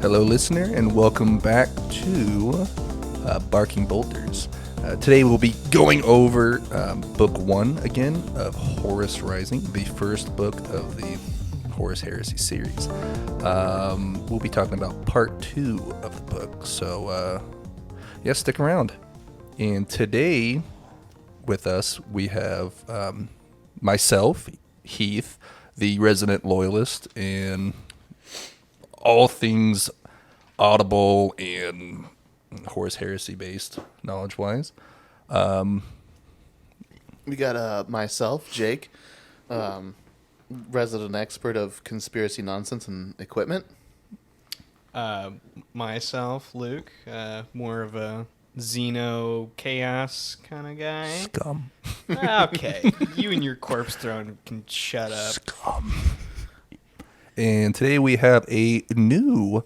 Hello, listener, and welcome back to Barking Bolters. Today we'll be going over Book 1 again of Horus Rising, the first book of the Horus Heresy series. We'll be talking about Part 2 of the book, so stick around. And today with us we have myself, Heath, the resident loyalist, and all things Audible and Horus Heresy based knowledge wise. We got myself, Jake, resident expert of conspiracy nonsense and equipment. Myself, Luke, more of a Xeno chaos kind of guy. Scum. Okay, you and your corpse throne can shut up. Scum. And today we have a new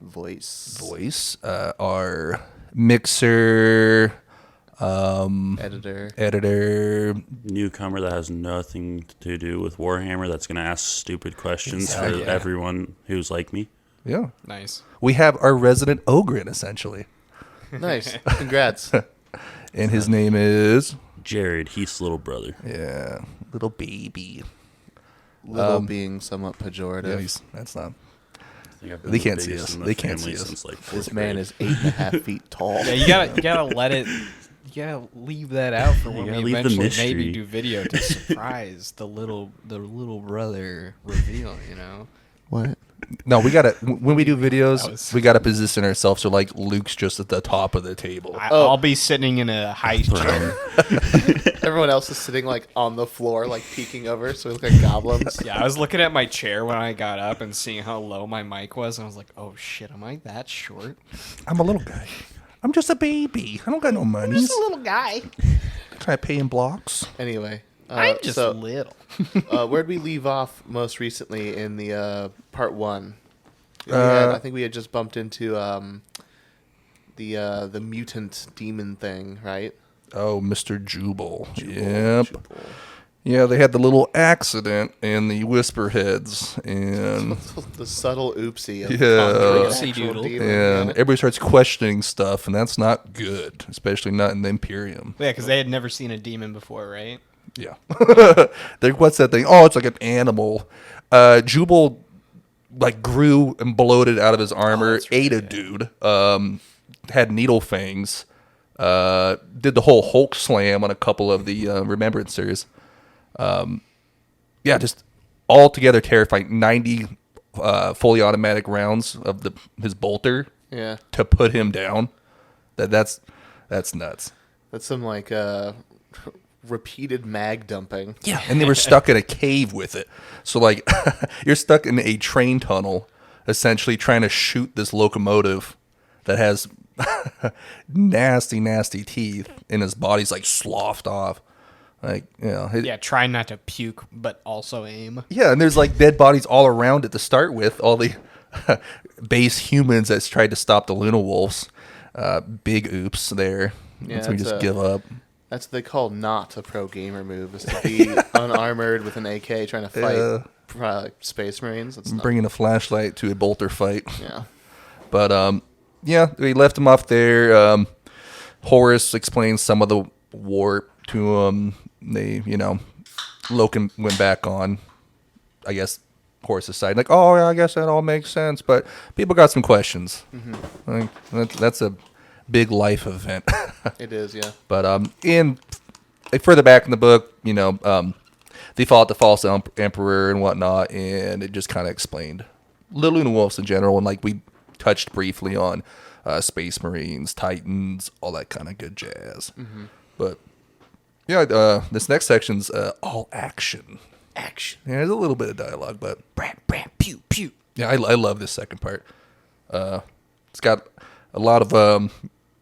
Voice. Our mixer, Editor. Newcomer that has nothing to do with Warhammer that's going to ask stupid questions for everyone who's like me. Yeah. Nice. We have our resident Ogryn, essentially. Nice. Congrats. And his name is... Jared, Heath's little brother. Yeah, little baby. Little being somewhat pejorative. Yeah, that's not... I think I've been They the can't see biggest us. in the They can't family see us. since, like, This fourth man grade. is 8.5 feet tall. Yeah, you gotta let it. You gotta leave that out for when gotta we leave the eventually mystery. maybe do video to surprise the little brother reveal. You know. What? No, we gotta... When we do videos, That was- we gotta position ourselves so, like, Luke's just at the top of the table. I'll be sitting in a high chair. Everyone else is sitting like on the floor, like peeking over, so we look like goblins. Yeah, I was looking at my chair when I got up and seeing how low my mic was, and I was like, "Oh shit, am I that short?" I'm a little guy. I'm just a baby. I don't got no money. little guy. Can I pay in blocks? Anyway, I'm just little. where'd we leave off most recently in the part 1? I think we had just bumped into the mutant demon thing, right? Oh, Mr. Jubal. Yep. Yeah, they had the little accident in the Whisperheads, and The subtle oopsie of Yeah. conjuring an Oopsie actual doodle. demon. and everybody starts questioning stuff, and that's not good, especially not in the Imperium. Yeah, because they had never seen a demon before, right? Yeah. What's that thing? Oh, it's like an animal. Jubal, like, grew and bloated out of his armor, that's right, ate a dude, had needle fangs, did the whole Hulk slam on a couple of the Remembrancers. Just altogether terrifying. 90 fully automatic rounds of his bolter Yeah, to put him down. That's nuts. that's some like repeated mag dumping. Yeah, and they were stuck in a cave with it. So, like, you're stuck in a train tunnel, essentially trying to shoot this locomotive that has nasty, nasty teeth, and his body's, like, sloughed off. Like, you know. Yeah, try not to puke, but also aim. Yeah, and there's, like, dead bodies all around it to start with. All the base humans that's tried to stop the Luna Wolves. Big oops there. Yeah, That's when we it's just give up. That's what they call not a pro gamer move, is to be unarmored with an AK trying to fight Space Marines. That's not, Bringing a flashlight to a bolter fight. yeah. But, we left him off there. Horus explains some of the war to him. They, Loken went back on, I guess, Horus' side. Like, oh, yeah, I guess that all makes sense. But people got some questions. Like, that's a big life event. It is, yeah. But further back in the book, they fought the false emperor and whatnot, and it just kind of explained the Luna Wolves in general, and like we touched briefly on Space Marines, Titans, all that kind of good jazz. But this next section's all action. Action. Yeah, there's a little bit of dialogue, but Bram, bram, pew, pew. yeah, I love this second part. It's got a lot of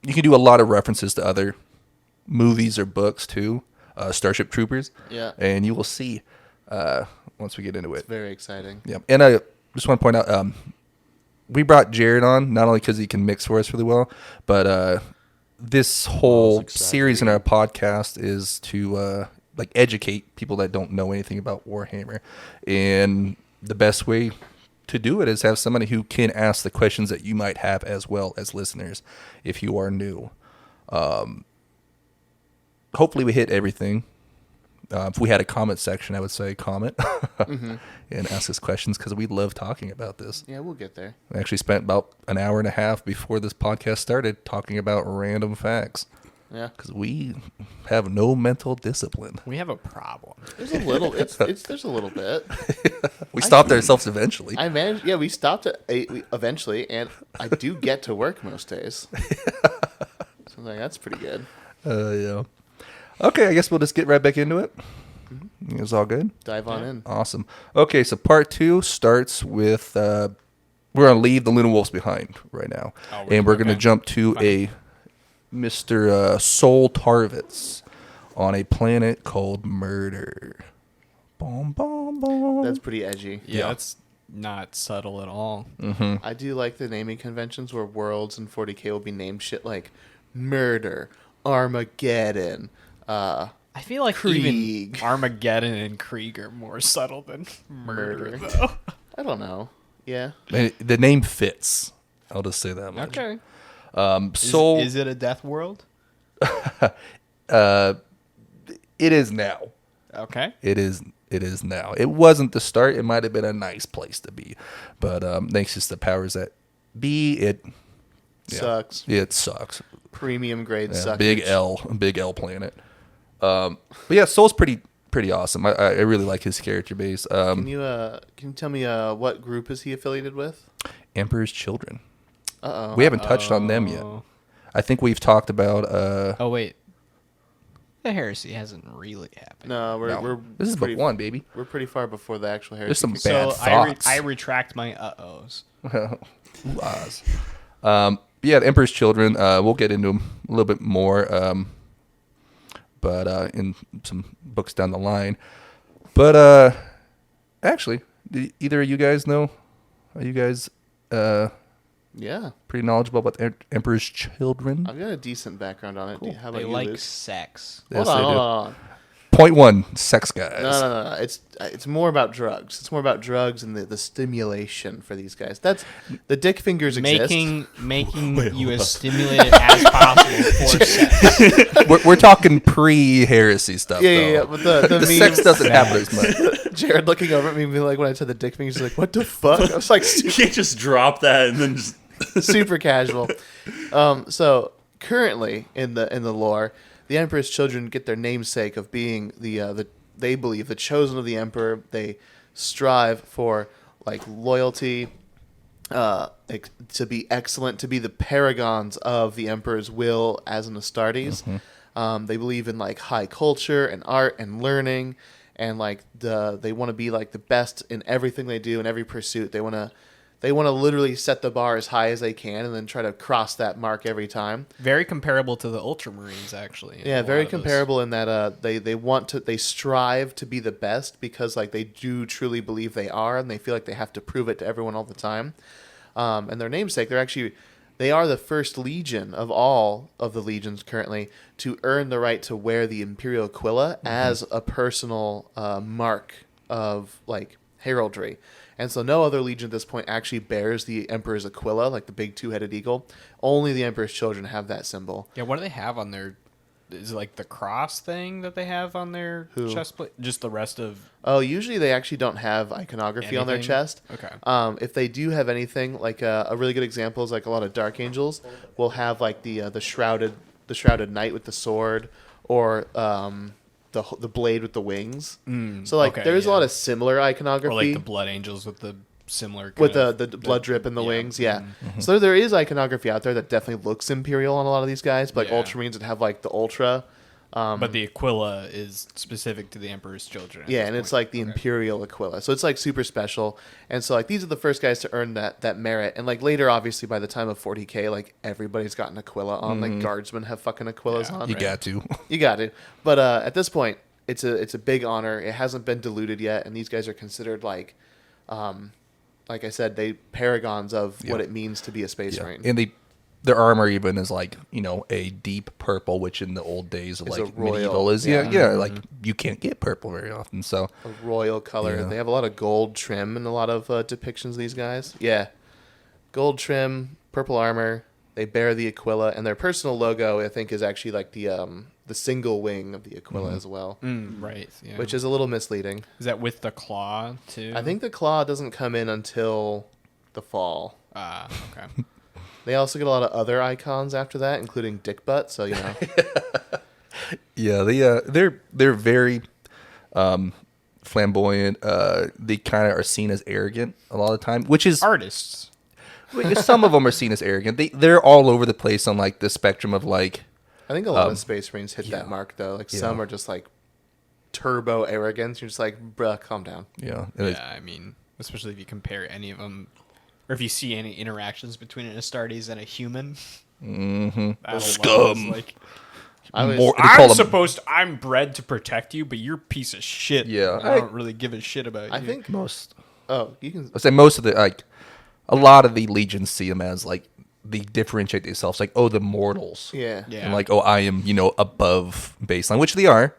you can do a lot of references to other movies or books too. Starship Troopers. Yeah. And you will see once we get into it. Very exciting. Yeah. And I just want to point out, we brought Jared on not only because he can mix for us really well, but this whole series in our podcast is to educate people that don't know anything about Warhammer. And the best way to do it is have somebody who can ask the questions that you might have as well as listeners if you are new. Hopefully we hit everything. If we had a comment section, I would say comment and ask us questions because we love talking about this. Yeah, we'll get there. I actually spent about an hour and a half before this podcast started talking about random facts Yeah. because we have no mental discipline. We have a problem. There's a little. There's a little bit. We stopped ourselves eventually. I managed. Yeah, we stopped at 8 eventually, and I do get to work most days. So I'm like, that's pretty good. Yeah. Okay, I guess we'll just get right back into it. It was all good. Dive on in. Awesome. Okay, so part 2 starts with we're gonna leave the Luna Wolves behind right now, and we're gonna jump to a Mr. Sol Tarvitz on a planet called Murder. Boom, boom, boom. That's pretty edgy. Yeah, that's not subtle at all. I do like the naming conventions where worlds and 40K will be named shit like Murder, Armageddon. I feel like Krieg. even Armageddon and Krieg are more subtle than Murder, though. I don't know. Yeah. The name fits. I'll just say that much. Okay. Sol, Is it a death world? it is now. Okay. It is now. It wasn't the start. It might have been a nice place to be, but thanks to the powers that be, it Sucks. It sucks. Premium grade Yeah, sucks. big L planet. But yeah, Sol's pretty awesome. I really like his character base. Can you tell me what group is he affiliated with? Emperor's Children. Uh-oh. We haven't touched on them yet. I think we've talked about. Oh wait, the heresy hasn't really happened. No, we're this is pretty, book 1, baby. We're pretty far before the actual heresy. There's some kicks bad in. So thoughts. I retract my uh-ohs. Ooh, ahs. Yeah, the Emperor's Children. We'll get into them a little bit more, but in some books down the line. But actually, do either of you guys know? Are you guys Yeah. pretty knowledgeable about the Emperor's Children? I've got a decent background on it. Cool. How about They you, like Luke? sex. Yes, Hold they do. on. Point 1, sex guys. No. It's more about drugs. It's more about drugs and the stimulation for these guys. That's the dick fingers exist. Making you as stimulated as possible for sex. We're talking pre-heresy stuff, Yeah. though. But the The meme, sex doesn't happen as much. Jared looking over at me, being like, when I said the dick fingers, he's like, what the fuck? I was like, You can't just drop that and then just. super casual. So currently in the lore, the Emperor's Children get their namesake of being they believe the chosen of the Emperor. They strive for like loyalty, to be excellent, to be the paragons of the Emperor's will as an Astartes. They believe in like high culture and art and learning, and like they want to be like the best in everything they do in every pursuit. They want to literally set the bar as high as they can and then try to cross that mark every time. Very comparable to the Ultramarines, actually. Yeah, very comparable in that they strive to be the best because like they do truly believe they are, and they feel like they have to prove it to everyone all the time. And their namesake, they are the first legion of all of the legions currently to earn the right to wear the Imperial Aquila as a personal mark of like heraldry. And so no other legion at this point actually bears the Emperor's Aquila, like the big two-headed eagle. Only the Emperor's Children have that symbol. Yeah, what do they have on their... Is it like the cross thing that they have on their chest plate? Just the rest of... Oh, usually they actually don't have iconography on their Anything? chest. Okay. If they do have anything, like a really good example is like a lot of Dark Angels will have like the shrouded knight with the sword, or the blade with the wings. So like there's a lot of similar iconography. Or like the Blood Angels with the similar... with the blood drip in the wings, yeah. So there is iconography out there that definitely looks Imperial on a lot of these guys, but like Ultramarines would have like the Ultra. But the Aquila is specific to the Emperor's Children. Yeah, and it's like the Imperial Aquila. So it's like super special. And so like these are the first guys to earn that merit. And like later, obviously, by the time of 40K, like everybody's got an Aquila on. Like guardsmen have fucking Aquilas on. You got to. You got to. But at this point, it's a big honor. It hasn't been diluted yet, and these guys are considered like I said, they paragons of what it means to be a space marine. And their armor even is like, a deep purple, which in the old days of It's like a royal, medieval is like you can't get purple very often. So a royal color. Yeah. They have a lot of gold trim in a lot of depictions of these guys. Yeah, gold trim, purple armor. They bear the Aquila, and their personal logo, I think, is actually like the single wing of the Aquila as well, Right. Yeah. which is a little misleading. Is that with the claw too? I think the claw doesn't come in until the fall. Ah, okay. They also get a lot of other icons after that, including dick butt. So yeah, they're very flamboyant. They kind of are seen as arrogant a lot of the time, which is Artists. some of them are seen as arrogant. They're all over the place on like the spectrum of like. I think a lot of Space Marines hit that mark though. Like some are just like turbo arrogance. You're just like, bruh, calm down. Yeah, Yeah, I mean, especially if you compare any of them, or if you see any interactions between an Astartes and a human. Mm-hmm. Scum. Like, More, they call them- I'm bred to protect you, but you're a piece of shit. Yeah, I don't really give a shit about you. I think most. Oh, you can. I say most of the like, a lot of the legions see them as like they differentiate themselves like, oh, the mortals. Yeah. Yeah. And like, oh, I am above baseline, which they are.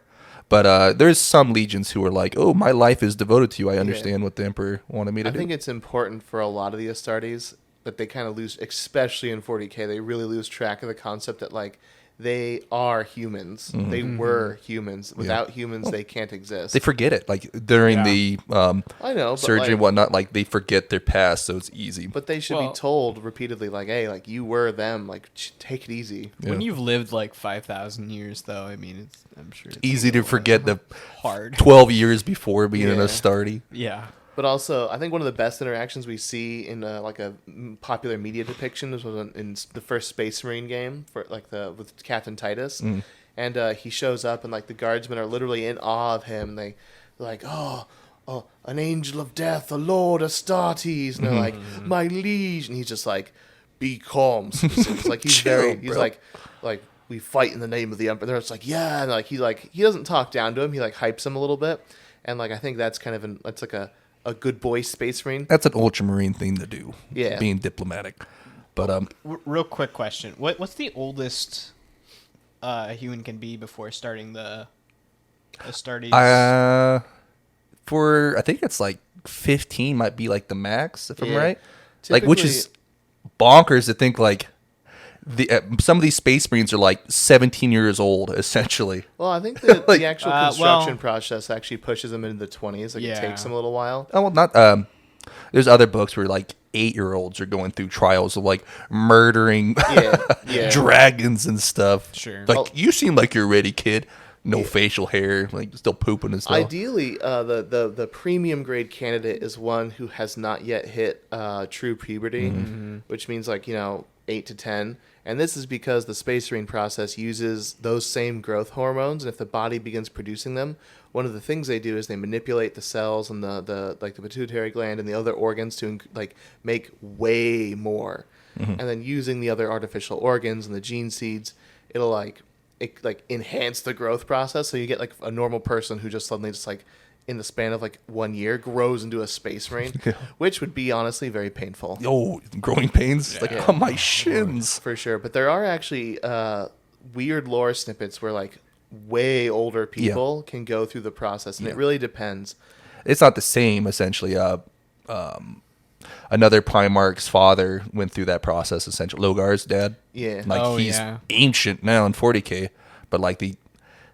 But there's some legions who are like, oh, my life is devoted to you. I understand what the Emperor wanted me to I do. think it's important for a lot of the Astartes that they kind of lose, especially in 40K, they really lose track of the concept that like they are humans. They were humans. Without humans, they can't exist. They forget it. Like during the I know, but surgery like, and whatnot, like they forget their past, so it's easy. But they should be told repeatedly, like, hey, like you were them. Like, take it easy. When you've lived like 5,000 years, though, I mean, I'm sure it's Easy to forget the hard. 12 years before being an Yeah. Astarte. Yeah. But also, I think one of the best interactions we see in like a popular media depiction was in the first Space Marine game for like with Captain Titus, and he shows up and like the guardsmen are literally in awe of him. They're like, oh, an angel of death, a Lord Astartes, and they're like, my liege, and he's just like, be calm, citizens. Like he's Chill, he's bro. like we fight in the name of the Emperor. They're just like, yeah, and like he doesn't talk down to him. He like hypes him a little bit, and like I think that's kind of that's like a good boy Space Marine. That's an ultramarine thing to do. Yeah. Being diplomatic. But Real quick question: What's the oldest a human can be before starting the Astartes? I think it's like 15 might be like the max, if I'm Yeah. right. Like, which is bonkers to think like some of these Space Marines are like 17 years old, essentially. Well, I think the actual well- construction process actually pushes them into the 20s. Like Yeah. it takes them a little while. Oh, well, not. There's other books where like 8-year-olds are going through trials of like murdering Yeah. dragons and stuff. Sure. Like, Well- you seem like you're ready, kid. No facial hair, like still pooping and stuff. Ideally, the premium grade candidate is one who has not yet hit true puberty, which means like 8 to 10. And this is because the Space Marine process uses those same growth hormones, and if the body begins producing them, one of the things they do is they manipulate the cells and the pituitary gland and the other organs to like make way more, and then using the other artificial organs and the gene seeds, it'll enhance the growth process. So you get like a normal person who just suddenly just like in the span of like 1 year grows into a Space Marine, which would be honestly very painful. Oh, growing pains like on my shins. For sure. But there are actually weird lore snippets where like way older people can go through the process, and it really depends. It's not the same, essentially. Another Primarch's father went through that process, essentially. Logar's dad. Yeah. Like, he's ancient now in 40K, but like they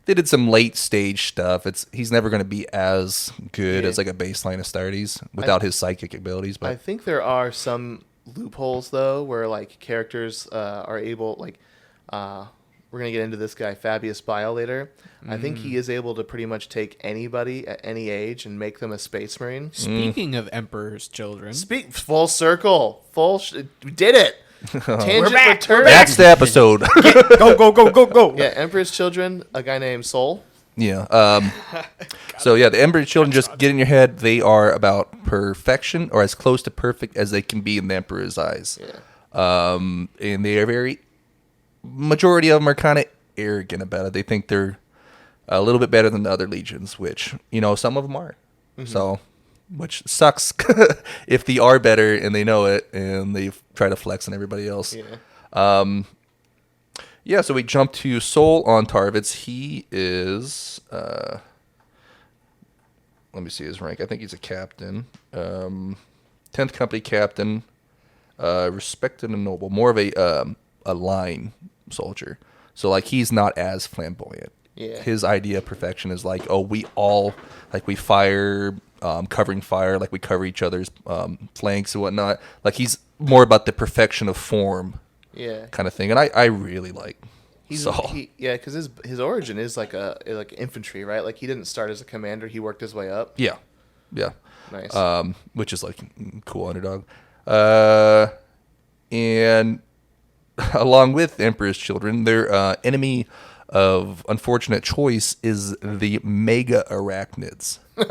did some late stage stuff. He's never going to be as good as like a baseline Astartes without his psychic abilities. But I think there are some loopholes though where like characters are able we're going to get into this guy Fabius Bile later. I think he is able to pretty much take anybody at any age and make them a Space Marine. Speaking of Emperor's children, Speak full circle. We did it. Tangent back. return. that's the episode. go. Yeah, Emperor's children, a guy named Sol. Yeah. So yeah, the Emperor's children, just get in your head. They are about perfection, or as close to perfect as they can be in the Emperor's eyes. Yeah. And they are majority of them are kind of arrogant about it. They think they're a little bit better than the other legions, which some of them are. So, which sucks if they are better and they know it and they try to flex on everybody else. Yeah. Yeah, so we jump to Sol on Tarvitz. He is, let me see his rank. I think he's a captain. 10th company captain, respected and noble. More of a line soldier. So, like, he's not as flamboyant. Yeah. His idea of perfection is like, oh, we all, like, we fire, covering fire, like we cover each other's flanks and whatnot. Like, he's more about the perfection of form. Yeah. Kind of thing, and I really like Saul. Because his origin is like infantry, right? Like he didn't start as a commander; he worked his way up. Yeah. Nice. Which is like cool underdog. And along with Emperor's Children, their enemy of unfortunate choice is the mega arachnids. What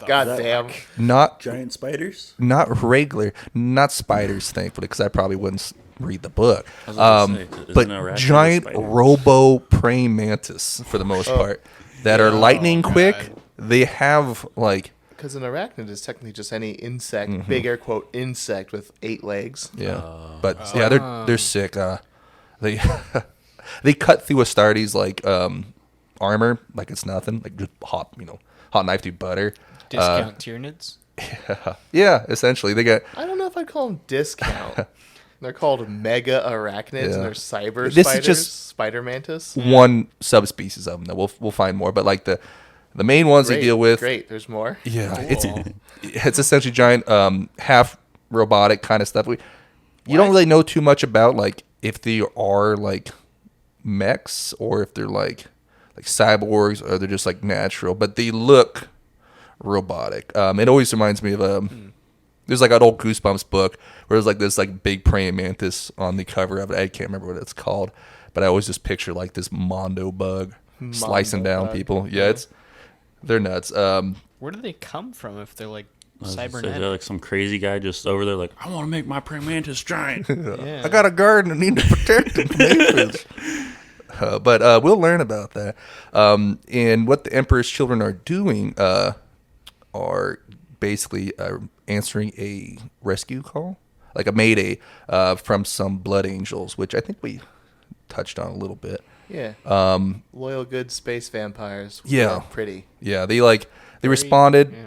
the God damn. Not Giant spiders? not regular, not spiders, thankfully, because I probably wouldn't read the book. I was gonna say, isn't But an arachnid a giant spider? robo praying mantis for the most part that are lightning quick. God. They have like Because an arachnid is technically just any insect, big air quote insect with 8 legs. they're sick. They they cut through Astartes like armor like it's nothing, like just hot knife through butter. Discount Tyranids? Yeah, essentially they got. I don't know if I'd call them discount. They're called mega arachnids, Yeah. and they're cyber This is spiders, just- spider mantis. One subspecies of them. That we'll find more, but like the main ones they deal with. Great, there's more. Yeah, Cool. it's essentially giant, half robotic kind of stuff. You don't really know too much about like if they are like mechs or if they're like cyborgs or they're just like natural, but they look robotic. It always reminds me of there's like an old Goosebumps book where there's like this like big praying mantis on the cover of it. I can't remember what it's called, but I always just picture like this Mondo bug slicing down bug. people. Yeah, they're nuts. Where do they come from if they're like I was gonna say, cybernetic? they're like some crazy guy just over there like, I want to make my praying mantis giant. Yeah. I got a garden and need to protect it from aphids. But we'll learn about that. And what the Emperor's Children are doing are basically answering a rescue call, like a mayday from some blood angels, which I think we touched on a little bit. Yeah. Loyal, good space vampires. Yeah. Pretty. Yeah, they responded. Yeah.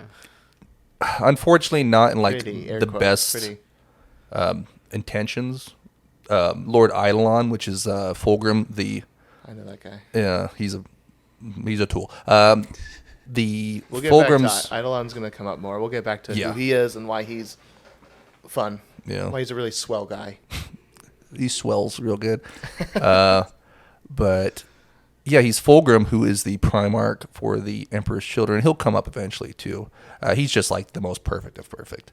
Unfortunately, not in like Pretty, air the quotes, best pretty. intentions. Lord Eidolon, which is Fulgrim, I know that guy. yeah, he's a tool. The We'll get Fulgrims, back to Eidolon's going to come up more. We'll get back to Yeah. who he is and why he's fun. Yeah. Why he's a really swell guy. he swells real good. But yeah, he's Fulgrim, who is the Primarch for the Emperor's Children. He'll come up eventually too. He's just like the most perfect of perfect.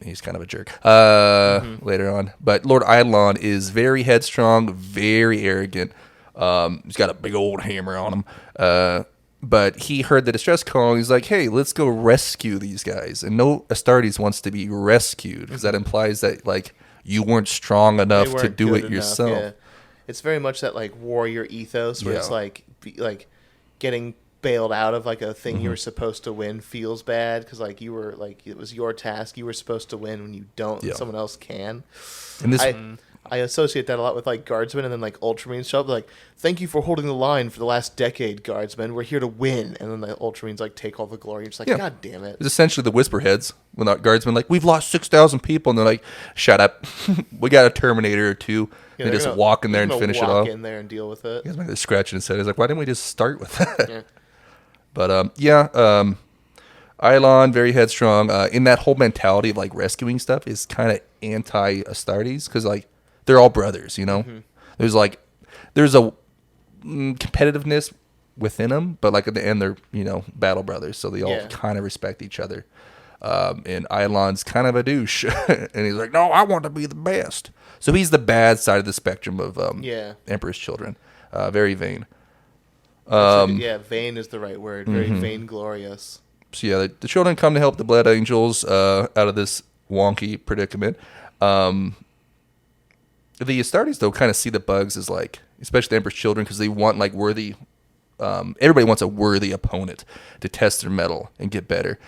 He's kind of a jerk later on. But Lord Eidolon is very headstrong, very arrogant. He's got a big old hammer on him. But he heard the distress call, and he's like, hey, let's go rescue these guys. And no Astartes wants to be rescued, because that implies that, like, you weren't strong They enough to weren't do good it enough, yourself. yeah. It's very much that like warrior ethos where it's Yeah. like getting bailed out of like a thing Mm-hmm. you were supposed to win feels bad because like you were like it was your task, you were supposed to win when you don't Yeah. and someone else can. And this, I associate that a lot with like guardsmen and then like Ultramarines show up like, thank you for holding the line for the last decade, guardsmen. We're here to win. And then the Ultramarines like take all the glory. You're just like, Yeah. God damn it. is essentially the Whisperheads. When the guardsmen like, we've lost 6,000 people, and they're like, shut up. We got a Terminator or two. Yeah, they they're just gonna- walk in there and they're gonna finish it walk off. in there and deal with it. He's like scratching his head. He's like, why didn't we just start with that? Yeah. But Eidolon, very headstrong. In that whole mentality of like rescuing stuff is kind of anti-Astartes because like they're all brothers, you know. There's a competitiveness within them, but like at the end they're battle brothers, so they all Yeah. kind of respect each other. And Eidolon's kind of a douche, and he's like, no, I want to be the best. So he's the bad side of the spectrum of Yeah. Emperor's Children. Very vain. Yeah, vain is the right word. Very vainglorious. So yeah, the children come to help the Blood Angels out of this wonky predicament. The Astartes, though, kind of see the bugs as like, especially the Emperor's Children, because they want like worthy. Everybody wants a worthy opponent to test their mettle and get better.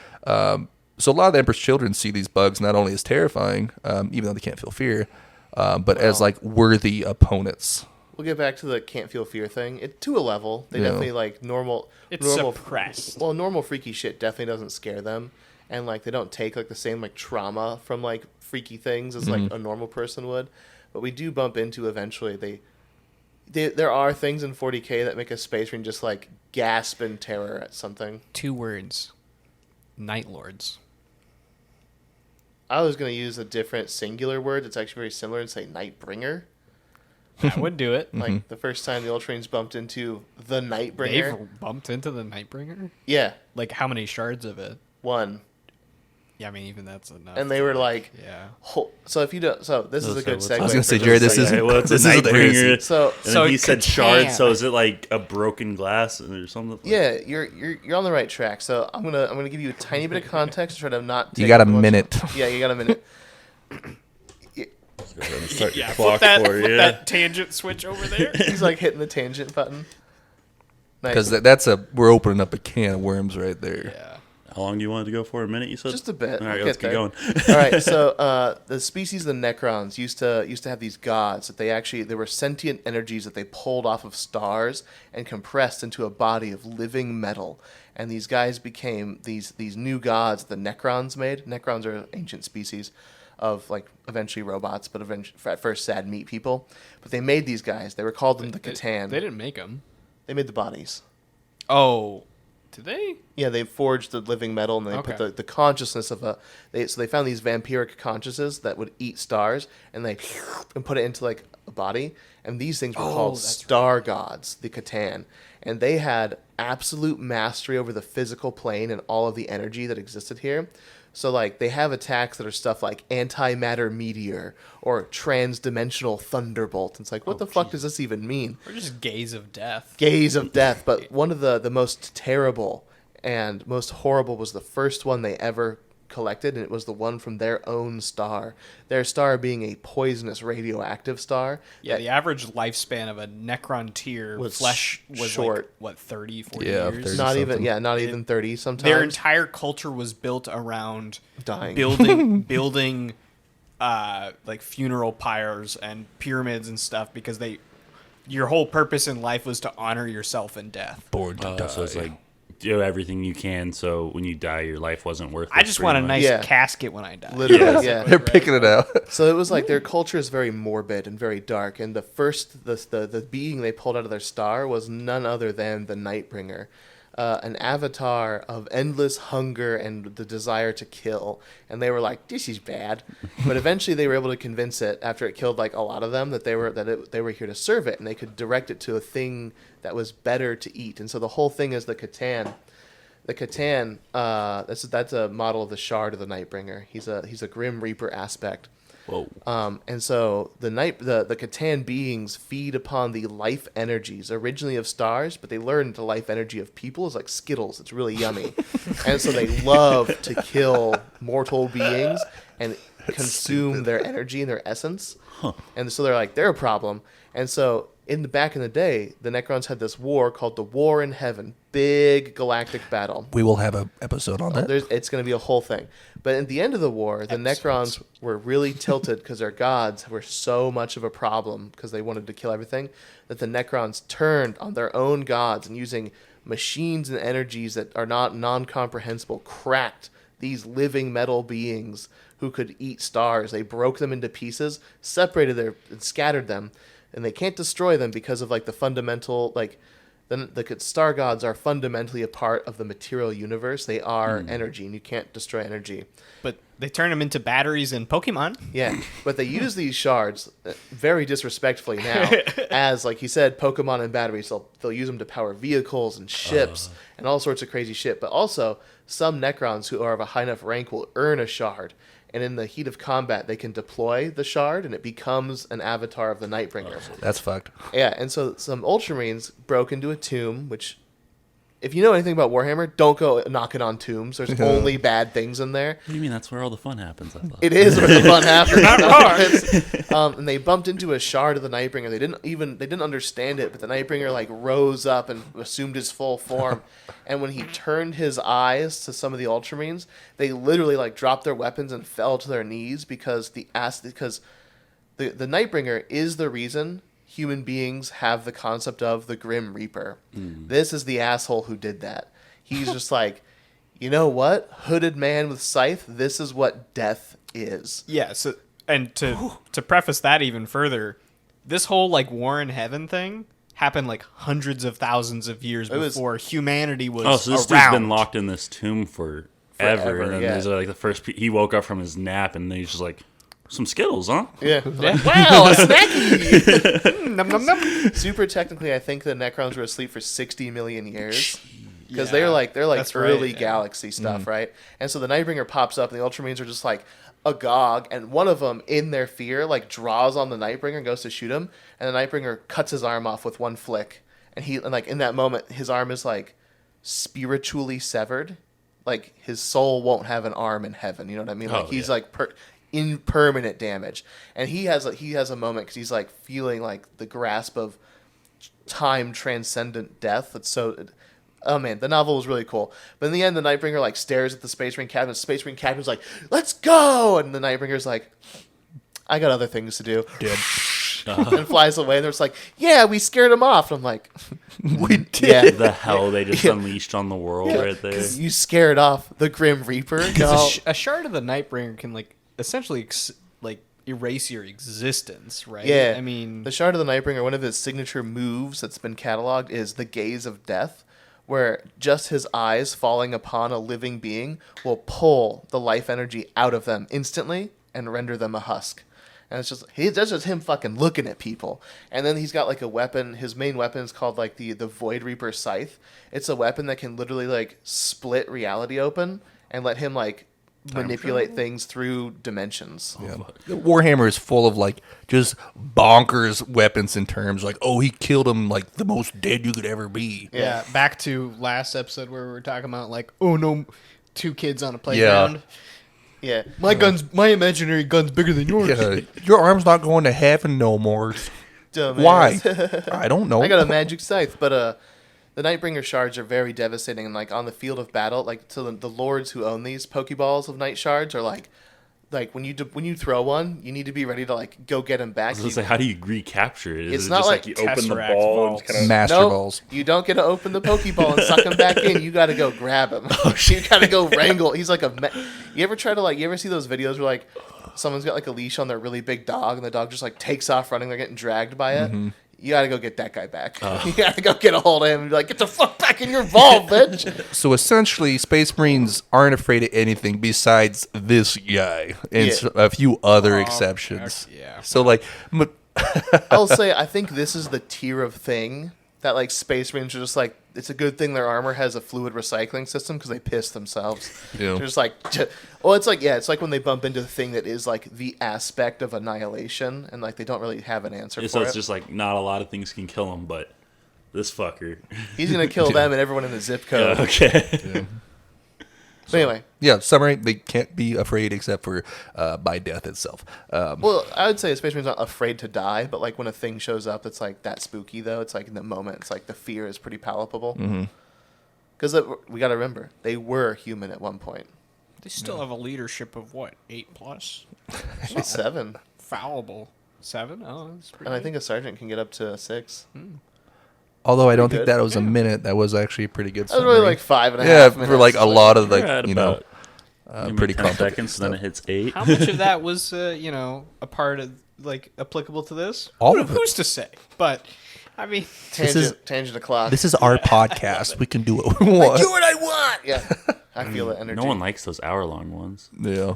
So a lot of the Emperor's children see these bugs not only as terrifying, even though they can't feel fear, but as like worthy opponents. We'll get back to the can't feel fear thing. To a level, they definitely like normal. It's normal, suppressed. Well, normal freaky shit definitely doesn't scare them, and like they don't take like the same like trauma from like freaky things as like a normal person would. But we do bump into eventually. There are things in 40K that make a Space Marine just like gasp in terror at something. 2 words. Night Lords. I was gonna use a different singular word that's actually very similar and say Nightbringer. That would do it. Like the first time the Ultramarines bumped into the Nightbringer. They've bumped into the Nightbringer? Yeah, Like, how many shards of it? one. Yeah, I mean, even that's enough. And they were like, Yeah. so if you don't, so this is a good segue. I was gonna say, for Jared, this. this isn't well, it's a this isn't the heresy. Nightbringer. So And So then he said Catan. shards, so is it like a broken glass or something? yeah, you're on the right track. So I'm gonna give you a tiny bit of context to try to not. You take got a too much- minute. Yeah, you got a minute. Go ahead and start your Yeah, clock for you. that tangent switch over there. He's like hitting the tangent button. Because Nice. we're opening up a can of worms right there. Yeah. How long do you want it to go for? A minute, you said? Just a bit. All right, We'll let's get keep going. All right, so the species of the Necrons used to have these gods that they were sentient energies that they pulled off of stars and compressed into a body of living metal, and these guys became these new gods the Necrons made. Necrons are an ancient species of like eventually robots, but at first sad meat people. But they made these guys. They were called them the Catan. They didn't make them. They made the bodies. Oh. Did they? Yeah, they forged the living metal and they Okay. put the consciousness of so they found these vampiric consciousnesses that would eat stars and they put it into like a body, and these things were called that's star gods, the Catan, and they had absolute mastery over the physical plane and all of the energy that existed here. So like they have attacks that are stuff like antimatter meteor or transdimensional thunderbolt. It's like what the fuck does this even mean? Or just gaze of death. Gaze of death, but one of the most terrible and most horrible was the first one they ever collected, and it was the one from their own star. Their star being a poisonous radioactive star. Yeah, that the average lifespan of a Necron tier Was flesh was short. like, what, 30, 40 Yeah, years? 30. not something. even 30 sometimes. Their entire culture was built around Dying. building like funeral pyres and pyramids and stuff because your whole purpose in life was to honor yourself in death. Born to die. So it's like do everything you can so when you die, your life wasn't worth it. I just want a nice Yeah. casket when I die. Literally, yeah. They're picking it out. So it was like their culture is very morbid and very dark, and the being they pulled out of their star was none other than the Nightbringer, an avatar of endless hunger and the desire to kill. And they were like, "This is bad," but eventually they were able to convince it after it killed like a lot of them that they were here to serve it, and they could direct it to a thing that was better to eat. And so the whole thing is the Catan. The Catan, that's a model of the Shard of the Nightbringer. He's a Grim Reaper aspect. Whoa. And so the Catan beings feed upon the life energies originally of stars, but they learn the life energy of people is like Skittles. It's really yummy, and so they love to kill mortal beings and consume their energy and their essence. And so they're a problem. And so back in the day, the Necrons had this war called the War in Heaven, big galactic battle. We will have an episode on that. It's going to be a whole thing. But at the end of the war, the Necrons were really tilted because their gods were so much of a problem because they wanted to kill everything that the Necrons turned on their own gods and using machines and energies that are not non-comprehensible, cracked these living metal beings who could eat stars. They broke them into pieces, separated and scattered them, and they can't destroy them because of like the fundamental like. The star gods are fundamentally a part of the material universe. They are energy, and you can't destroy energy. But they turn them into batteries in Pokemon. Yeah, but they use these shards very disrespectfully now as, like he said, Pokemon and batteries. They'll use them to power vehicles and ships and all sorts of crazy shit. But also, some Necrons who are of a high enough rank will earn a shard. And in the heat of combat, they can deploy the shard, and it becomes an avatar of the Nightbringer. That's fucked. Yeah, and so some Ultramarines broke into a tomb, which if you know anything about Warhammer, don't go knocking on tombs. There's only bad things in there. What do you mean? That's where all the fun happens. I thought. It is where the fun happens. And they bumped into a shard of the Nightbringer. They didn't understand it, but the Nightbringer like rose up and assumed his full form. And when he turned his eyes to some of the Ultramarines, they literally like dropped their weapons and fell to their knees because the Nightbringer is the reason human beings have the concept of the Grim Reaper. This is the asshole who did that. He's just like, you know what? Hooded man with scythe, this is what death is. Yeah, so and to preface that even further, this whole like war in heaven thing happened like hundreds of thousands of years before humanity was Oh, so this around. dude's been locked in this tomb forever. And then there's like the first he woke up from his nap and then he's just like, some Skittles, huh? Yeah. Like, wow, a snacky! Nom, nom, nom. Super technically, I think the Necrons were asleep for 60 million years. Because Yeah, they're like that's early right, yeah. galaxy stuff, right? And so the Nightbringer pops up, and the Ultramarines are just like agog, and one of them, in their fear, like draws on the Nightbringer and goes to shoot him, and the Nightbringer cuts his arm off with one flick, and like in that moment, his arm is like spiritually severed, like his soul won't have an arm in heaven. You know what I mean? Like he's like in permanent damage, and he has a moment because he's like feeling like the grasp of time transcendent death. That's so. Oh man, the novel was really cool. But in the end, the Nightbringer like stares at the Space Marine captain. The Space Marine captain's like, "Let's go!" And the Nightbringer's like, "I got other things to do." Dead. And flies away. And they're just like, "Yeah, we scared him off." And I'm like, We did. "Yeah, The hell they just unleashed on the world right there. 'cause you scared off the Grim Reaper." No. A shard of the Nightbringer can like essentially erase your existence, right? Yeah, I mean, the Shard of the Nightbringer, one of his signature moves that's been cataloged is the Gaze of Death, where just his eyes falling upon a living being will pull the life energy out of them instantly and render them a husk. And that's just him fucking looking at people. And then he's got like a weapon. His main weapon is called like the Void Reaper Scythe. It's a weapon that can literally like split reality open and let him like manipulate things through dimensions. Yeah. Warhammer is full of like just bonkers weapons in terms like, oh, he killed him like the most dead you could ever be. yeah. Back to last episode where we were talking about like, oh no, 2 kids on a playground. Yeah. My imaginary gun's bigger than yours. Yeah, your arm's not going to heaven no more. Dumbass. Why? I don't know. I got a magic scythe, but the Nightbringer shards are very devastating, and like on the field of battle, like to the lords who own these Pokeballs of Night Shards are like when you throw one, you need to be ready to like go get him back. I was gonna say, how do you recapture it? Is It's it not just like you open the Tesseract ball vaults. and kind of Master Nope, balls. you don't get to open the Pokeball and suck him back in. You got to go grab him. You got to go wrangle. He's like you ever try to like? You ever see those videos where like someone's got like a leash on their really big dog, and the dog just like takes off running. They're getting dragged by it. Mm-hmm. You got to go get that guy back. You got to go get a hold of him and be like, "Get the fuck back in your vault, bitch!" So essentially, Space Marines aren't afraid of anything besides this guy and a few other exceptions. yeah. So like, I'll say I think this is the tier of thing that like Space Marines are just like. It's a good thing their armor has a fluid recycling system because they piss themselves. Yeah. They're just like, well, it's like when they bump into the thing that is like the aspect of annihilation, and like they don't really have an answer so for it's it. just like not a lot of things can kill him, but this fucker. He's gonna kill them and everyone in the zip code. Okay. But anyway, yeah, summary: they can't be afraid except for by death itself. well, I would say a Space Marine's not afraid to die, but like when a thing shows up that's like that spooky, though, it's like in the moment, it's like the fear is pretty palpable. Because we got to remember, they were human at one point. They still have a leadership of what, 8+? 7. Fallible. 7? Oh, that's pretty And I good. think a sergeant can get up to 6. Although I don't think good. that was a minute. That was actually a pretty good That was summary. really like 5.5 yeah, minutes. for like a lot of You're like at you know about pretty 10 complicated seconds, then it stuff. hits 8. How much of that was, a part of, like, applicable to this? All of it. Who's to say? But, I mean... Tangent o'clock. This is our podcast. We can do what we want. Do what I want. Yeah, I feel the energy. No one likes those hour-long ones. Yeah.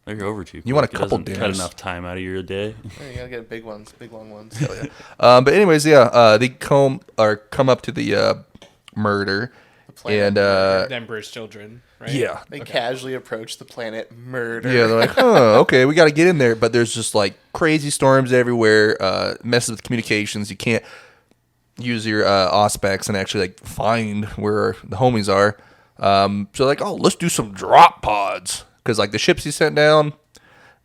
They're over too. You want a quick. It couple doesn't cut dinners. enough time out of your day. Yeah, you gotta get big ones, big long ones. But anyways, they come up to the murder, planet and The Emperor's children, right? yeah, They casually approach the planet murder. yeah, they're like, oh, okay, we got to get in there, but there's just like crazy storms everywhere, messes with communications. You can't use your auspex and actually like find where the homies are. So like, oh, let's do some drop pods because like the ships he sent down,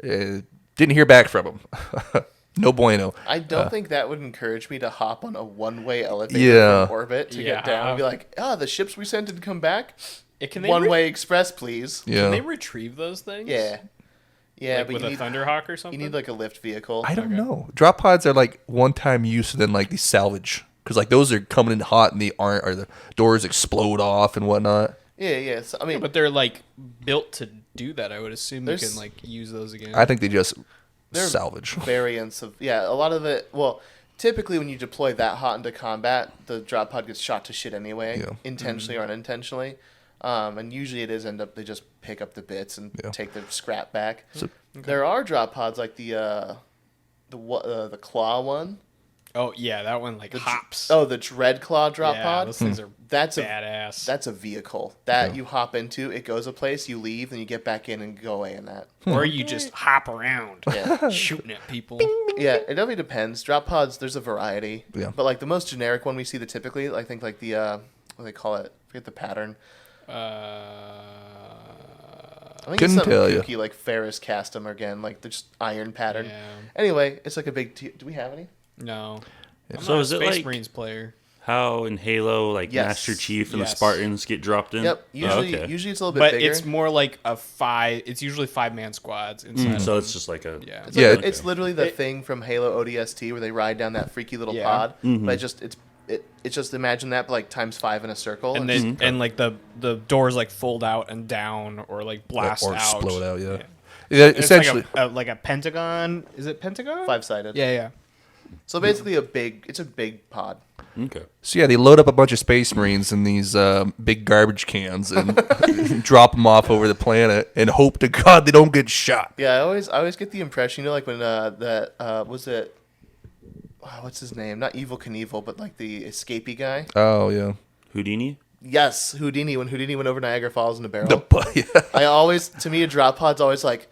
didn't hear back from them. No bueno. I don't think that would encourage me to hop on a one-way elevator Yeah. from orbit to Yeah. get down and be like, the ships we sent didn't come back. Can they One-way express, please. Yeah. Can they retrieve those things? Yeah. Yeah, Like but with you a need, Thunderhawk or something? you need like a lift vehicle. I don't know. Drop pods are like one-time use, and then like the salvage because like those are coming in hot and they aren't, or the doors explode off and whatnot. Yeah. So, I mean, But they're like built to do that. I would assume you There's- can like use those again. I think they just They're salvage. variants of a lot of it. Well, typically when you deploy that hot into combat, the drop pod gets shot to shit anyway, Yeah. intentionally or unintentionally. And usually they just pick up the bits and Yeah. take the scrap back. So- There are drop pods like the claw one. Oh yeah, that one like hops. The dread claw drop yeah, pod. those things are That's badass. That's a vehicle that you hop into. It goes a place, you leave, then you get back in and go away in that. or you just hop around, Yeah. shooting at people. Yeah, it definitely depends. Drop pods, there's a variety. Yeah. But like the most generic one we see typically, I think like the what do they call it? I forget the pattern. I think Couldn't it's something tell ya. kooky like Ferris cast them again, like they're just iron pattern. Yeah. Anyway, it's like a big. Do we have any? No. I'm So not is a it Space like- Marines player? How in Halo, like Yes. Master Chief and Yes. the Spartans get dropped in? Yep. Oh, Usually, okay. usually it's a little bit But bigger. it's more like a five. It's usually 5-man squads inside. So it's just like a Yeah. It's, Yeah, like, okay. it's literally the It- thing from Halo ODST where they ride down that freaky little Yeah. pod. But it's just imagine that, but like times 5 in a circle. And And then and like the doors like fold out and down or like blast or out. explode out. Yeah. It's Essentially, like a pentagon. Is it pentagon? 5-sided. Yeah. So basically, it's a big pod. okay. so yeah, they load up a bunch of Space Marines in these big garbage cans and drop them off over the planet and hope to God they don't get shot. Yeah, I always get the impression, like when was it, what's his name? Not Evil Knievel, but like the escapee guy. Oh yeah. Houdini? Yes, Houdini. When Houdini went over Niagara Falls in a barrel. Yeah. To me, a drop pod's always like,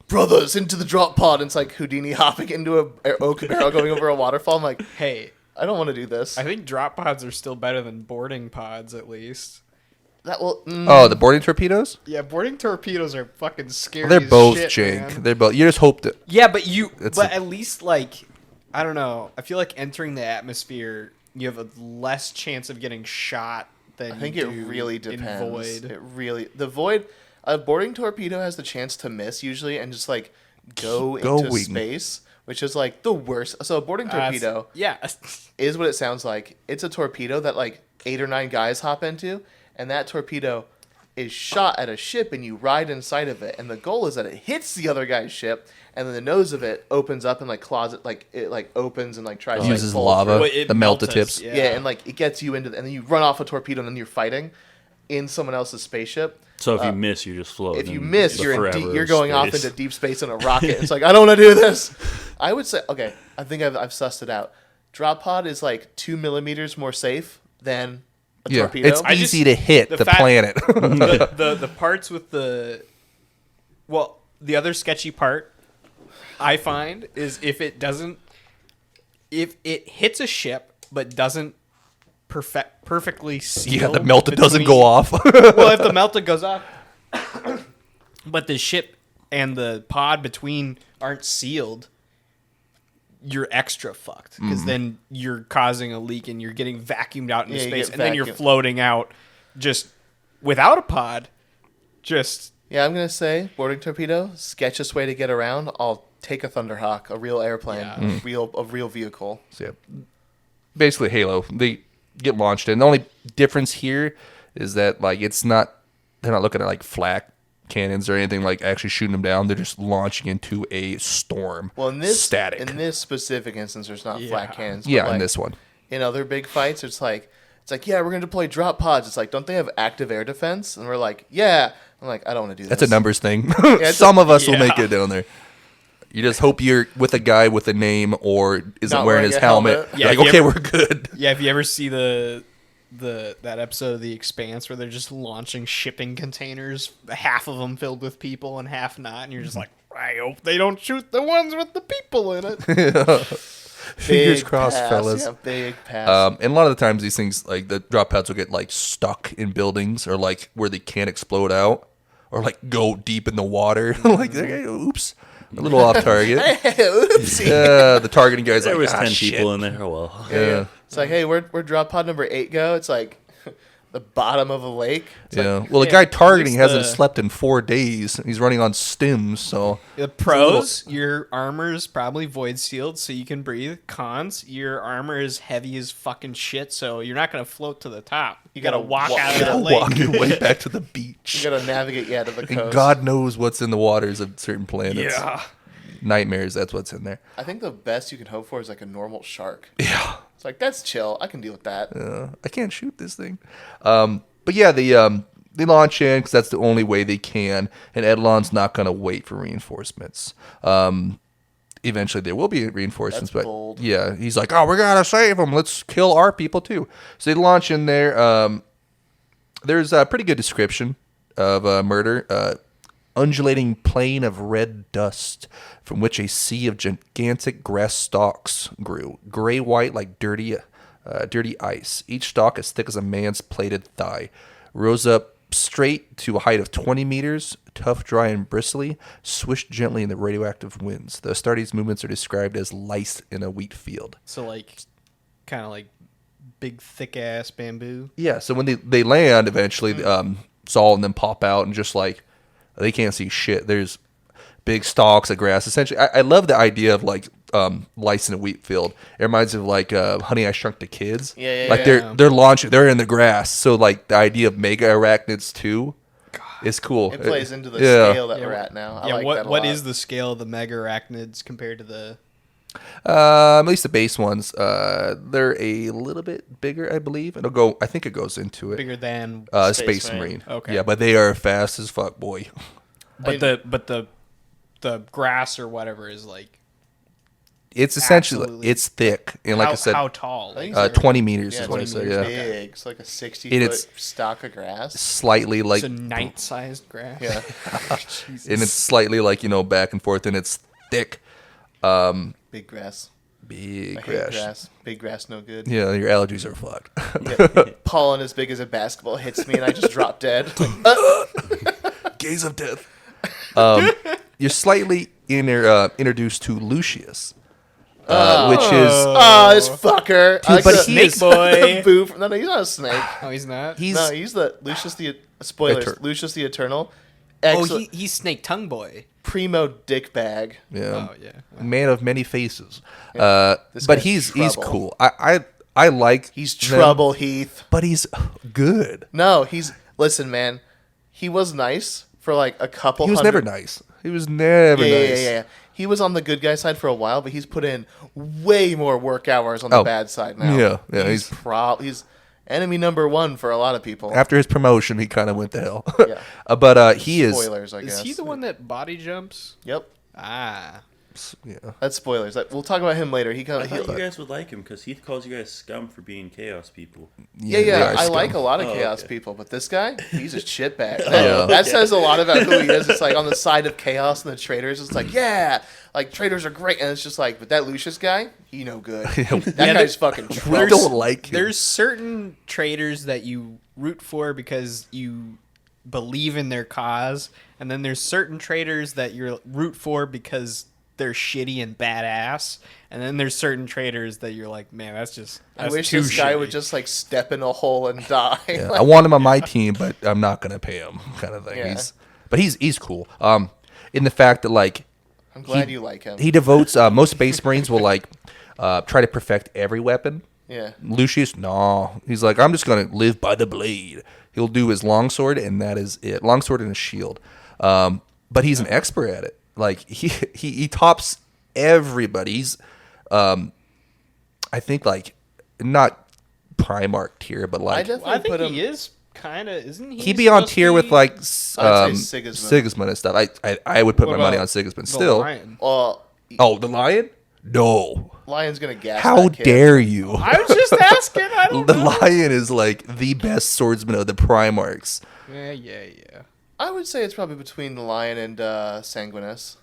brothers, into the drop pod. And it's like Houdini hopping into a oak barrel going over a waterfall. I'm like, Hey, I don't want to do this. I think drop pods are still better than boarding pods at least. That will. Oh, the boarding torpedoes? Yeah, boarding torpedoes are fucking scary. They're as both shit, jank. man. They're both. You just hope that. Yeah, but That's at least like I don't know. I feel like entering the atmosphere, you have a less chance of getting shot than I think you it do really in depends. Void. The void. A boarding torpedo has the chance to miss usually and just like go into Going. space, which is like the worst. So a boarding torpedo Yeah. is what it sounds like. It's a torpedo that like 8 or 9 guys hop into, and that torpedo is shot at a ship, and you ride inside of it. And the goal is that it hits the other guy's ship, and then the nose of it opens up and like closet, like it like opens and like tries to Uses like, pull lava. through. Well, it the melted melts us, tips. Yeah, and like it gets you into, and then you run off a torpedo, and then you're fighting in someone else's spaceship. So if you miss, you just float. If you in miss, the you're forever you're going off space. into deep space in a rocket. It's like I don't want to do this. I would say okay. I think I've sussed it out. Drop pod is like 2 millimeters more safe than a Yeah, torpedo. it's I just- easy to hit the the fact- planet. the parts with the other sketchy part I find is if it hits a ship but doesn't perfectly seal. Yeah, the melted doesn't between- go off. Well, if the melted goes off, but the ship and the pod between aren't sealed, you're extra fucked because then you're causing a leak and you're getting vacuumed out into Yeah, you space, get and then you're vacuumed. floating out just without a pod. Just Yeah, I'm gonna say boarding torpedo, sketchiest way to get around. I'll take a Thunderhawk, a real airplane, Yeah. a real vehicle. So, yeah, basically Halo. They get launched in. The only difference here is that like they're not looking at like flak cannons or anything like actually shooting them down. They're just launching into a storm. Well, in this static. specific instance, there's not flat Yeah. cannons. Yeah, but, in like, this one. in other big fights, it's like yeah, we're gonna deploy drop pods. It's like, don't they have active air defense? And we're like, yeah. I'm like, I don't want to do That's this. a numbers thing. it's Some of us will yeah. make it down there. You just hope you're with a guy with a name or isn't Not wearing wearing his a helmet. helmet. Yeah, Like, if you okay, ever- we're good. yeah. If you ever see that episode of The Expanse where they're just launching shipping containers, half of them filled with people and half not, and you're just like, I hope they don't shoot the ones with the people in it. Fingers Big crossed, pass, fellas. Yeah, big pass. And a lot of the times these things, like the drop pads will get like stuck in buildings or like where they can't explode out or like go deep in the water. Like, oops, a little off target. Oopsie. The targeting guy's There like, was 10 people in there. Oh, well. Yeah. It's like, hey, where'd drop pod number 8 go? It's like the bottom of a lake. It's like, Yeah. Well, the guy targeting at least hasn't slept in 4 days. He's running on stims, so The pros, your armor's probably void sealed, so you can breathe. Cons, your armor is heavy as fucking shit, so you're not gonna float to the top. You gotta walk out of that lake. walk your way back to the beach. you gotta navigate, to the And coast. God knows what's in the waters of certain planets. Yeah. Nightmares, that's what's in there. I think the best you can hope for is like a normal shark. Yeah. It's like, that's chill. I can deal with that. I can't shoot this thing. But yeah, they launch in because that's the only way they can, and Edelon's not going to wait for reinforcements. Eventually, there will be reinforcements, That's but bold. yeah, he's like, "Oh, we gotta save them. Let's kill our people too." So they launch in there. There's a pretty good description of murder. Undulating plain of red dust from which a sea of gigantic grass stalks grew, gray-white like dirty ice. Each stalk as thick as a man's plated thigh, rose up straight to a height of 20 meters, tough, dry, and bristly, swished gently in the radioactive winds. The Astartes movements are described as lice in a wheat field. So like, kind of like big thick ass bamboo. Yeah, so when they land, eventually, Saul and them pop out and just like, they can't see shit. There's big stalks of grass. Essentially, I love the idea of like lice in a wheat field. It reminds me of like Honey, I Shrunk the Kids. Yeah, like yeah. they're launching, they're in the grass. So like the idea of mega arachnids too is cool. It plays into the Yeah. scale that we're at now. I like that a what lot. is the scale of the mega arachnids compared to the? At least the base ones, they're a little bit bigger, I believe. I think it goes into it. Bigger than, Space Marine. Marine. Okay. Yeah, but they are fast as fuck, boy. but the grass or whatever is like. It's essentially Absolutely. it's thick, and like how, I said, how tall? I think Like, it's like 20 meters yeah, is what I 20 said. meters Yeah, big. It's like a 60-foot it's- stalk of grass. slightly like, it's a night-sized grass. Yeah. and it's slightly like back and forth, and it's thick. Big grass. Big I hate grass. grass. Big grass, no good. Yeah, your allergies are fucked. Yeah. Pollen as big as a basketball hits me, and I just drop dead. Like, Gaze of death. You're slightly introduced to Lucius, which is this fucker. I like but the- he Snake is- boy. Boo from, no, he's not a snake. Oh, he's not. No, he's the Lucius the spoilers. Eter- Lucius the Eternal. Oh, Excellent. he's Snake Tongue Boy. Primo dick bag. yeah, Oh yeah. man of many faces. This But guy's he's trouble. cool. I like He's them, trouble, Heath. but he's good. No, listen, man. He was nice for like a couple. He was hundred- never nice. He was never Yeah, nice. yeah. He was on the good guy side for a while, but he's put in way more work hours on the Oh, bad side now. yeah, he's enemy number 1 for a lot of people. After his promotion, he kind of went to hell. Yeah. But he is. Spoilers, I guess. Is he the one that body jumps? Yep, Ah. Yeah. that's spoilers. We'll talk about him later. He I comes. thought you guys would like him because Heath calls you guys scum for being chaos people. Yeah, they are I scum. like a lot of Oh, chaos okay. people, but this guy, he's a shitbag. Yeah. That says a lot about who he is. It's like on the side of chaos and the traitors. It's like, yeah, like traitors are great, and it's just like, but that Lucius guy, he no good. That Yeah, guy's fucking We trouble. don't like him. There's certain traders that you root for because you believe in their cause, and then there's certain traders that you root for because they're shitty and badass, and then there's certain traders that you're like, man, that's I wish too this guy shitty. would just like step in a hole and die. Yeah, Like, I want him on my team, but I'm not gonna pay him, kind of thing. Yeah. He's cool. In the fact that like I'm glad you like him. he devotes most Space Marines will like try to perfect every weapon. Yeah. Lucius, no, he's like, I'm just gonna live by the blade. He'll do his longsword, and that is it. Longsword and a shield. But he's an expert at it. Like he tops everybody. He's I think like not Primarch tier, but I like definitely I think put him. he is kind of, isn't he? he'd be on supposed to tier with be like I'd say Sigismund. Sigismund and stuff. I would put What my money about on Sigismund the still. Lion? Well, Oh, the lion? No. Lion's gonna gas. How that kid. dare you? I was just asking. I don't The know. lion is like the best swordsman of the Primarchs. Yeah. I would say it's probably between the Lion and Sanguinus.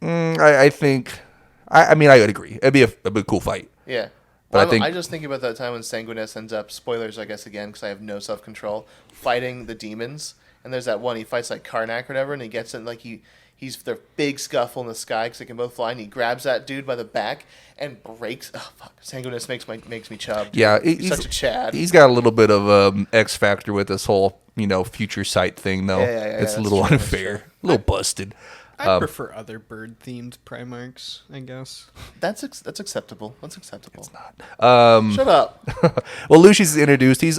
I think I mean, I would agree. It'd be a cool fight. Yeah. But Well, I think I just think about that time when Sanguinus ends up, spoilers, I guess, again, because I have no self-control, fighting the demons. And there's that one, he fights like Karnak or whatever, and he gets in, like, he's their big scuffle in the sky because they can both fly, and he grabs that dude by the back and breaks. Oh, fuck. Sanguinus makes me chub. Yeah, he's such a Chad. He's got a little bit of X factor with this whole, future sight thing, though. Yeah, it's a that's little true, unfair. A little busted. I prefer other bird-themed Primarchs, I guess. That's acceptable. That's acceptable. It's not. Shut up. Well, Lucius is introduced. He's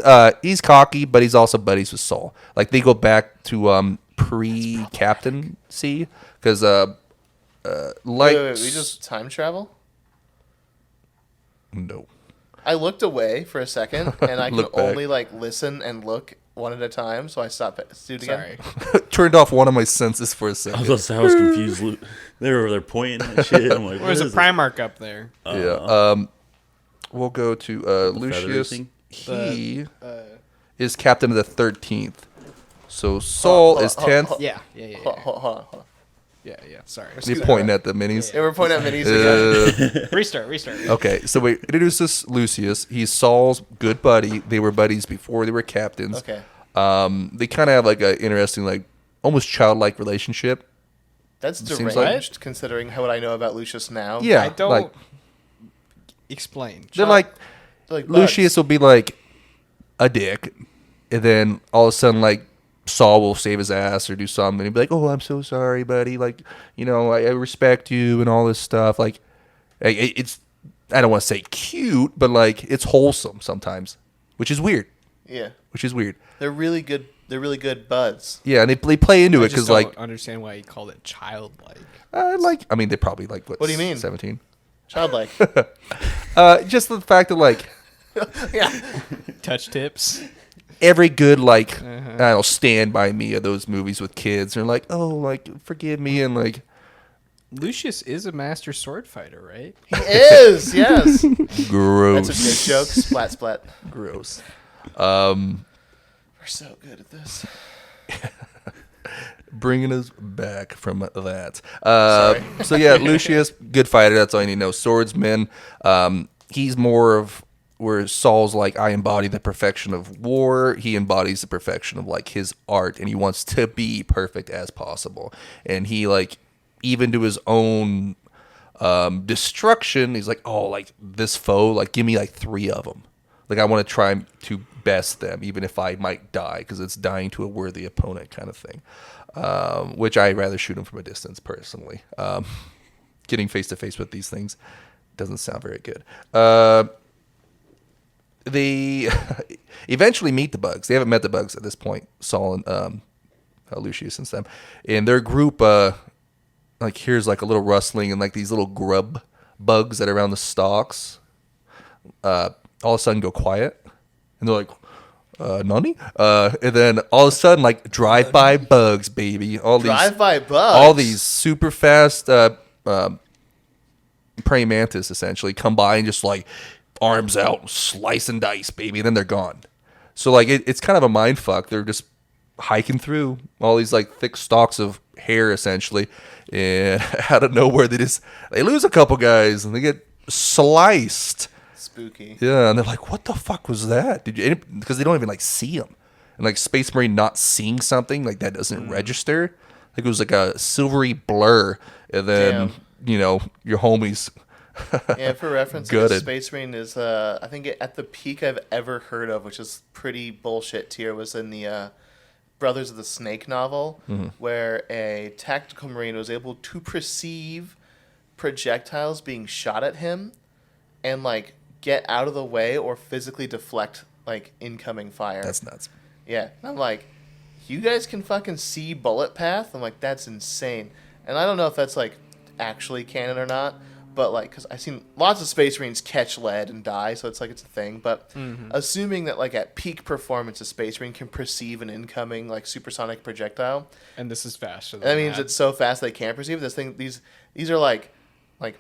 cocky, but he's also buddies with Saul. Like, they go back to pre-captaincy, because Wait, we just time travel? No. I looked away for a second, and I could Look back. only like listen and look one at a time, so I stopped. Do it again. Sorry. Turned off one of my senses for a I was, second. about to say, I was confused. They were over there pointing at shit. I'm like, There's a what is it? Primarch up there. Yeah. We'll go to Lucius. thing? He is captain of the 13th. So Saul is 10th. Yeah. Hold on. Yeah. Sorry. You're pointing at the minis. Yeah, we're pointing at minis again. Restart. Okay, so we introduce this Lucius. He's Saul's good buddy. They were buddies before they were captains. Okay. They kind of have like an interesting, like almost childlike relationship. That's Seems deranged, like- considering what I know about Lucius now. Yeah, I don't like explain. they're like Like Lucius will be like a dick, and then all of a sudden like Saul will save his ass or do something, and he'll be like, "Oh, I'm so sorry, buddy. Like, I respect you and all this stuff." Like, it's I don't want to say cute, but like it's wholesome sometimes, which is weird. Yeah. Which is weird. They're really good. They're really good buds. Yeah, and they play into I it just because don't like understand why he called it childlike. I mean they're probably like what do you mean? 17. Childlike. Just the fact that like Yeah. Touch tips. every good like I don't know, Stand By Me of those movies with kids are like, oh, like forgive me, and like Lucius is a master sword fighter, right? He is. Yes. gross. That's a good joke. Splat splat. Gross. We're so good at this. Bringing us back from that. Sorry. So yeah, Lucius, good fighter. That's all you need to know. Swordsman. He's more of where Saul's like, I embody the perfection of war. He embodies the perfection of like his art, and he wants to be perfect as possible. And he like, even to his own destruction, he's like, oh, like this foe, like give me like 3 of them. Like I want to try to best them, even if I might die, because it's dying to a worthy opponent kind of thing. Which I'd rather shoot him from a distance personally. Getting face to face with these things doesn't sound very good. They eventually meet the bugs. They haven't met the bugs at this point, Saul and Lucius and them. And their group, like here's like a little rustling and like these little grub bugs that are around the stalks. All of a sudden go quiet, and they're like, "Nani?" And then all of a sudden, like drive-by bugs, baby. Drive-by bugs. All these super fast praying mantis essentially come by and just like arms out, slice and dice, baby. And then they're gone. So like it's kind of a mind fuck. They're just hiking through all these like thick stalks of hair essentially, and out of nowhere they lose a couple guys and they get sliced. Spooky. Yeah, and they're like, "What the fuck was that?" Because they don't even like see them, and like Space Marine not seeing something like that doesn't register. Like it was like a silvery blur, and then your homies. Yeah, for reference, Gutted. Space Marine is I think at the peak I've ever heard of, which is pretty bullshit tier, was in the Brothers of the Snake novel, where a tactical Marine was able to perceive projectiles being shot at him, and like get out of the way or physically deflect like incoming fire. That's nuts. Yeah. And I'm like, you guys can fucking see bullet path? I'm like, that's insane. And I don't know if that's like actually canon or not, but like, because I've seen lots of Space Marines catch lead and die, so it's like it's a thing. But assuming that like at peak performance, a Space Marine can perceive an incoming like supersonic projectile, And this is faster than that means it's so fast they can't perceive this thing. These are like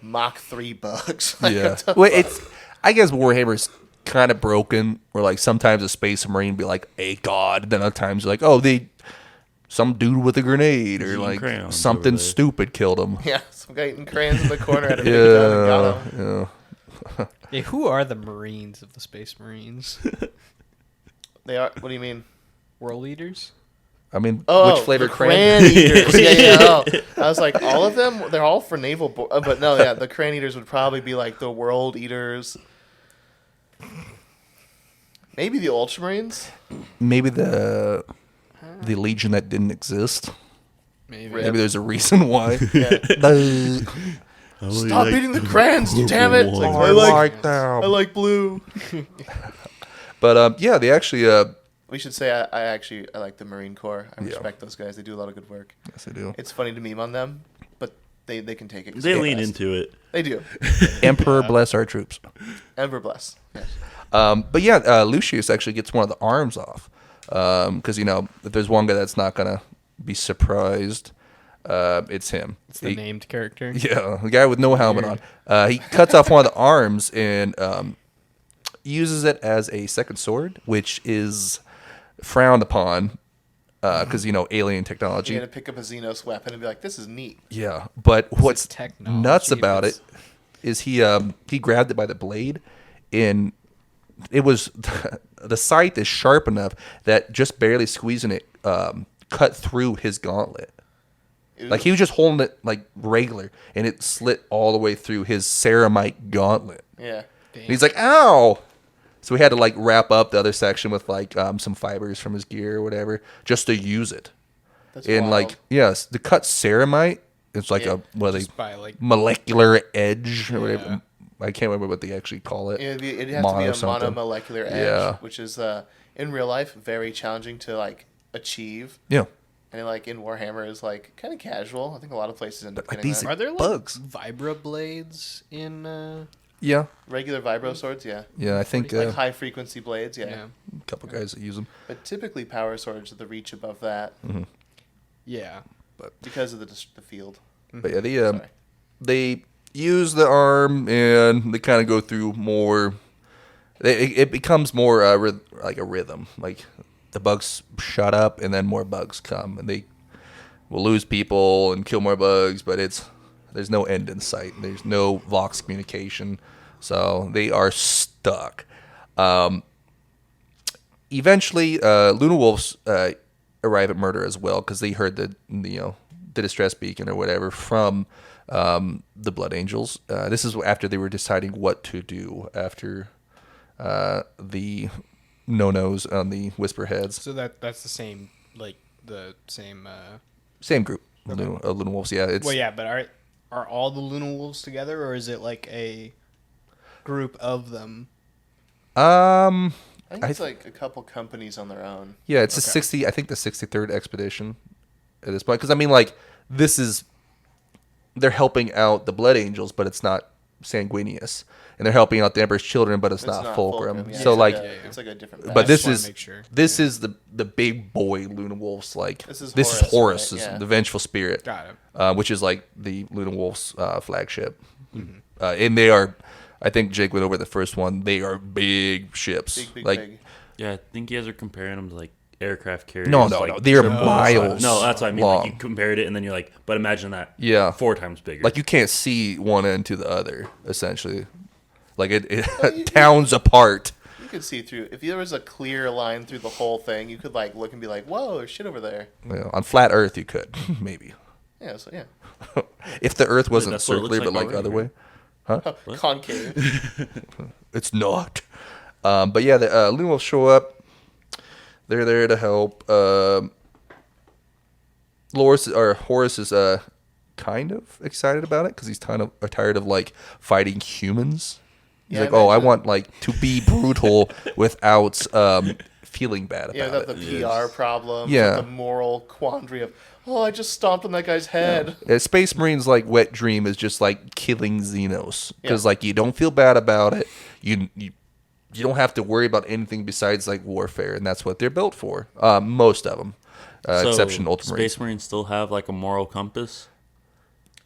Mach 3 bugs. Like, Yeah. what the Well, fuck? I guess Warhammer's kind of broken. Where like sometimes a Space Marine be like a god, then other times like, oh, they some dude with a grenade or Eating like crayons something over there. stupid killed him. Yeah, some guy eating crayons in the corner at a big gun and got him. Yeah. Yeah, who are the Marines of the Space Marines? They are. What do you mean? World Eaters? I mean, Oh, which flavor the crayon? crayon eaters. Yeah. Oh. I was like, all of them? They're all for naval. But no, yeah, the crayon eaters would probably be like the world eaters. Maybe the Ultramarines. Maybe the Legion that didn't exist. Maybe. Maybe there's a reason why. Yeah. Stop eating the crayons, damn it! It's like, I like blue. But yeah, they actually. We should say I like the Marine Corps. I Yeah. respect those guys. They do a lot of good work. Yes, they do. It's funny to meme on them, but they can take it. 'cause They they're lean best. into it. They do. Emperor bless our troops. Ever bless. Yes. But yeah, Lucius actually gets one of the arms off. Because, if there's one guy that's not going to be surprised, it's him. It's the named character. Yeah, the guy with no helmet on. He cuts off one of the arms and uses it as a second sword, which is frowned upon because, alien technology. You're going to pick up a Xenos weapon and be like, this is neat. Yeah, but what's technology, nuts about but it is he grabbed it by the blade, and it was the scythe is sharp enough that just barely squeezing it cut through his gauntlet. Ew. Like he was just holding it like regular, and it slit all the way through his ceramite gauntlet. Yeah. And he's like, "Ow!" So we had to like wrap up the other section with like some fibers from his gear or whatever, just to use it. That's And wild. like, yes, the cut ceramite, it's like Yeah, Just by like molecular edge or whatever. Yeah. I can't remember what they actually call it. It'd have to Mono be a something. monomolecular edge, Yeah. which is in real life very challenging to like achieve. Yeah. And like in Warhammer is like kind of casual. I think a lot of places end up Like getting these- that. Are there like Bugs. vibra blades in Yeah. Regular vibro swords, yeah. Yeah, I think Like a high frequency blades, yeah. yeah. couple guys that use them. But typically power swords are the reach above that Yeah. because of the field. But yeah, Sorry. they use the arm and they kind of go through more. It becomes more like a rhythm. Like the bugs shut up and then more bugs come, and they will lose people and kill more bugs. But there's no end in sight. There's no Vox communication, so they are stuck. Eventually, Luna Wolves arrive at Murder as well because they heard the distress beacon or whatever from the Blood Angels. This is after they were deciding what to do after the no-nos on the Whisperheads. So that's the same the same Same group, Luna Wolves. Yeah, it's well, yeah, but are all the Luna Wolves together, or is it like a group of them? I think it's like a couple companies on their own. Yeah, it's I think the 63rd expedition at this point. Because, I mean, like, they're helping out the Blood Angels, but it's not Sanguinius. And they're helping out the Emperor's Children, but it's not Fulcrum. yeah. So, It's like, it's like a different. but batch. this just wanna is make sure. this is the big boy Luna Wolves. Like, This is Horus, Horus, right? is Yeah. the Vengeful Spirit. Got it. Which is like the Luna Wolves flagship. And they are, I think Jake went over the first one, they are big ships. Big, like, big. Yeah, I think you guys are comparing them to like aircraft carriers. No, like, they are triple- miles No, that's what I mean. long. Like you compared it, and then you're like, but imagine that. Yeah. 4 times bigger. Like you can't see one end to the other, essentially. Like it towns apart. You could see through. If there was a clear line through the whole thing, you could like look and be like, "Whoa, there's shit over there." Well, on flat Earth, you could maybe. Yeah. So yeah. If the Earth wasn't that's what it looks circular, but like like other already, way, Concave. it's not. But yeah, the Luna Wolves show up. They're there to help. Horus is kind of excited about it because he's kind of tired of like fighting humans. He's Yeah, like, oh, I imagine- want like to be brutal without feeling bad Yeah, about without it. the PR problem. Yeah. The moral quandary of, oh, I just stomped on that guy's head. Yeah, Space Marines like wet dream is just like killing Xenos because Yeah. like you don't feel bad about it. You don't have to worry about anything besides like warfare, and that's what they're built for. Most of them, So, exception Ultramarines. Space Marines still have like a moral compass.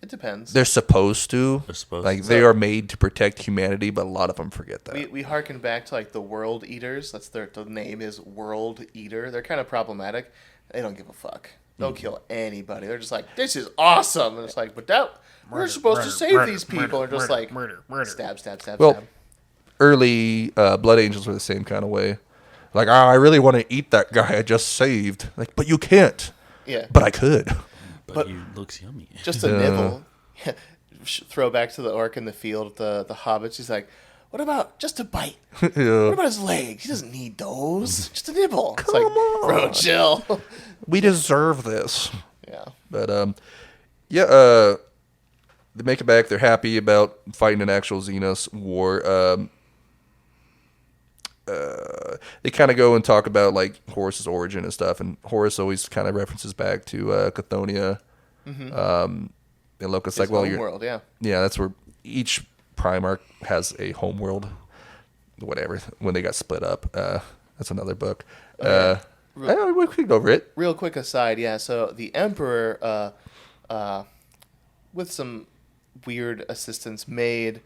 It depends. They're supposed to. They're supposed like to. they are made to protect humanity, but a lot of them forget that. We harken back to like the World Eaters. The name is World Eater. They're kind of problematic. They don't give a fuck. They'll kill anybody. They're just like, this is awesome. And it's like, but we're supposed to save these people. They're just like, stab, stab, stab, Well, stab. early Blood Angels were the same kind of way. Like, I really want to eat that guy I just saved. Like, but you can't. Yeah. But I could. But he looks yummy. Just a nibble. Throw back to the orc in the field, the hobbits. He's like, what about just a bite? Yeah. What about his legs? He doesn't need those. Just a nibble. It's like, bro, chill. We deserve this. Yeah. But, yeah, they make it back. They're happy about fighting an actual Xenos war. They kind of go and talk about like Horus's origin and stuff, and Horus always kind of references back to Chthoniya. And Locus like, well, world, yeah. Yeah, that's where each Primarch has a home world. Whatever. When they got split up, that's another book. We could go over it. Real quick aside, yeah. So the Emperor, with some weird assistance, made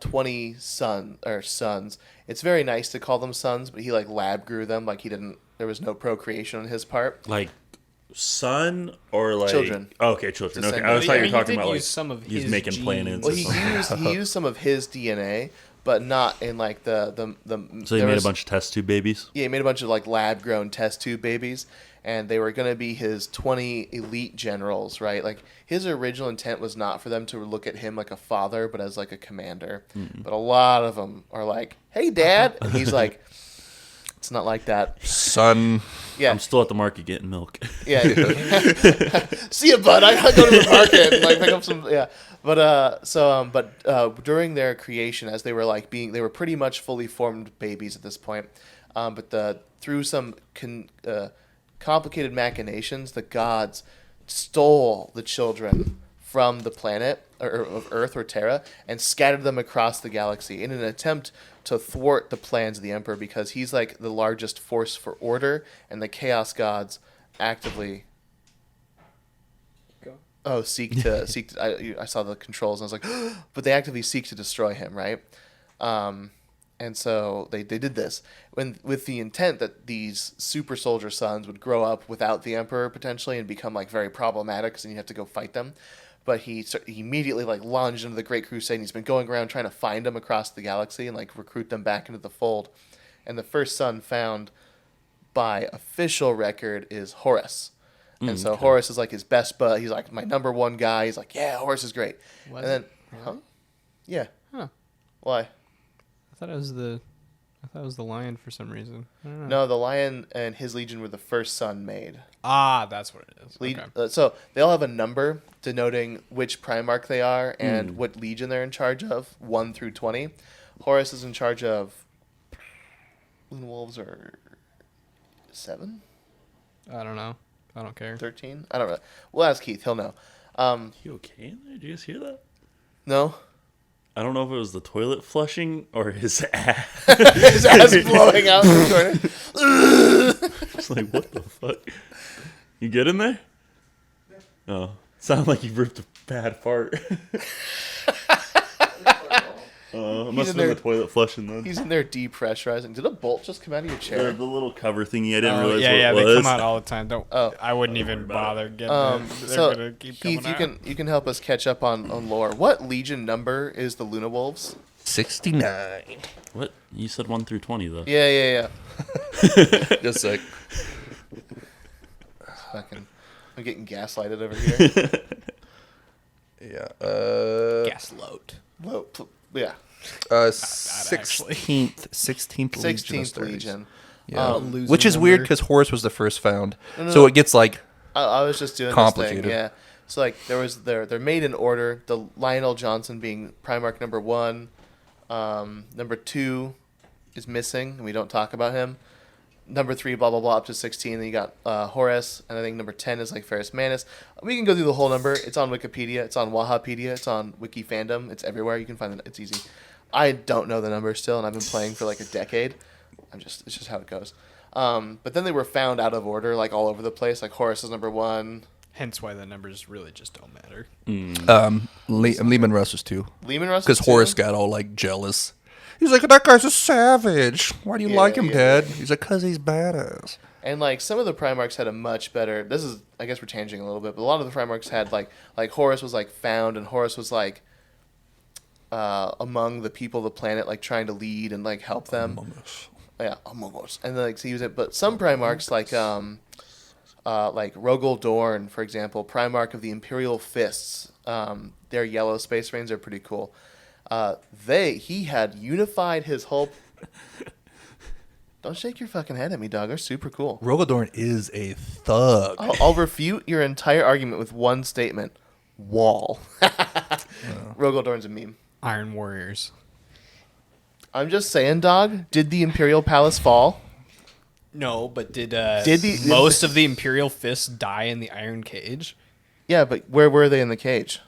20 sons. It's very nice to call them sons, but he like lab grew them. Like there was no procreation on his part. Like son or like children. Oh, okay, children. Okay, Descendants. I was thought you were He talking did about use like some of he's his making genes. planets. Well, or he used some of his DNA, but not in like the. So he made a bunch of test tube babies. Yeah, he made a bunch of like lab grown test tube babies, and they were going to be his 20 elite generals, right? Like his original intent was not for them to look at him like a father, but as like a commander. But a lot of them are like, "Hey, Dad," and he's like, "It's not like that, Son. Yeah, I'm still at the market getting milk. yeah. See ya, bud. I gotta go to the market and like pick up some. Yeah, but during their creation, as they were like they were pretty much fully formed babies at this point. But through some complicated machinations, the gods stole the children from the planet or of Earth or Terra and scattered them across the galaxy in an attempt to thwart the plans of the Emperor, because he's like the largest force for order, and the Chaos Gods actively seek to. I saw the controls and I was like, but they actively seek to destroy him, right? And so they did this with the intent that these super soldier sons would grow up without the Emperor potentially and become like very problematic, because then you have to go fight them. But he immediately like lunged into the Great Crusade, and he's been going around trying to find them across the galaxy and like recruit them back into the fold. And the first son found by official record is Horus. And so Horus is like his best bud. He's like my number one guy. He's like, yeah, Horus is great. Was and then, it? huh? Yeah. Huh. Why? I thought it was the lion for some reason. I don't know. No, the lion and his legion were the first son made. Ah, that's what it is. Okay. So they all have a number denoting which Primarch they are and what legion they're in charge of, 1 through 20. Horus is in charge of. Loon Wolves are 7? I don't know. I don't care. 13? I don't know. We'll ask Keith. He'll know. You okay in there? Did you guys hear that? No? I don't know if it was the toilet flushing or his ass. His ass blowing out in the corner. It's like, what the fuck? You get in there? Oh, sound like you ripped a bad fart. It must have been the toilet flushing then. He's in there depressurizing. Did a bolt just come out of your chair? The little cover thingy, I didn't realize yeah, what it they was. come out all the time. I wouldn't even bother getting it. They're So gonna keep Keith, coming you can help us catch up on lore. What legion number is the Luna Wolves? 69. What? You said 1 through 20, though. Yeah. Just like. I'm getting gaslighted over here. Yeah. Gas load. Yeah. 16th 16th Legion. Yeah. Loser Which is weird number. because Horus was the first found. So it gets like I was just doing complicated. this thing. Yeah. So like they're made in order. The Lionel Johnson being Primarch number 1. Number 2 is missing, and we don't talk about him. Number 3, blah blah blah, up to 16. Then you got Horus, and I think number 10 is like Ferrus Manus. We can go through the whole number. It's on Wikipedia. It's on Wahapedia. It's on Wiki Fandom. It's everywhere. You can find it. It's easy. I don't know the number still, and I've been playing for like a decade. It's just how it goes. But then they were found out of order, like all over the place. Like Horus is number 1. Hence why the numbers really just don't matter. Lehman Russ was 2. Lehman Russ Because is Horus 2? got all like jealous. He's like, that guy's a savage. Why do you like him, yeah. Dad? He's like, because he's badass. And like some of the Primarchs had a much better. This is, I guess we're changing a little bit, but a lot of the Primarchs had like Horus was like found, and Horus was like among the people of the planet, like trying to lead and like help them. Among Us. Yeah, Among Us. And then like so he was it. But some Primarchs like Rogol Dorn, for example, Primarch of the Imperial Fists. Their yellow space marines are pretty cool. He had unified his whole. Don't shake your fucking head at me, dog. They're super cool. Rogodorn is a thug. I'll refute your entire argument with one statement. Wall. Rogodorn's a meme. Iron Warriors. I'm just saying, dog. Did the Imperial Palace fall? No, but did most of the Imperial Fists die in the Iron Cage? Yeah, but where were they in the cage?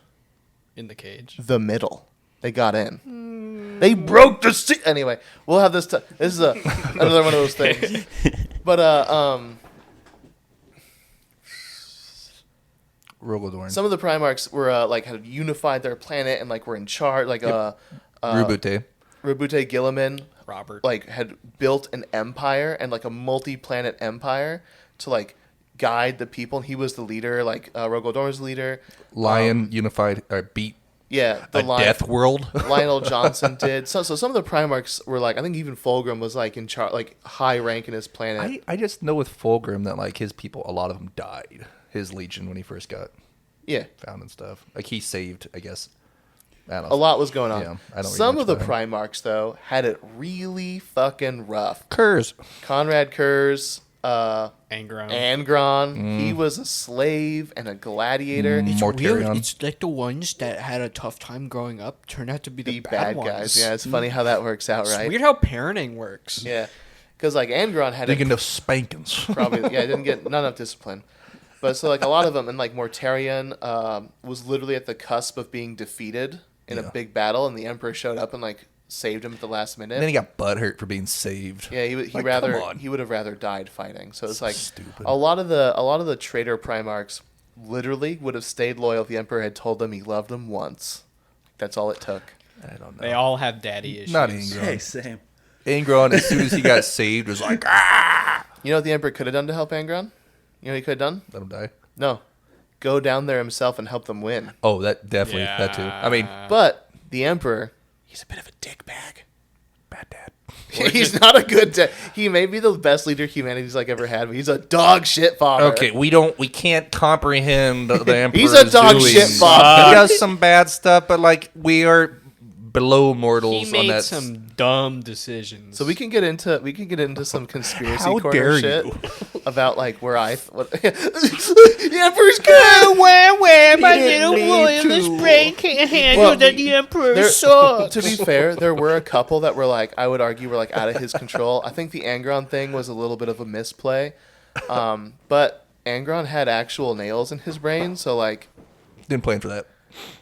In the cage. The middle. They got in. They broke the sea. Anyway, we'll have this. This is another one of those things. But Rogodorn. some of the Primarchs were had unified their planet and like were in charge. Like Rubute. Rabute Gilliman Robert. like had built an empire and like a multi-planet empire to like guide the people, and he was the leader. Like Rogodorn's leader. Lion unified beat Yeah, a death world. Lionel Johnson did. So some of the Primarchs were like, I think even Fulgrim was like in charge, like high rank in his planet. I just know with Fulgrim that like his people, a lot of them died. His legion when he first got Yeah, found and stuff. Like he saved, I guess. I don't a know. lot was going on. Yeah, I don't read Some much of the about him. Primarchs though had it really fucking rough. Kurz. Conrad Kurz, Angron. Angron, he was a slave and a gladiator. Mortarion. It's like the ones that had a tough time growing up turned out to be the The bad ones. guys. Yeah, it's funny how that works out, It's right? weird how parenting works. Yeah, because like Angron had Thinking it of spankings. probably didn't get not enough discipline. But so like a lot of them, and like Mortarion was literally at the cusp of being defeated in a Yeah. big battle, and the Emperor showed up and like saved him at the last minute. And then he got butthurt for being saved. Yeah, he Like, rather come on. he would have rather died fighting. So it's like stupid. a lot of the traitor Primarchs literally would have stayed loyal if the Emperor had told them he loved them once. That's all it took. I don't know. They all have daddy issues. Not Ingron. same. Ingron, as soon as he got saved, was like, ah! You know what the Emperor could have done to help Angron? You know what he could have done? Let him die. No. Go down there himself and help them win. Oh, that definitely, that too. I mean, But the Emperor, he's a bit of a dickbag. bad dad. He's not a good dad. He may be the best leader humanity's like ever had, but he's a dog shit father. Okay, we can't comprehend the Emperor. He's a dog shit father. He does some bad stuff, but like we are below mortals He on made that. some dumb decisions. So we can get into some conspiracy How corner dare shit you. about like where the Emperor's good. where my little royalist brain can't Well, that the Emperor There- to be fair, there were a couple that were like I would argue were like out of his control. I think the Angron thing was a little bit of a misplay, but Angron had actual nails in his brain, so like, Didn't plan for that.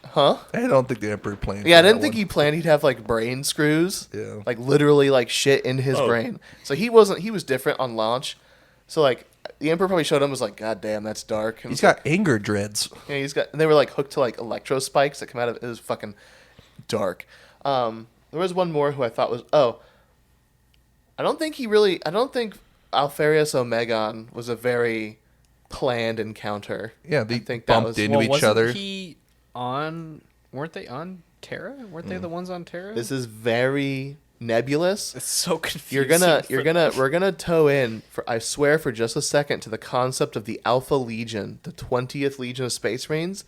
huh? I don't think the Emperor planned. Yeah, I for didn't that think one. he planned he'd have like brain screws. Yeah. Like literally like shit in his brain. So he was different on launch. So like the Emperor probably showed him was like, God damn, that's dark. And He's got anger dreads. yeah, and they were like hooked to like electro spikes that come out of it. It was fucking dark. There was one more who I thought was I don't think Alfarius Omegon was a very planned encounter. Yeah, they think that bumped was- into each wasn't other. Weren't they on Terra? Weren't they the ones on Terra? This is very nebulous. it's so confusing. We're gonna toe in for I swear for just a second to the concept of the Alpha Legion, the 20th Legion of Space Marines.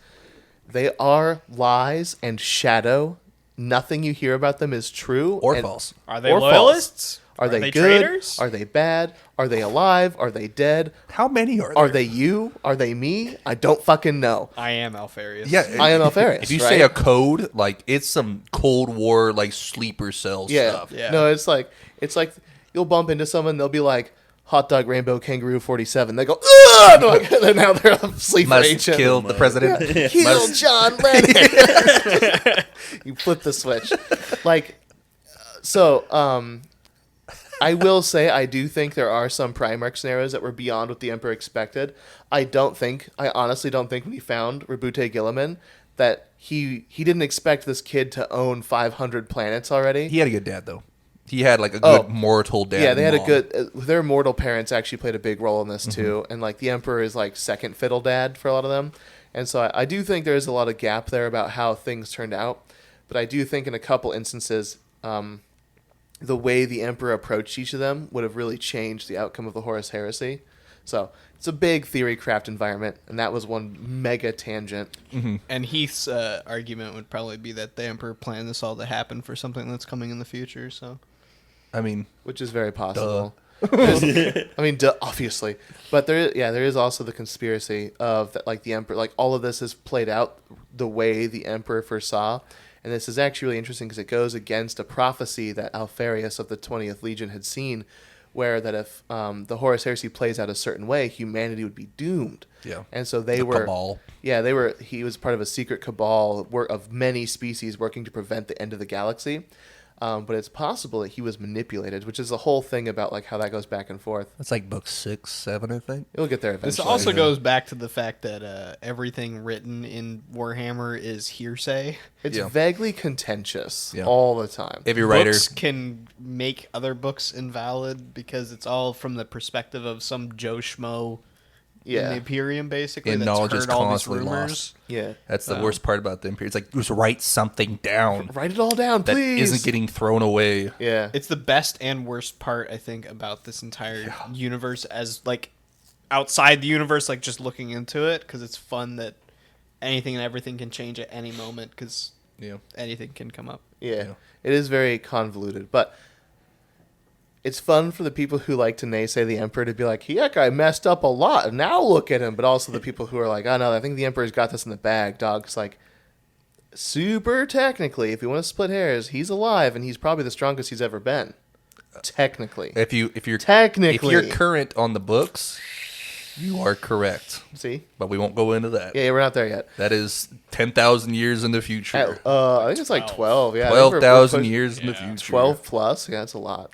They are lies and shadow. Nothing you hear about them is true Or and- false. Are they or false. loyalists? Are they good? traitors? Are they bad? Are they alive? Are they dead? How many are there? Are they you? Are they me? I don't fucking know. I am Alfarius. Yeah, I am Alfarius. If you right? say a code, like it's some Cold War like sleeper cell stuff. Yeah. No, it's like you'll bump into someone, they'll be like hot dog rainbow kangaroo 47. They go, ugh! They're like, and now they're a sleeper Must agent. kill the president. Kill John Lennon. You flip the switch. Like, so, I will say I do think there are some Primarch scenarios that were beyond what the Emperor expected. I honestly don't think when he found Rabute Gilliman that he didn't expect this kid to own 500 planets already. He had a good dad though. He had like a good mortal dad. Yeah, they had mom. a good. Their mortal parents actually played a big role in this too, and like the Emperor is like second fiddle dad for a lot of them, and so I do think there is a lot of gap there about how things turned out, but I do think in a couple instances, the way the Emperor approached each of them would have really changed the outcome of the Horus Heresy. So it's a big theory craft environment, and that was one mega tangent. And Heath's argument would probably be that the Emperor planned this all to happen for something that's coming in the future. So, I mean, Which is very possible. I mean, obviously, but there is also the conspiracy of that, like the Emperor, like all of this is played out the way the Emperor foresaw, and this is actually really interesting because it goes against a prophecy that Alfarius of the 20th Legion had seen, where that if the Horus Heresy plays out a certain way, humanity would be doomed. Yeah. And so The cabal. Yeah, he was part of a secret cabal of many species working to prevent the end of the galaxy. But it's possible that he was manipulated, which is the whole thing about like how that goes back and forth. That's like book 6, 7, I think. It'll get there eventually. this also goes back to the fact that everything written in Warhammer is hearsay. It's Yeah. vaguely contentious Yeah. all the time. Every writer. Books can make other books invalid because it's all from the perspective of some Joe Schmo in Yeah. the Imperium, basically. And that's knowledge is heard all these constantly rumors. lost. Yeah. That's the worst part about the Imperium. It's like, just write something down Write it all down, that please. isn't getting thrown away. Yeah. It's the best and worst part, I think, about this entire universe as, like, outside the universe, like, just looking into it, because it's fun that anything and everything can change at any moment, because Yeah. anything can come up. Yeah. It is very convoluted, but it's fun for the people who like to naysay the Emperor to be like, yeah, that guy messed up a lot, and now look at him. But also the people who are like, oh, no, I think the Emperor's got this in the bag, dog. It's like, super technically, if you want to split hairs, he's alive, and he's probably the strongest he's ever been. Technically. If you're Technically. if you're current on the books, you are correct. See? But we won't go into that. Yeah, we're not there yet. That is 10,000 years in the future. I think it's like 12. Yeah, I think we're 12,000 pushing- years in the future. 12 plus. Yeah, that's a lot.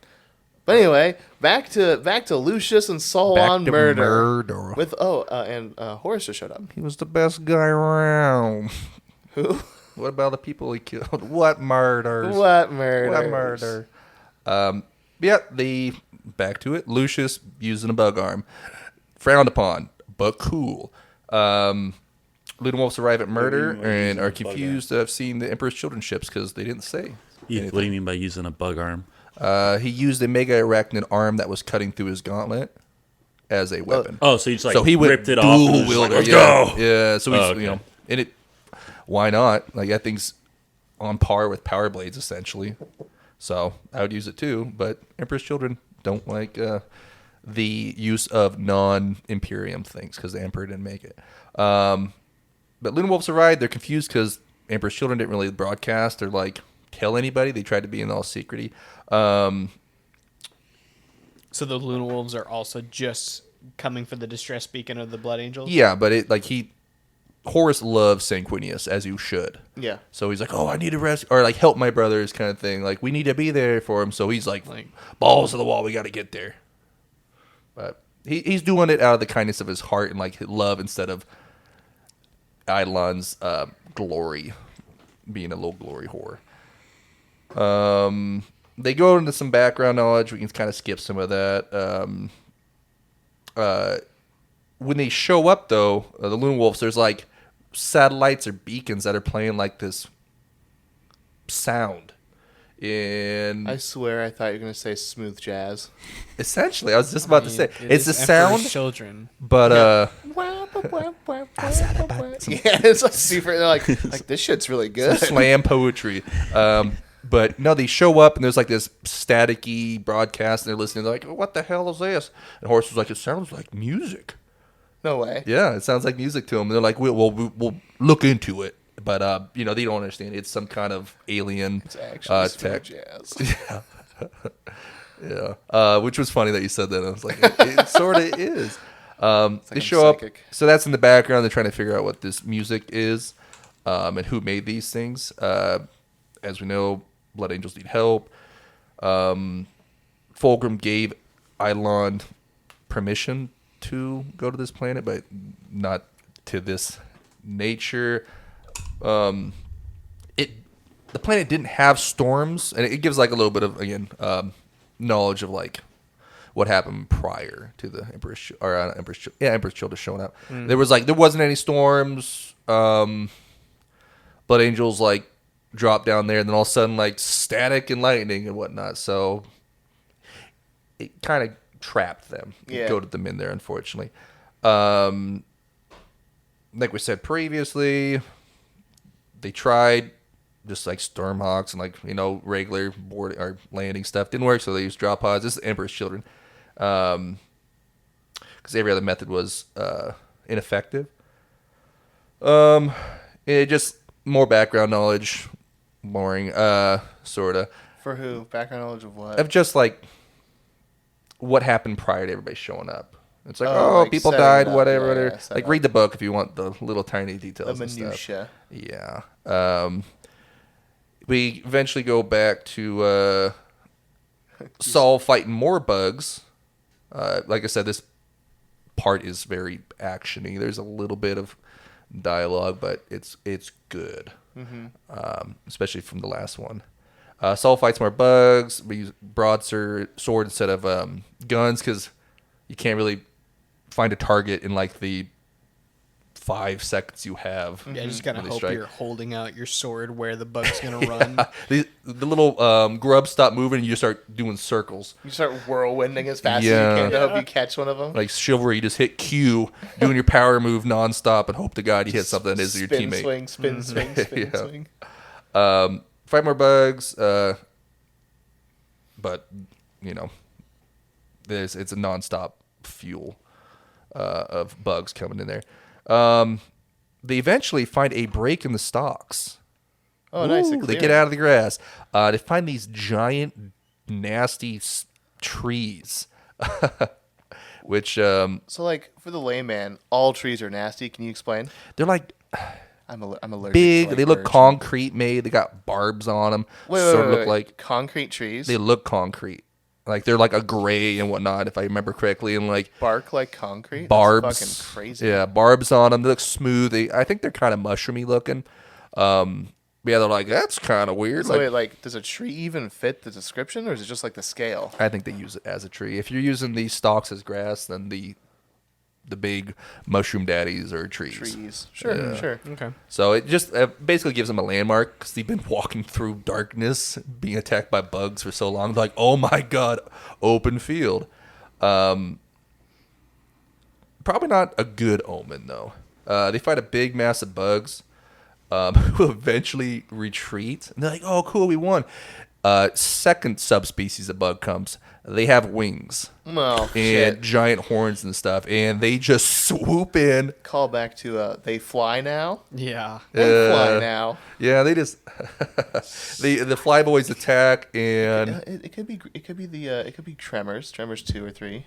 But anyway, back to Lucius and Saul Back on to murder. murder. With Horus just showed up. He was the best guy around. Who? What about the people he killed? What murders? What murder? What murder? Yeah, back to it. Lucius using a bug arm. Frowned upon, but cool. Luna Wolves arrive at murder What do you mean by and using are a bug confused to have seen the Emperor's children's ships because they didn't say. What do you mean by using a bug arm? He used a mega arachnid arm that was cutting through his gauntlet as a weapon. Oh, so you just like so he went ripped it off and was dual just like, wielder. let's Yeah, go. yeah. So he's Okay. and it. Why not? Like that thing's on par with power blades essentially. So I would use it too. But Emperor's children don't like the use of non-Imperium things because the Emperor didn't make it. But Luna Wolves arrived. They're confused because Emperor's children didn't really broadcast or like tell anybody. They tried to be in all secrecy. So the Luna Wolves are also just coming for the distress beacon of the Blood Angels? Yeah, but Horus loves Sanguinius, as you should. Yeah. So he's like, oh, I need to rescue, or like help my brothers kind of thing. Like, we need to be there for him. So he's like balls to the wall, we got to get there. But he's doing it out of the kindness of his heart and like love instead of Eidolon's glory, being a little glory whore. They go into some background knowledge. We can kind of skip some of that. When they show up, though, the Luna Wolves, there's like satellites or beacons that are playing like this sound. And I swear I thought you were going to say smooth jazz. essentially, I was just about to say, it's a Emperor's sound, children. but Yeah, it's like super. They're like this shit's really good. slam poetry. But no, they show up and there's like this staticky broadcast and they're listening. They're like, what the hell is this? And Horus was like, it sounds like music. No way. Yeah, it sounds like music to them. And they're like, we'll look into it. But, they don't understand. It's some kind of alien It's actually tech. smooth jazz. Yeah. Which was funny that you said that. I was like, it sort of is. They I'm show up. psychic. So that's in the background. They're trying to figure out what this music is and who made these things. As we know, Blood Angels need help. Fulgrim gave Eidolon permission to go to this planet, but not to this nature. the planet didn't have storms, and it gives like a little bit of again knowledge of like what happened prior to the Emperor's Children showing up. There wasn't any storms. Blood Angels like dropped down there, and then all of a sudden like static and lightning and whatnot. So it kind of trapped them. Yeah. Goaded them in there, unfortunately. Like we said previously, they tried just like Stormhawks and like regular board or landing stuff didn't work, so they used drop pods. This is Emperor's Children, because every other method was ineffective. It just more background knowledge, boring, sorta. For who? Background knowledge of what? Of just like what happened prior to everybody showing up. It's like, like people setting died, up, whatever, yeah, whatever. set Like up. read the book if you want the little tiny details. The and minutia. stuff. Yeah. We eventually go back to Saul fighting more bugs. Like I said, this part is very actiony. There's a little bit of dialogue, but it's good, especially from the last one. Saul fights more bugs. We use broadsword instead of guns because you can't really find a target in like the 5 seconds you have. Yeah, you just gotta when they hope strike. you're holding out your sword where the bug's gonna run. The little grubs stop moving and you just start doing circles. You start whirlwinding as fast Yeah. as you can to hope you catch one of them. Like Chivalry, you just hit Q, doing your power move nonstop and hope to God you hit something that is your Spin, teammate. swing, spin, swing, spin, Yeah. swing. Fight more bugs, but it's a nonstop fuel of bugs coming in there. They eventually find a break in the stalks. Oh, nice. Ooh, they get out of the grass. They find these giant, nasty trees, which So, like, for the layman, all trees are nasty. Can you explain? they're like I'm allergic. big. to, like, They look birds. concrete made. They got barbs on them. Look like concrete trees. they look concrete. Like they're like a gray and whatnot, if I remember correctly, and like bark like concrete. barbs. That's fucking crazy. Yeah, barbs on them. They look smooth. I think they're kind of mushroomy looking. Yeah, they're like, that's kind of weird. So Like, wait, like, does a tree even fit the description, or is it just like the scale? I think they use it as a tree. If you're using these stalks as grass, then the big mushroom daddies are trees. Trees. Sure, sure. Okay. So it just basically gives them a landmark because they've been walking through darkness, being attacked by bugs for so long. They're like, oh my god, open field. Probably not a good omen though. They fight a big mass of bugs who eventually retreat. And they're like, oh cool, we won. Second subspecies of bug comes. They have wings Oh, and shit. giant horns and stuff, and they just swoop in. Call back to they fly now. Yeah. They fly now. Yeah, they just the flyboys attack and It could be Tremors. Tremors 2 or 3.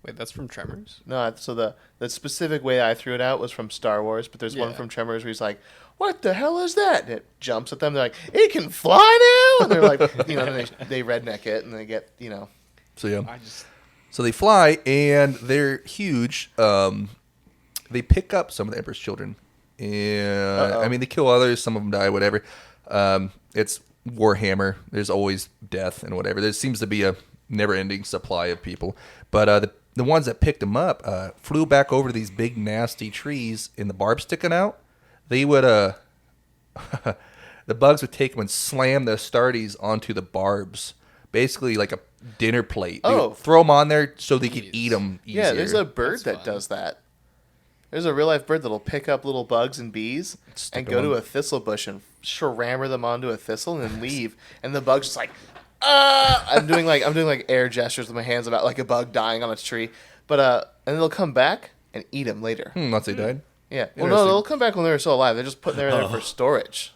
Wait, that's from Tremors? No, so the specific way I threw it out was from Star Wars, but there's one Yeah. from Tremors where he's like, "What the hell is that?" And it jumps at them. They're like, "It can fly now!" And they're like, then they redneck it and they get, so yeah. I just So they fly and they're huge. They pick up some of the Emperor's children, and I mean they kill others. Some of them die, whatever. It's Warhammer. There's always death and whatever. There seems to be a never-ending supply of people, but the ones that picked them up flew back over to these big nasty trees, and the barbs sticking out. They would the bugs would take them and slam the Astartes onto the barbs, basically like a dinner plate. They would throw them on there so they could eat them easier. Yeah, there's a bird That's that fun. does that. There's a real life bird that'll pick up little bugs and bees Stick and 'em go to on. a thistle bush and rammer them onto a thistle and then leave. And the bug's just like, ah! I'm doing like air gestures with my hands about like a bug dying on its tree. But and they'll come back and eat them later. Once they died. Yeah. Well, no, Interesting. they'll come back when they're still alive. They're just putting them there for storage.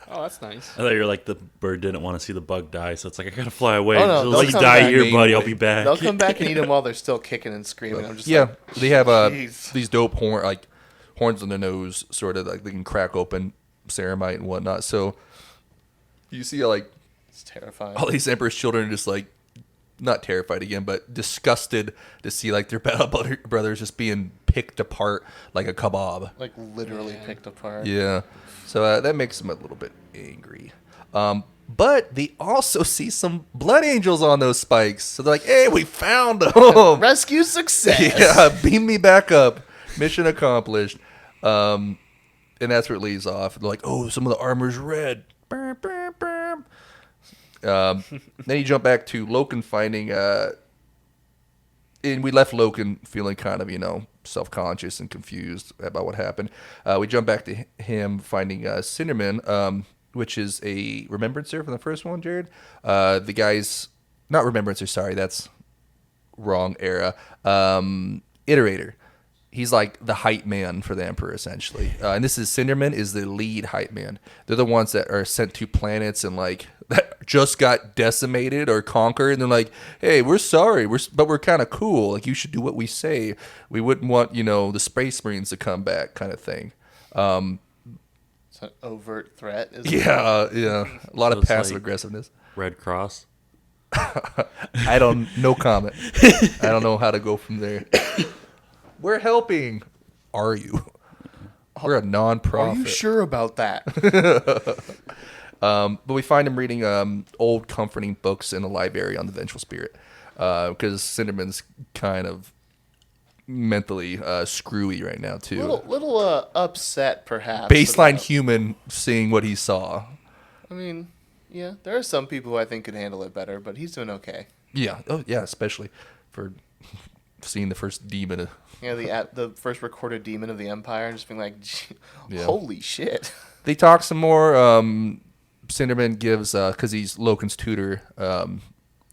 Oh, that's nice. I thought you were like the bird didn't want to see the bug die, so it's like I gotta fly away. Oh, no, So they'll let you come die back. here, buddy. I'll be back. They'll come back and eat them while they're still kicking and screaming. I'm just Yeah, like, they have jeez. these dope horns on their nose, sort of like they can crack open ceramite and whatnot. So you see like It's terrifying. all these Emperor's children are just like not terrified again, but disgusted to see like their battle brothers just being picked apart like a kebab. Like literally picked apart. Yeah, so that makes them a little bit angry. But they also see some blood angels on those spikes, so they're like, "Hey, we found them! Rescue success." Yeah, beam me back up. Mission accomplished." And that's where it leaves off. They're like, "Oh, some of the armor's red." Then you jump back to Loken finding, and we left Loken feeling kind of, self-conscious and confused about what happened. We jump back to him finding Cinderman, which is a remembrancer from the first one, Jared. The guy's, not remembrancer, sorry, that's wrong era. Iterator. He's like the hype man for the Emperor, essentially. And this is Cinderman is the lead hype man. They're the ones that are sent to planets and like that just got decimated or conquered. And they're like, "Hey, we're sorry, but we're kind of cool. Like you should do what we say. We wouldn't want the Space Marines to come back," kind of thing. It's an overt threat. Yeah. A lot So of it's passive like- aggressiveness. Red Cross. No comment. I don't know how to go from there. We're helping. Are you? We're a non-profit. Are you sure about that? But we find him reading old comforting books in a library on the Vengeful Spirit, because Cinderman's kind of mentally screwy right now too. little upset, perhaps. Baseline about- human seeing what he saw. I mean, yeah, there are some people who I think could handle it better, but he's doing okay. Yeah. Oh yeah, especially for seeing the first demon. The first recorded demon of the Empire, and just being like, Yeah. holy shit. They talk some more. Cinderman gives, because he's Loken's tutor,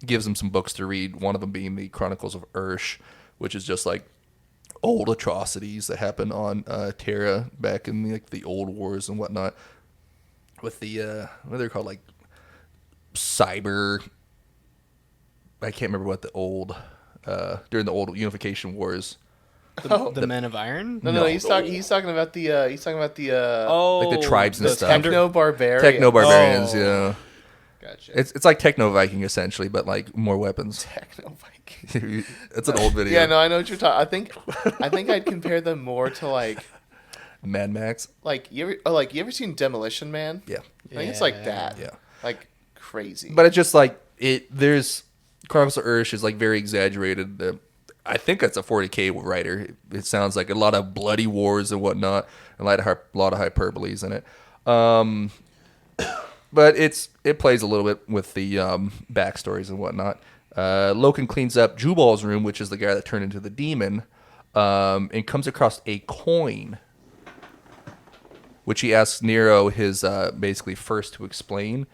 gives him some books to read. One of them being the Chronicles of Ursh, which is just like old atrocities that happened on Terra back in the old wars and whatnot. With the what are they called, like cyber? I can't remember what the old during the old Unification Wars. The Men of Iron? No, he's talking about the Oh, Like the tribes and stuff. techno-barbarian. Techno-barbarians, Oh. yeah. Gotcha. It's like Techno-Viking, essentially, but like more weapons. Techno-Viking. It's an old video. Yeah, no, I know what you're talking. I think I'd compare them more to like Mad Max. you ever seen Demolition Man? Yeah. I think it's like that. Yeah. Like crazy. But it's just like there's Chronicles of Ursh is like very exaggerated. I think it's a 40K writer. It sounds like a lot of bloody wars and whatnot, and a lot of hyperboles in it. But it plays a little bit with the backstories and whatnot. Loken cleans up Jubal's room, which is the guy that turned into the demon, and comes across a coin, which he asks Nero his basically first to explain,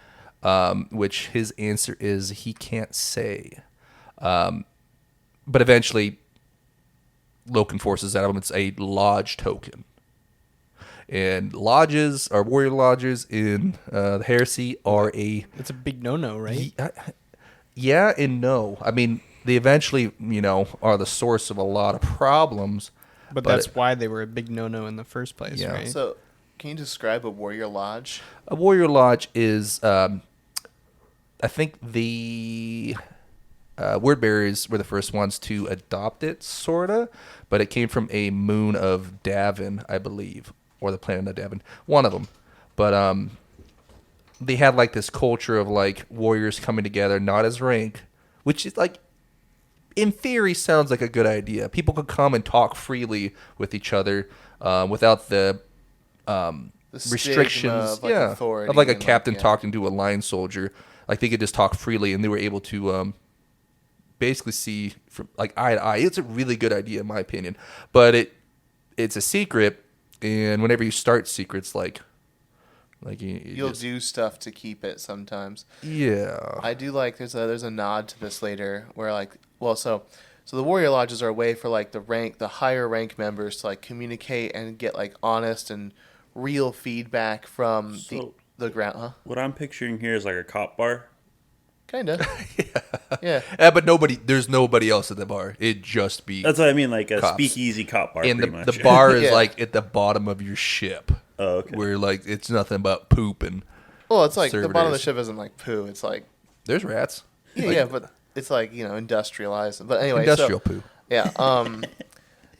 which his answer is he can't say. But eventually, Loken forces out of him. It's a lodge token. And lodges, or warrior lodges in the Heresy, are It's a big no-no, right? yeah and no. I mean, they eventually, are the source of a lot of problems. But that's why they were a big no-no in the first place, Yeah. right? So, can you describe a warrior lodge? A warrior lodge is, I think the word bearers were the first ones to adopt it, sorta, but it came from a moon of Davin, I believe, or the planet of Davin, one of them. But they had like this culture of like warriors coming together, not as rank, which is like, in theory, sounds like a good idea. People could come and talk freely with each other without the restrictions, of, like, authority of like a and, captain yeah. talking to a line soldier. Like they could just talk freely, and they were able to basically see from like eye to eye. It's a really good idea, in my opinion, but it's a secret, and whenever you start secrets, like You'll do stuff to keep it sometimes. Yeah, I do like there's a nod to this later where so the warrior lodges are a way for like the higher rank members to like communicate and get like honest and real feedback from the ground. Huh? What I'm picturing here is like a cop bar. Kinda. Yeah. But there's nobody else at the bar. It'd just be That's what I mean, like a cops. speakeasy cop bar. And pretty the much. bar is Yeah. like at the bottom of your ship. Oh, okay. Where like it's nothing but poop and Well, it's like the bottom of the Servitors. ship isn't like poo. It's like there's rats. yeah, but it's like, industrialized. But anyway, Industrial poo. yeah.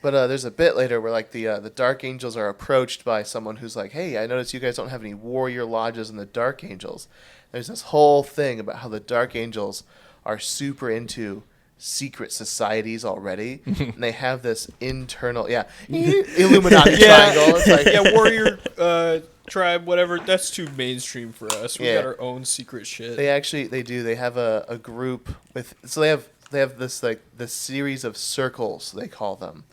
But there's a bit later where like the Dark Angels are approached by someone who's like, "Hey, I noticed you guys don't have any warrior lodges in the Dark Angels." There's this whole thing about how the Dark Angels are super into secret societies already, and they have this internal, Illuminati triangle. It's like, warrior tribe, whatever. That's too mainstream for us. We Yeah. got our own secret shit. they have a group with, so they have this like this series of circles, they call them,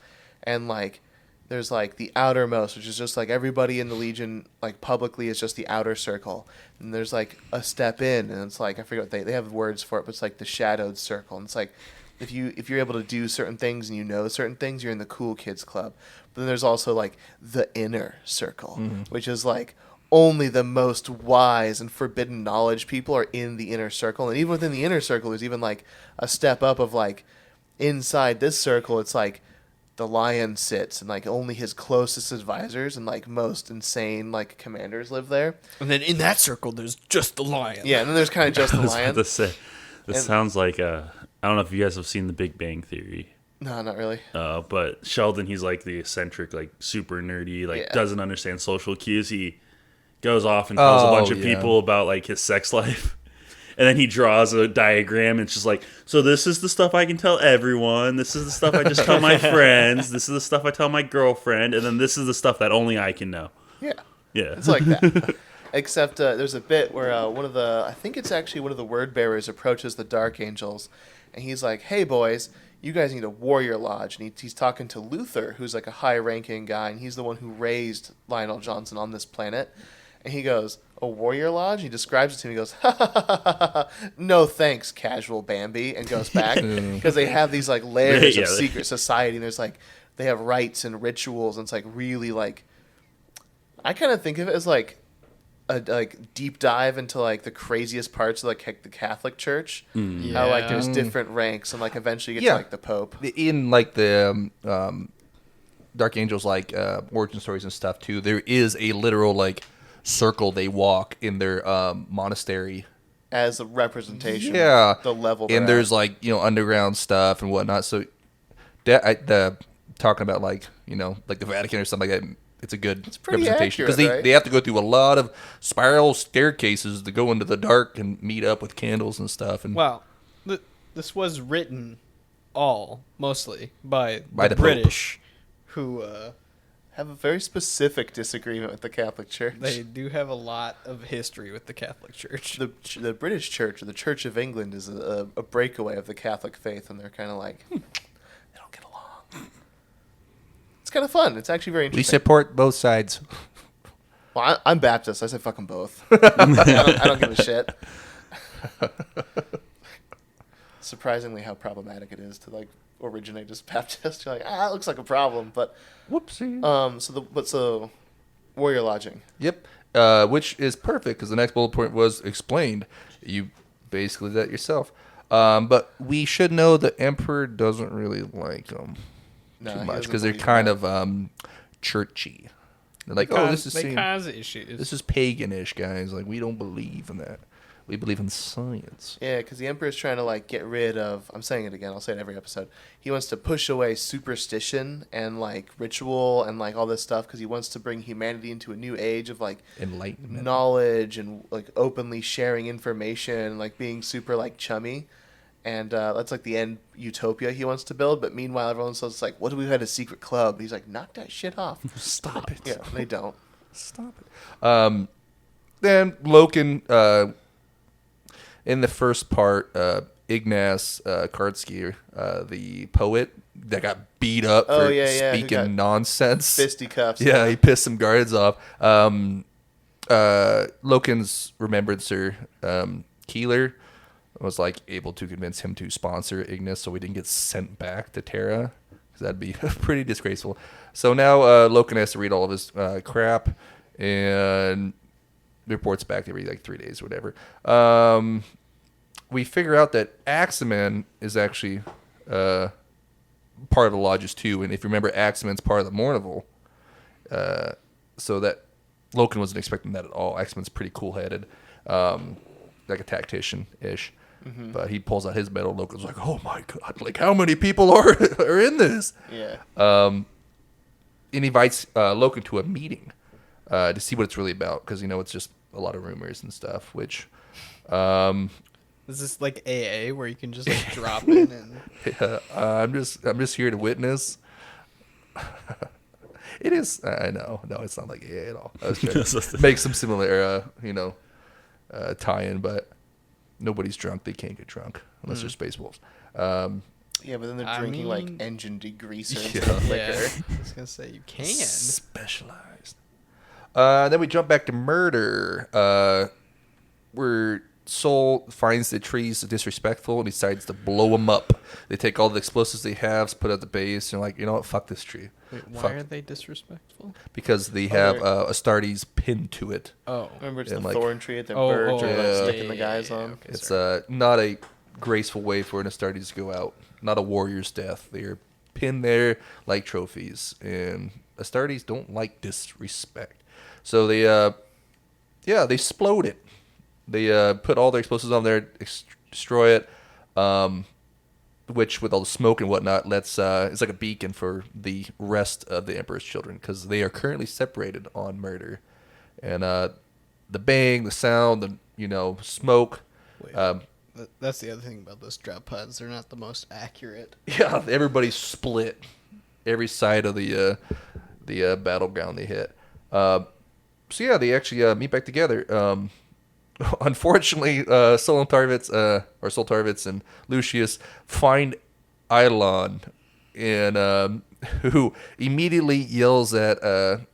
and like there's like the outermost, which is just like everybody in the Legion like publicly is just the outer circle, and there's like a step in, and it's like, I forget what they have words for it, but it's like the shadowed circle, and it's like if you're able to do certain things and you know certain things, you're in the cool kids club. But then there's also like the inner circle, which is like only the most wise and forbidden knowledge people are in the inner circle. And even within the inner circle, there's even like a step up of like inside this circle, it's like the lion sits and like only his closest advisors and like most insane like commanders live there. And then in that circle, there's just the lion. Yeah, and then there's kind of just the I was lion. about to say, this sounds like I don't know if you guys have seen The Big Bang Theory. No, not really. But Sheldon, he's like the eccentric, like super nerdy, like doesn't understand social cues. He goes off and tells a bunch of people about like his sex life. And then he draws a diagram, and it's just like, so this is the stuff I can tell everyone. This is the stuff I just tell my friends. This is the stuff I tell my girlfriend. And then this is the stuff that only I can know. Yeah. Yeah. It's like that. Except there's a bit where I think it's actually one of the word bearers approaches the Dark Angels, and he's like, "Hey boys, you guys need a warrior lodge." And he's talking to Luther, who's like a high-ranking guy, and he's the one who raised Lionel Johnson on this planet. And he goes, "A warrior lodge?" He describes it to him. He goes, "Ha ha ha ha ha, no thanks, casual Bambi," and goes back because they have these like layers of secret society. And there's like they have rites and rituals, and it's like really like, I kind of think of it as like a like deep dive into like the craziest parts of like the Catholic Church. How like there's different ranks, and like eventually you get to like the Pope. In like the Dark Angels like origin stories and stuff too, there is a literal like circle they walk in their monastery As a representation, the level. And there's like underground stuff and whatnot. So the talking about like like the Vatican or something like that. It's a good representation because they have to go through a lot of spiral staircases to go into the dark and meet up with candles and stuff. And well, this was written mostly by the Pope. British, who have a very specific disagreement with the Catholic Church. they do have a lot of history with the Catholic Church. The British Church, or the Church of England, is a breakaway of the Catholic faith, and they're kind of like, they don't get along. It's kind of fun. It's actually very we interesting. support both sides. Well, I'm Baptist. I say fuck them both. I don't give a shit. Surprisingly, how problematic it is to like originate as Baptist. You're like, it looks like a problem, but Whoopsie. So warrior lodging. Yep. Which is perfect because the next bullet point was explained. You basically did that yourself. But we should know the Emperor doesn't really like them too much because they're kind of churchy. They're like, this is issues. This is paganish, guys. Like, we don't believe in that. We believe in science. Yeah, because the Emperor's trying to like get rid of. I'm saying it again. I'll say it every episode. He wants to push away superstition and like ritual and like all this stuff because he wants to bring humanity into a new age of like Enlightenment, knowledge, and like openly sharing information, and, like being super like chummy. And that's like the end utopia he wants to build. But meanwhile, everyone's just like, "What if we had a secret club?" And he's like, "Knock that shit off. Stop it." Yeah, they don't. Stop it. Then Loken, in the first part, Ignaz Kartsky, the poet that got beat up for speaking nonsense. Fisticuffs. Yeah, he pissed some guards off. Loken's remembrancer, Keeler, was like able to convince him to sponsor Ignis so we didn't get sent back to Terra, because that'd be pretty disgraceful. So now Loken has to read all of his crap and reports back every like 3 days or whatever. We figure out that Aximan is actually part of the lodges too, and if you remember, Aximan's part of the Mournival. So that Loken wasn't expecting that at all. Aximan's pretty cool-headed, like a tactician-ish. But he pulls out his metal. Logan's like, "Oh my god! Like, how many people are in this?" Yeah. And he invites Logan to a meeting to see what it's really about, because it's just a lot of rumors and stuff. Which, Is this like AA where you can just like drop in and? I'm just here to witness. It is. I know. No, it's not like AA at all. I was trying to make some similar, tie-in, but nobody's drunk. They can't get drunk unless they're space wolves. Yeah, but then they're drinking like engine degreaser and Yeah. liquor. I was gonna say you can. Specialized. Then we jump back to murder, where Soul finds the trees disrespectful and decides to blow them up. They take all the explosives they have, put at the base, and like, you know what? Fuck this tree. Wait, why Fuck. are they disrespectful? Because they have Astartes pinned to it. Oh, Remember, it's And, the like- thorn tree at their Oh, birds oh, or yeah. like sticking the guys on. okay, It's sorry. not a graceful way for an Astartes to go out. Not a warrior's death. They're pinned there like trophies, and Astartes don't like disrespect. So they explode it. They put all their explosives on there, destroy it, which with all the smoke and whatnot, it's like a beacon for the rest of the Emperor's children, because they are currently separated on murder. And the bang, the sound, the smoke. Wait. That's the other thing about those drop pods. They're not the most accurate. Yeah, everybody's split. Every side of the battleground they hit. So yeah, they actually meet back together. Unfortunately, Sol Tarvitz and Lucius find Eidolon, and who immediately yells at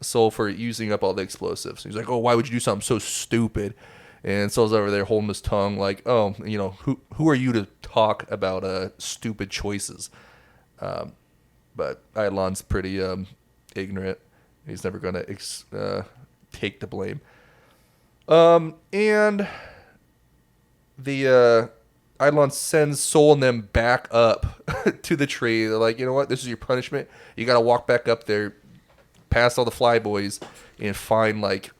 Sol for using up all the explosives. He's like, "Oh, why would you do something so stupid?" And Sol's over there holding his tongue, like, "Oh, who are you to talk about stupid choices?" But Eidolon's pretty ignorant. He's never gonna take the blame. And the Eidolon sends Sol and them back up to the tree. They're like, "You know what? This is your punishment. You got to walk back up there, past all the flyboys, and find, like,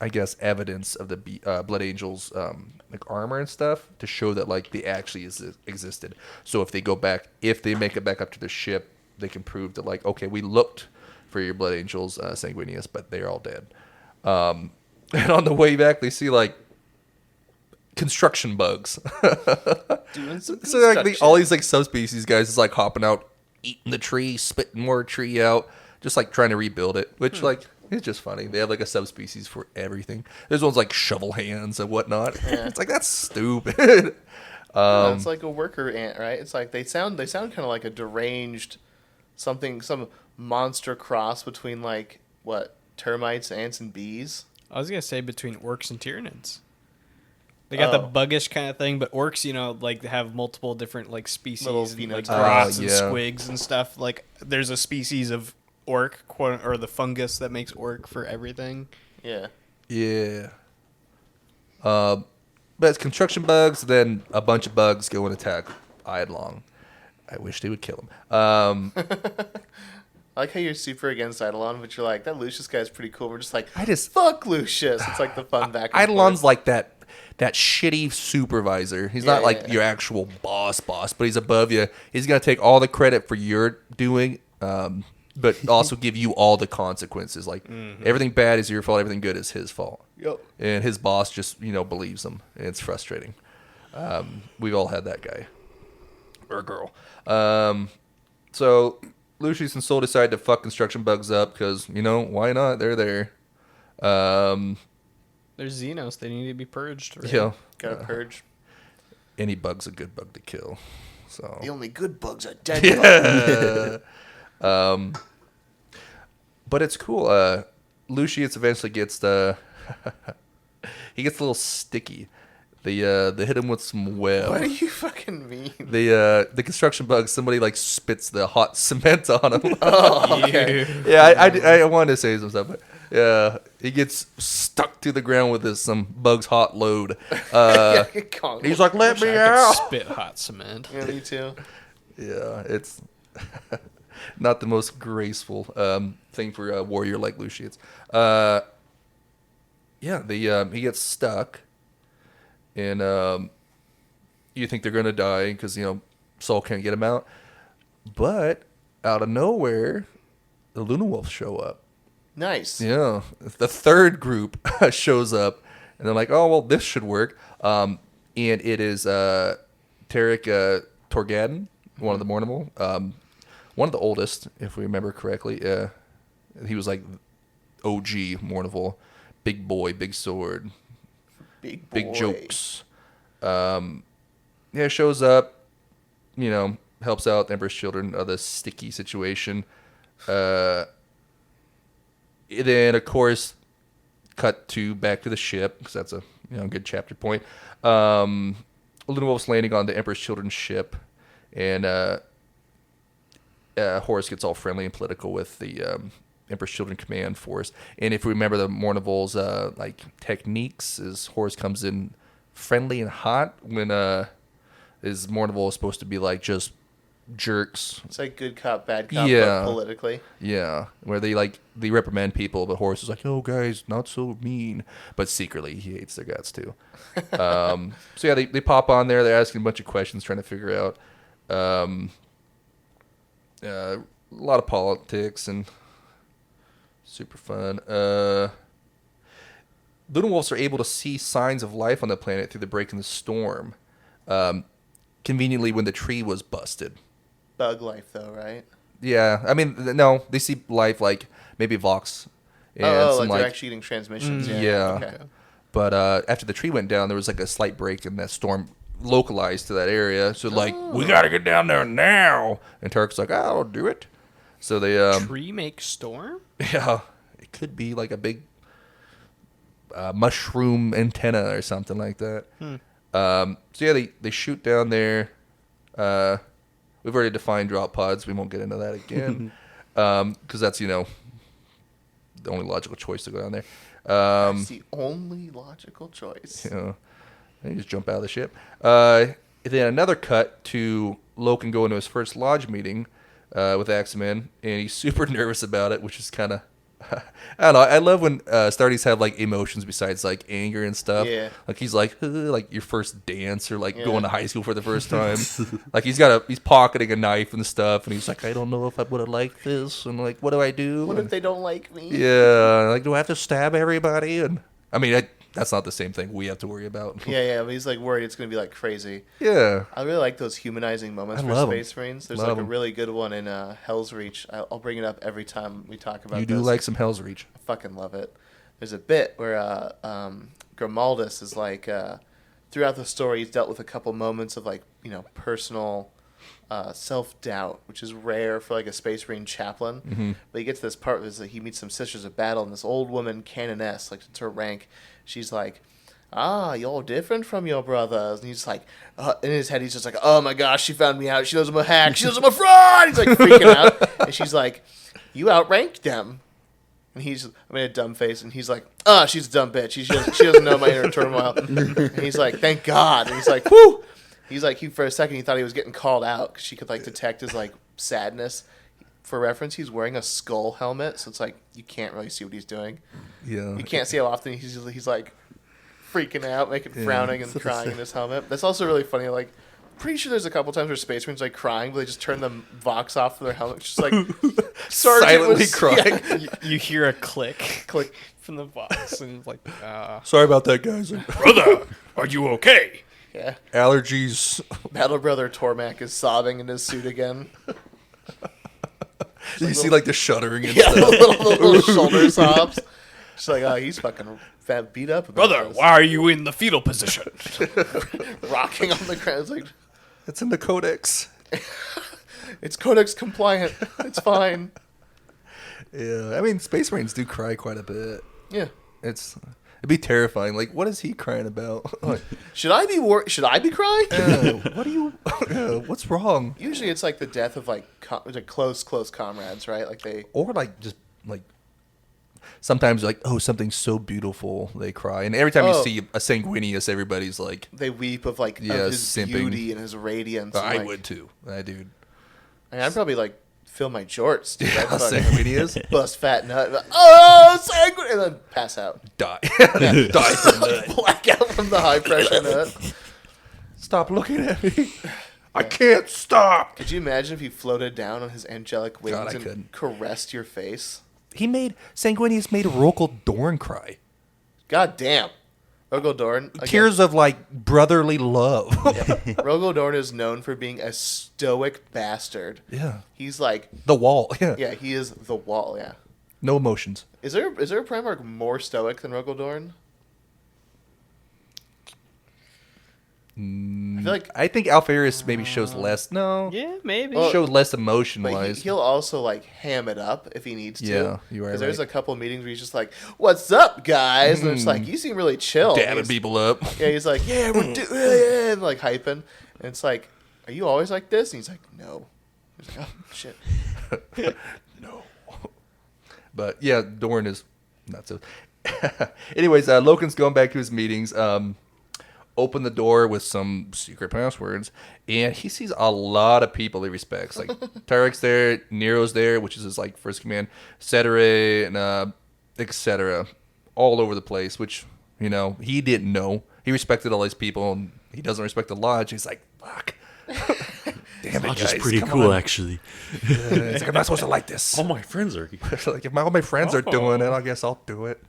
I guess, evidence of the Blood Angels, like armor and stuff, to show that, like, they actually existed. So if they make it back up to the ship, they can prove that, like, okay, we looked for your Blood Angels, Sanguinius, but they're all dead." And on the way back, they see, like, construction bugs. Doing some So like construction. all these like subspecies guys is like hopping out, eating the tree, spitting more tree out, just like trying to rebuild it. Which like it's just funny. They have like a subspecies for everything. There's ones like shovel hands and whatnot. Yeah. It's like that's stupid. It's like a worker ant, right? It's like they sound kind of like a deranged some monster cross between like what termites, ants, and bees. I was gonna say between orcs and Tyranids. They got the buggish kind of thing, but orcs, like have multiple different like species, Little and, like phenotypes. grots and Yeah. squigs and stuff. Like there's a species of orc, or the fungus that makes orc for everything. Yeah. Yeah. But it's construction bugs. Then a bunch of bugs go and attack Eidolon. I wish they would kill him. I like how you're super against Eidolon, but you're like, that Lucius guy's pretty cool. We're just like, just fuck Lucius. It's like the fun back and Eidolon's forth. like that shitty supervisor. He's not like your actual boss, but he's above you. He's gonna take all the credit for your doing, but also give you all the consequences. Like everything bad is your fault, everything good is his fault. Yep. And his boss just believes him, and it's frustrating. We've all had that guy or girl. So Lucius and Sol decide to fuck construction bugs up because why not? They're there. There's Xenos. They need to be purged. Right? Yeah. Gotta purge. Any bug's a good bug to kill. So The only good bugs are dead bugs. but it's cool. Lucius eventually gets he gets a little sticky. They hit him with some web. What do you fucking mean? The construction bug, somebody like spits the hot cement on him. Oh, okay. Yeah, I wanted to say some stuff, but yeah, he gets stuck to the ground with some bug's hot load. He's like, "Let me I could out!" spit hot cement. Yeah, me too. Yeah, it's not the most graceful thing for a warrior like Lucius. He gets stuck, and you think they're going to die because, Saul can't get them out. But out of nowhere, the Luna Wolves show up. Nice. Yeah. The third group shows up, and they're like, oh, well, this should work. And it is Tarek Torgadon, one of the Mournival. One of the oldest, if we remember correctly. He was like OG Mournival. Big boy, big sword. Big boy. Big jokes. Shows up, helps out the Emperor's Children of the sticky situation. Then, of course, cut to back to the ship, because that's a good chapter point. Luna Wolf's landing on the Emperor's Children's ship, and Horus gets all friendly and political with the Emperor's Children command force. And if we remember the Mournival's techniques, is Horus comes in friendly and hot when his Mournival is supposed to be like just jerks. It's like good cop, bad cop, but politically. Yeah, where they reprimand people, but Horus is like, "Oh, guys, not so mean," but secretly he hates their guts too. They pop on there. They're asking a bunch of questions, trying to figure out a lot of politics and super fun. Luna Wolves are able to see signs of life on the planet through the break in the storm. Conveniently, when the tree was busted. Bug life, though, right? Yeah, I mean, no, they see life like maybe Vox. And like they're actually getting transmissions. Yeah. Okay. But after the tree went down, there was like a slight break in that storm localized to that area. So we gotta get down there now. And Tarek's like, I'll do it. So they tree make storm? Yeah, it could be like a big mushroom antenna or something like that. They shoot down there. We've already defined drop pods. We won't get into that again because that's the only logical choice to go down there. That's the only logical choice. They just jump out of the ship. Then another cut to Loken go into his first lodge meeting with Axeman, and he's super nervous about it, which is kind of I don't know. I love when Stardies have like emotions besides like anger and stuff. Yeah. Like he's like your first dance or like going to high school for the first time. Like he's pocketing a knife and stuff, and he's like, I don't know if I would have liked this, and like, what do I do? What if they don't like me? Yeah. Like, do I have to stab everybody? And I mean, that's not the same thing we have to worry about. Yeah, but he's like worried it's gonna be like crazy. Yeah. I really like those humanizing moments for Space Marines. There's like a really good one in Hell's Reach. I'll bring it up every time we talk about. You do like some Hell's Reach. I fucking love it. There's a bit where Grimaldus is like throughout the story he's dealt with a couple moments of like personal self-doubt, which is rare for like a Space Marine chaplain. Mm-hmm. But he gets to this part where he meets some sisters of battle, and this old woman canoness, like it's her rank. She's like, you're different from your brothers. And he's like, in his head, he's just like, oh my gosh, she found me out. She knows I'm a hack. She knows I'm a fraud. He's like freaking out. And she's like, you outranked them. And I made a dumb face. And he's like, she's a dumb bitch. She doesn't know my inner turmoil. And he's like, thank God. And he's like, whoo. He's like, for a second, he thought he was getting called out because she could like detect his like sadness. For reference, he's wearing a skull helmet, so it's like you can't really see what he's doing. Yeah. You can't see how often he's like freaking out, frowning and crying in his helmet. That's also really funny. Like, pretty sure there's a couple times where Space Marines like crying, but they just turn the Vox off for their helmet, just like silently crying. Yeah. You hear a click from the Vox, and it's like, sorry about that, guys. brother, are you okay? Yeah. Allergies. Battle Brother Tormak is sobbing in his suit again. You see like the shuddering and Yeah, stuff. the little shoulder sobs. She's like, he's fucking beat up. Brother, why are you in the fetal position? Rocking on the ground. It's like, It's in the Codex. it's Codex compliant. It's fine. Yeah, I mean, Space Marines do cry quite a bit. Yeah. It'd be terrifying. Like, what is he crying about? Like, Should I be crying? what are you? What's wrong? Usually, it's like the death of like close comrades, right? Like Or like just like sometimes like, oh, something's so beautiful, they cry. And every time you see a Sanguinius, everybody's like, they weep of like of his simping. beauty and his radiance. I and, would too. Dude. I mean, I'd probably like fill my jorts. Dude. Yeah, I'd fucking Sanguinius. bust fat nut. Like, oh, Sanguinius! And then pass out. Die. Die from that. Black out from the high pressure nut. Stop looking at me. I can't stop. Could you imagine if he floated down on his angelic wings God, I and couldn't. caressed your face? Sanguinius made Rokal Dorn cry. God damn. Rogel Dorn. Again, Tears of like brotherly love. Rogel Dorn is known for being a stoic bastard. Yeah. He's like, The wall. Yeah. yeah, he is the wall. Yeah. No emotions. Is there a Primarch more stoic than Rogel Dorn? I think Alpharis maybe shows less. No. Yeah, maybe. Shows less emotion But wise. he'll also like ham it up if he needs to. Yeah, you are Because there's right. a couple meetings where he's just like, "What's up, guys?" And it's like, "You seem really chill." And Dabbing he's- people up. Yeah, he's like, "Yeah, we're doing it," and like hyping. And it's like, "Are you always like this?" And he's like, "No." He's like, "Oh shit." No. But yeah, Dorn is not so. Anyways, Loken's going back to his meetings. Open the door with some secret passwords, and he sees a lot of people he respects. Like Tarek's there, Nero's there, which is his like first command, Cetera, and etc. All over the place. Which he didn't know. He respected all these people, and he doesn't respect the lodge. He's like, fuck. Damn it, Lodge guys, is pretty come cool, on. actually. It's like, I'm not supposed to like this. All my friends are. Like if all my friends are doing it, I guess I'll do it.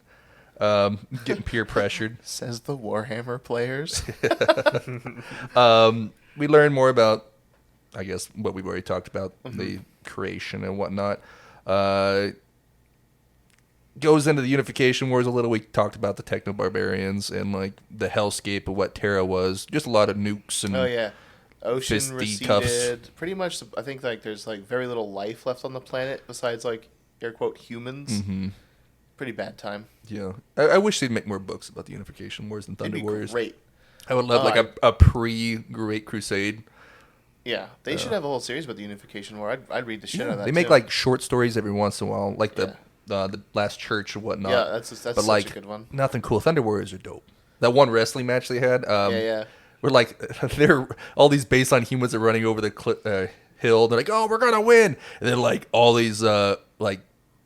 Getting peer pressured. Says the Warhammer players. We learn more about, I guess, what we've already talked about, the creation and whatnot. Goes into the Unification Wars a little. We talked about the Techno-Barbarians and like the hellscape of what Terra was. Just a lot of nukes and Oh yeah, ocean Fisty cuffs. receded. Pretty much, I think like there's like very little life left on the planet besides like air quote humans. Mm-hmm. Pretty bad time. Yeah. I wish they'd make more books about the Unification Wars and It'd Thunder be Warriors. great. I would love like I- a pre-Great Crusade. Yeah, they should have a whole series about the Unification War. I'd read the shit out of that. They make too. like short stories every once in a while, like the Last Church or whatnot. Yeah, that's but such like a good one. nothing cool. Thunder Warriors are dope. That one wrestling match they had. Yeah. We're like, they're all these baseline humans are running over the hill. They're like, oh, we're gonna win. And then like all these like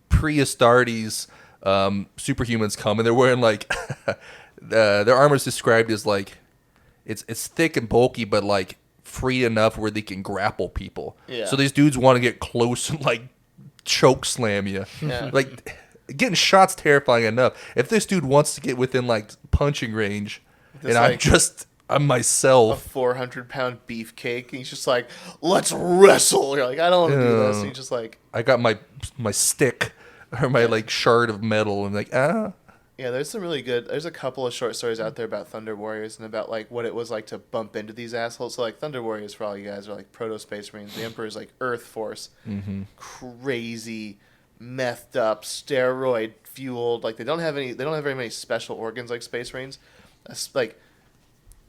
pre-Astartes superhumans come, and they're wearing like their armor's described as like it's thick and bulky, but like free enough where they can grapple people. Yeah. So these dudes want to get close and like choke slam you. Yeah. Like getting shots terrifying enough. If this dude wants to get within like punching range, This, and like, I'm A myself. 400-pound beefcake, and he's just like, "Let's wrestle." You're like, "I don't want to do this." And he's just like, I got my stick or my like shard of metal, and like yeah. There's some really good. There's a couple of short stories out there about Thunder Warriors and about like what it was like to bump into these assholes. So like Thunder Warriors, for all you guys, are like proto Space Marines. The Emperor is like Earth Force, crazy, methed up, steroid fueled. Like they don't have very many special organs like Space Marines. Like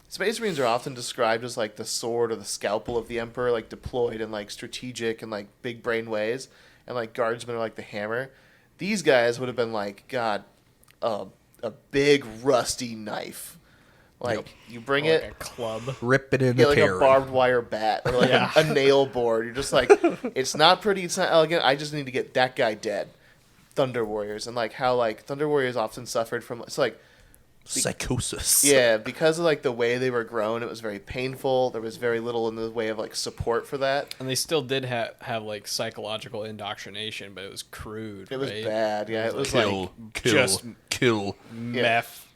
Space Marines are often described as like the sword or the scalpel of the Emperor, like deployed in like strategic and like big brain ways, and like Guardsmen are like the hammer. These guys would have been like, God, a big rusty knife. Like you bring Like it, a club. rip it in yeah, the like tear. a barbed wire bat or like a nail board. You're just like, it's not pretty, it's not elegant. I just need to get that guy dead. Thunder Warriors, and like how like Thunder Warriors often suffered from it's like Psychosis. yeah, because of like the way they were grown, it was very painful. There was very little in the way of like support for that. And they still did have like psychological indoctrination, but it was crude. It was right? bad. Yeah, it was Kill, like kill, just- kill. Meth.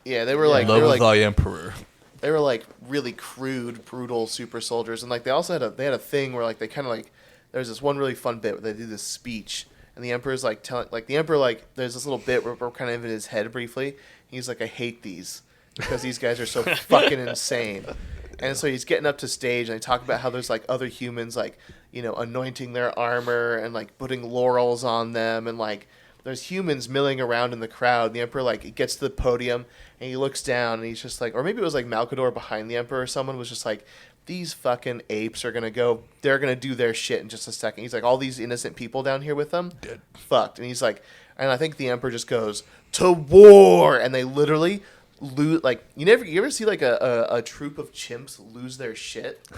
yeah, they were like Love they were of like thy emperor. they were like really crude, brutal super soldiers, and like they also had a thing where like they kind of like there's this one really fun bit where they do this speech, and the Emperor's like telling like the Emperor like there's this little bit where we're kind of in his head briefly. He's like, I hate these because these guys are so fucking insane. And so he's getting up to stage, and they talk about how there's like other humans like anointing their armor and like putting laurels on them, and like there's humans milling around in the crowd. And the Emperor like gets to the podium and he looks down and he's just like, or maybe it was like Malkador behind the Emperor. Someone was just like, these fucking apes are gonna go. They're gonna do their shit in just a second. He's like, all these innocent people down here with them, Dead. fucked. And he's like, and I think the Emperor just goes to war, and they literally lose. Like you ever see like a troop of chimps lose their shit?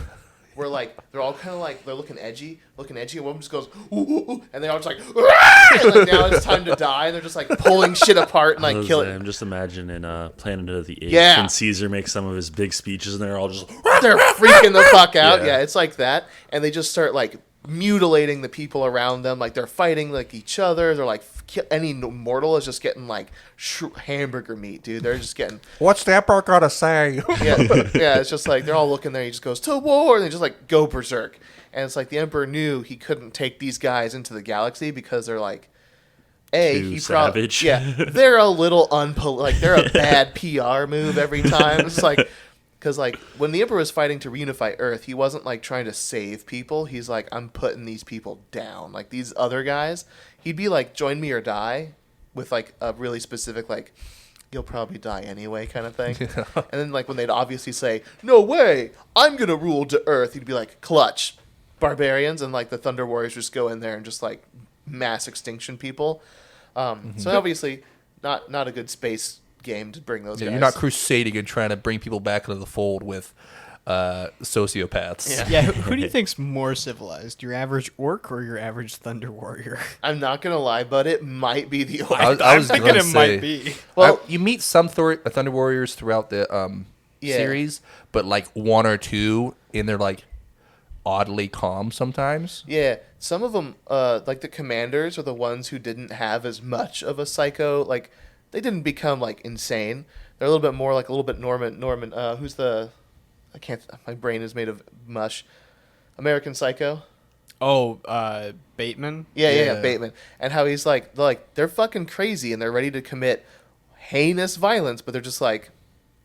where like they're all kind of like they're looking edgy, and one just goes, ooh, ooh, ooh, and they all just like, and like now it's time to die, and they're just like pulling shit apart and like killing. I'm just imagining Planet of the Apes Yeah. when Caesar makes some of his big speeches, and they're all just They're freaking the fuck out. Yeah. Yeah, it's like that, and they just start like mutilating the people around them. Like they're fighting like each other. They're like any mortal is just getting like hamburger meat, dude. They're just getting. What's the emperor gotta say? Yeah. It's just like they're all looking there. He just goes to war, and they just like go berserk. And it's like the emperor knew he couldn't take these guys into the galaxy because they're like, too savage. they're a little like they're a bad PR move every time. It's like. Because, like, when the Emperor was fighting to reunify Earth, he wasn't, like, trying to save people. He's like, I'm putting these people down. Like, these other guys, he'd be like, join me or die, with, like, a really specific, like, you'll probably die anyway kind of thing. Yeah. And then, like, when they'd obviously say, no way, I'm going to rule to Earth, he'd be like, clutch, barbarians. And, like, the Thunder Warriors just go in there and just, like, mass extinction people. So, obviously, not a good space game to bring those guys. You're not crusading and trying to bring people back into the fold with sociopaths. Yeah, who do you think's more civilized, your average orc or your average thunder warrior? I'm not gonna lie, but it might be the orc. I was thinking gonna it say, might be. Well, you meet some Thunder Warriors throughout the series, but like one or two, and they're like oddly calm sometimes. yeah, some of them, like the commanders, are the ones who didn't have as much of a psycho. Like they didn't become like insane. They're a little bit more like a little bit Norman. Who's the? I can't. My brain is made of mush. American Psycho. Oh, Bateman? Yeah, Bateman. And how he's like they're fucking crazy and they're ready to commit heinous violence, but they're just like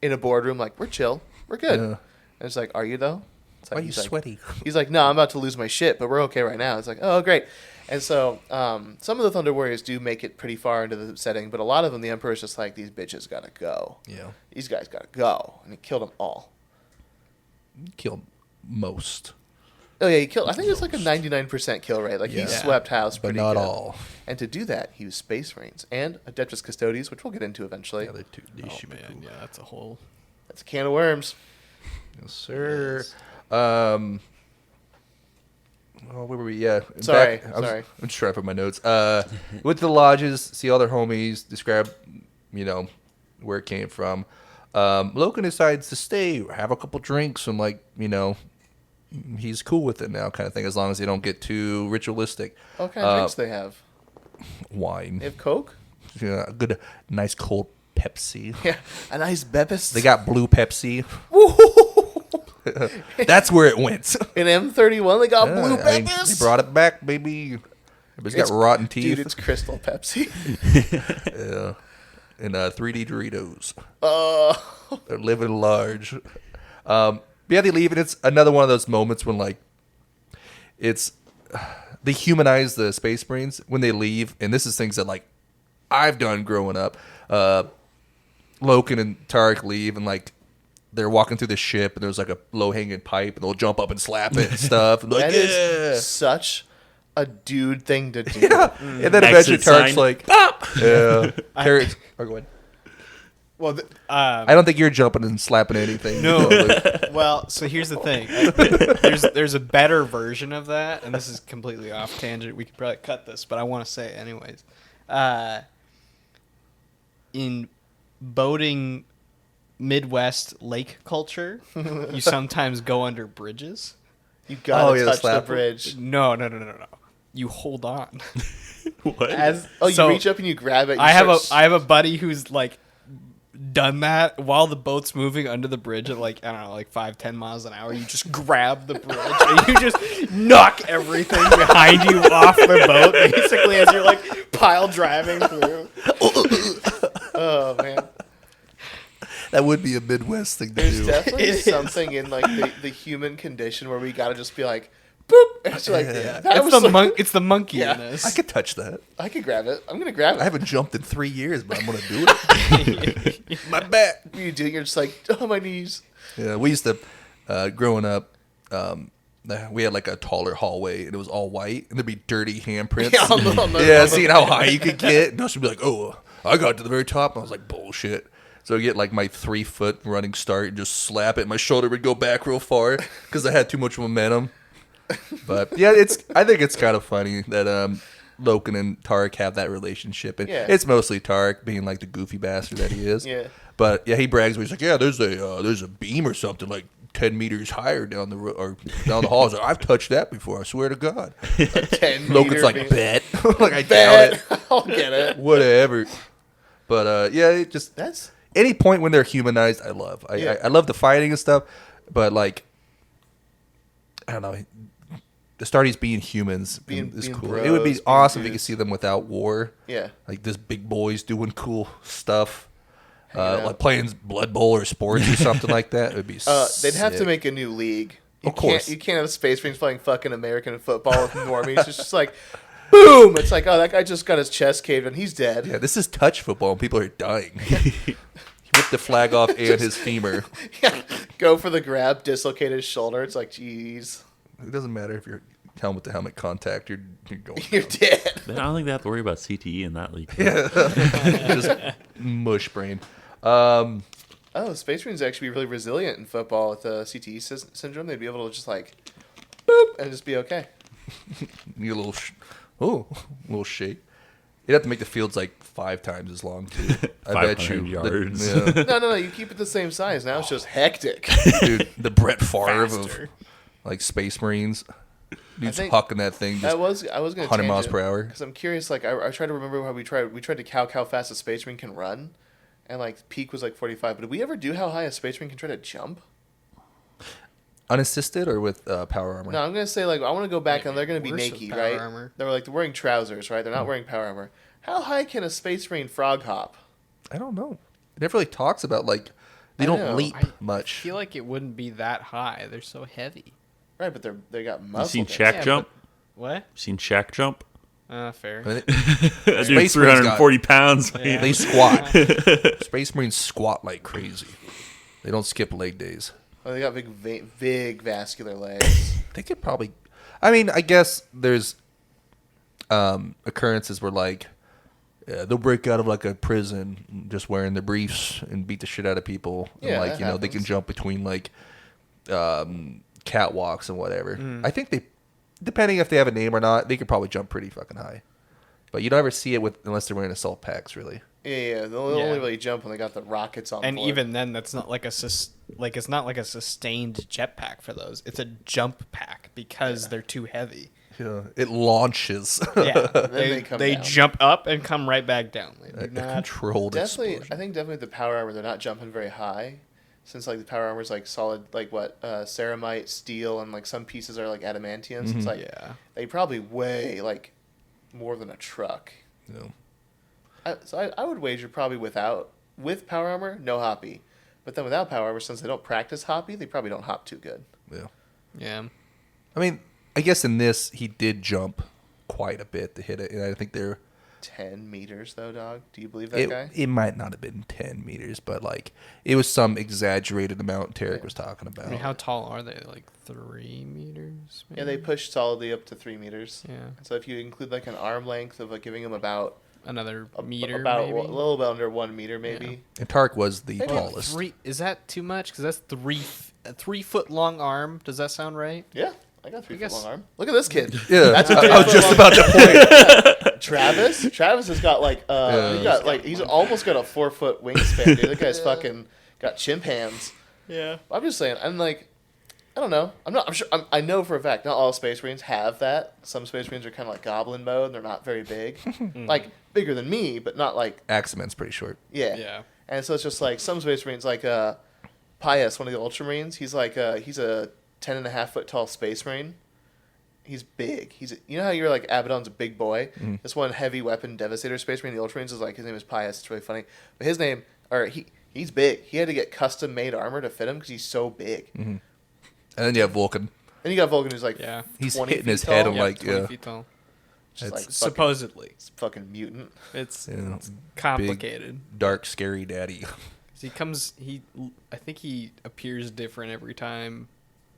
in a boardroom, like we're chill, we're good. And it's like, are you though? It's like, Why are you sweaty? He's like, no, I'm about to lose my shit, but we're okay right now. It's like, oh, great. And so some of the Thunder Warriors do make it pretty far into the setting, but a lot of them, the Emperor's just like, these bitches gotta go. Yeah. These guys gotta go. And he killed them all. Killed most. Oh, yeah, he killed. I think it was like a 99% kill rate. Like, he swept house But pretty not good. all. And to do that, he used Space Marines and Adeptus Custodes, which we'll get into eventually. Yeah, they should be cool. Yeah, that's a whole... That's a can of worms. Yes, sir. Oh, where were we? Yeah. Sorry. I'm just trying to put my notes. With the lodges, see all their homies, describe, where it came from. Loken decides to stay, have a couple drinks, and he's cool with it now, kind of thing, as long as they don't get too ritualistic. What kind of drinks they have? Wine. They have Coke? Yeah, a good, nice cold Pepsi. Yeah, a nice Beppis. They got blue Pepsi. That's where it went. In M31, they got blue Beppis. They brought it back, baby. Everybody's got rotten teeth. Dude, it's Crystal Pepsi. Yeah. And 3D Doritos. Oh. They're living large. But yeah, they leave, and it's another one of those moments when, they humanize the Space Marines when they leave, and this is things that, I've done growing up. Loken and Tarek leave, and, they're walking through the ship, and there's, a low-hanging pipe, and they'll jump up and slap it and stuff. And That is such a dude thing to do. Yeah. And then eventually Exit sign. Tarek's "Pop!" Yeah. Tarek's... Oh, go ahead. Well, I don't think you're jumping and slapping anything. No. Well, so here's the thing. There's a better version of that, and this is completely off tangent. We could probably cut this, but I want to say it anyways. In boating Midwest lake culture, you sometimes go under bridges. You gotta touch the slap. bridge. No. You hold on. What? You So, reach up and you grab it. I have a buddy who's done that while the boat's moving under the bridge at 5-10 miles an hour. You just grab the bridge and you just knock everything behind you off the boat, basically, as you're pile driving through. Oh man, That would be a Midwest thing to there's do. definitely It is. something in the human condition where we gotta just be like, boop. And it's It's the monkey Yeah. in us. I could touch that. I could grab it. I'm gonna grab it. I haven't jumped in 3 years, but I'm going to do it. My back. You do. You're just like, oh my knees. Yeah, we used to, growing up, we had a taller hallway, and it was all white, and there'd be dirty handprints. Yeah, on the- Seeing how high you could get. And I should be like, oh, I got to the very top. And I was like, bullshit. So I get like my 3 foot running start and just slap it. My shoulder would go back real far because I had too much momentum. But yeah, I think it's kind of funny that Loken and Tarek have that relationship, and it's mostly Tarek being like the goofy bastard that he is. Yeah. But yeah, he brags. He's like, yeah, there's a beam or something like 10 meters higher down the or down the hall. He's like, I've touched that before. I swear to God. 10 Logan's like, beam. bet. Like, I doubt it. I'll get it. Whatever. But yeah, it just That's any point when they're humanized, I love. I love the fighting and stuff, but like, I don't know. The Astartes being humans is cool. bros, It would be being awesome if you dudes. could see them without war. Yeah. Like this big boys doing cool stuff. out. Like playing Blood Bowl or sports or something like that. It would be They'd have to sick. make a new league. Of course. You can't have Space Marines playing fucking American football with normies. It's just like, boom! It's like, oh, that guy just got his chest caved and he's dead. Yeah, this is touch football and people are dying. He ripped the flag off and his femur. Go for the grab, dislocate his shoulder. It's like, jeez. It doesn't matter if you're helmet to helmet contact, you're going You're down. dead. I don't think they have to worry about CTE in that league. Just mush brain. Oh, Space Marines actually be really resilient in football with the CTE syndrome. They'd be able to just like, boop, and just be okay. You a little shake. You'd have to make the fields like 5 times as long too. I bet 500 you. yards. Yeah. No. You keep it the same size. Now it's just hectic. Dude, the Brett Favre of Faster. like Space Marines. Dude's think hucking that thing just I was going to 100 miles per hour. because I'm curious. Like I tried to remember how we tried to calc how fast a Space Marine can run, and like peak was like 45. But did we ever do how high a Space Marine can try to jump? Unassisted or with power armor? No, I'm gonna say like I want to go back and they're gonna be Worse with naked, power right? armor. They're wearing trousers, right? They're not wearing power armor. How high can a Space Marine frog hop? I don't know. It never really talks about like they I don't know. leap I much. feel like it wouldn't be that high. They're so heavy. Right, but they got muscle. You seen density. Shaq Yeah, jump? What? Seen Shaq jump? Fair. I mean, That Space dude's Marines 340 pounds. Yeah. they squat. Space Marines squat like crazy. They don't skip leg days. Oh, they got big vascular legs. They could probably. I mean, I guess there's occurrences where like they'll break out of like a prison just wearing their briefs and beat the shit out of people. Yeah, and, like that you know they can happens. jump between like catwalks and whatever. I think they, depending if they have a name or not, they could probably jump pretty fucking high. But you don't ever see it with unless they're wearing assault packs, really. Yeah. They'll only really jump when they got the rockets on. And board. even then, that's not like it's not like a sustained jetpack for those. It's a jump pack because they're too heavy. Yeah, it launches. Yeah, they come they down. jump up and come right back down. They do A not- controlled definitely, explosion. I think definitely the power armor. They're not jumping very high, since like the power armor is like solid, like what ceramite, steel, and like some pieces are like adamantium. So it's like Yeah. they probably weigh like more than a truck. No. I would wager probably with power armor, no hoppy. But then without power armor, since they don't practice hoppy, they probably don't hop too good. Yeah. Yeah. I mean, I guess in this he did jump quite a bit to hit it, and I think they're 10 meters though, dog. Do you believe that guy? it might not have been 10 meters, but like it was some exaggerated amount Tarek was talking about. I mean, how tall are they? Like 3 meters? Yeah, they maybe? push solidly up to 3 meters. Yeah. So if you include like an arm length of like giving them about Another a meter, about maybe? a little bit under 1 meter, maybe. And Tarek was the Maybe tallest. Is that too much? Because that's a 3 foot long arm. Does that sound right? Yeah, I got 3 foot guess- long arm. Look at this kid. Yeah, That's a I was 3 just foot about to point. Travis. Travis has got like he's almost got a 4 foot wingspan. Dude, that guy's fucking got chimp hands. Yeah. I'm just saying. I'm like, I don't know. I'm sure. I know for a fact not all Space Marines have that. Some Space Marines are kind of like Goblin mode. They're not very big, like bigger than me, but not like Axeman's pretty short. yeah. Yeah. And so it's just like some Space Marines, like Pius, one of the Ultramarines. He's like he's a 10.5 foot tall Space Marine. He's big. You know how you're like Abaddon's a big boy. This one heavy weapon Devastator Space Marine, the Ultramarines, is like his name is Pius. It's really funny, but his name he's big. He had to get custom made armor to fit him because he's so big. And then you have Vulcan. Then you got Vulcan, who's like Yeah. He's 20 hitting feet his tall. head on Yeah, like 20 feet tall. Just It's like fucking, Supposedly. fucking mutant. It's you know, complicated. dark, scary daddy. I think he appears different every time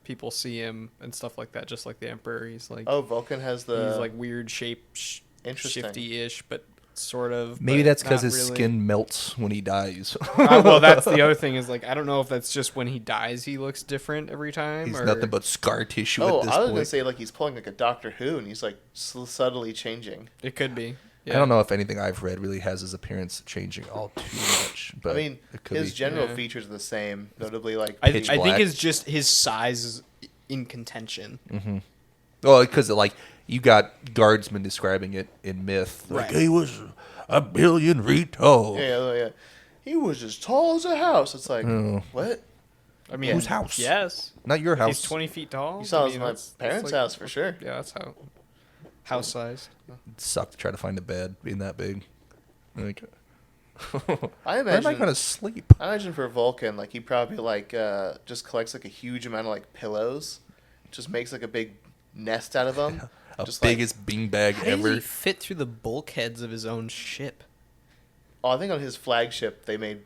people see him and stuff like that, just like the Emperor. He's like, Oh, Vulcan has the he's like weird shape, Interesting. shifty-ish, but sort of. Maybe but that's because not his really. skin melts when he dies. Well, that's the other thing is like I don't know if that's just when he dies he looks different every time. He's or... nothing but scar tissue Oh, at this I was point. gonna say like he's pulling like a Doctor Who, and he's like subtly changing. It could be. Yeah. I don't know if anything I've read really has his appearance changing all too much. But I mean, it could his be. general Yeah. features are the same, notably like I pitch think black. it's just his size is in contention. Well, because like you got guardsmen describing it in myth, like Right. he was a billion feet tall. yeah. He was as tall as a house. It's like Oh. what? I mean, Whose house? Yes, Not your house. he's 20 feet tall. You saw I it mean, at my that's parents' like- house for sure. Yeah, that's how house size. It sucked to try to find a bed being that big. Like, I where am imagine. I gonna sleep? I imagine for Vulcan, like he probably like just collects like a huge amount of like pillows, just makes like a big nest out of them. A just biggest beanbag How does ever. he fit through the bulkheads of his own ship? Oh, I think on his flagship they made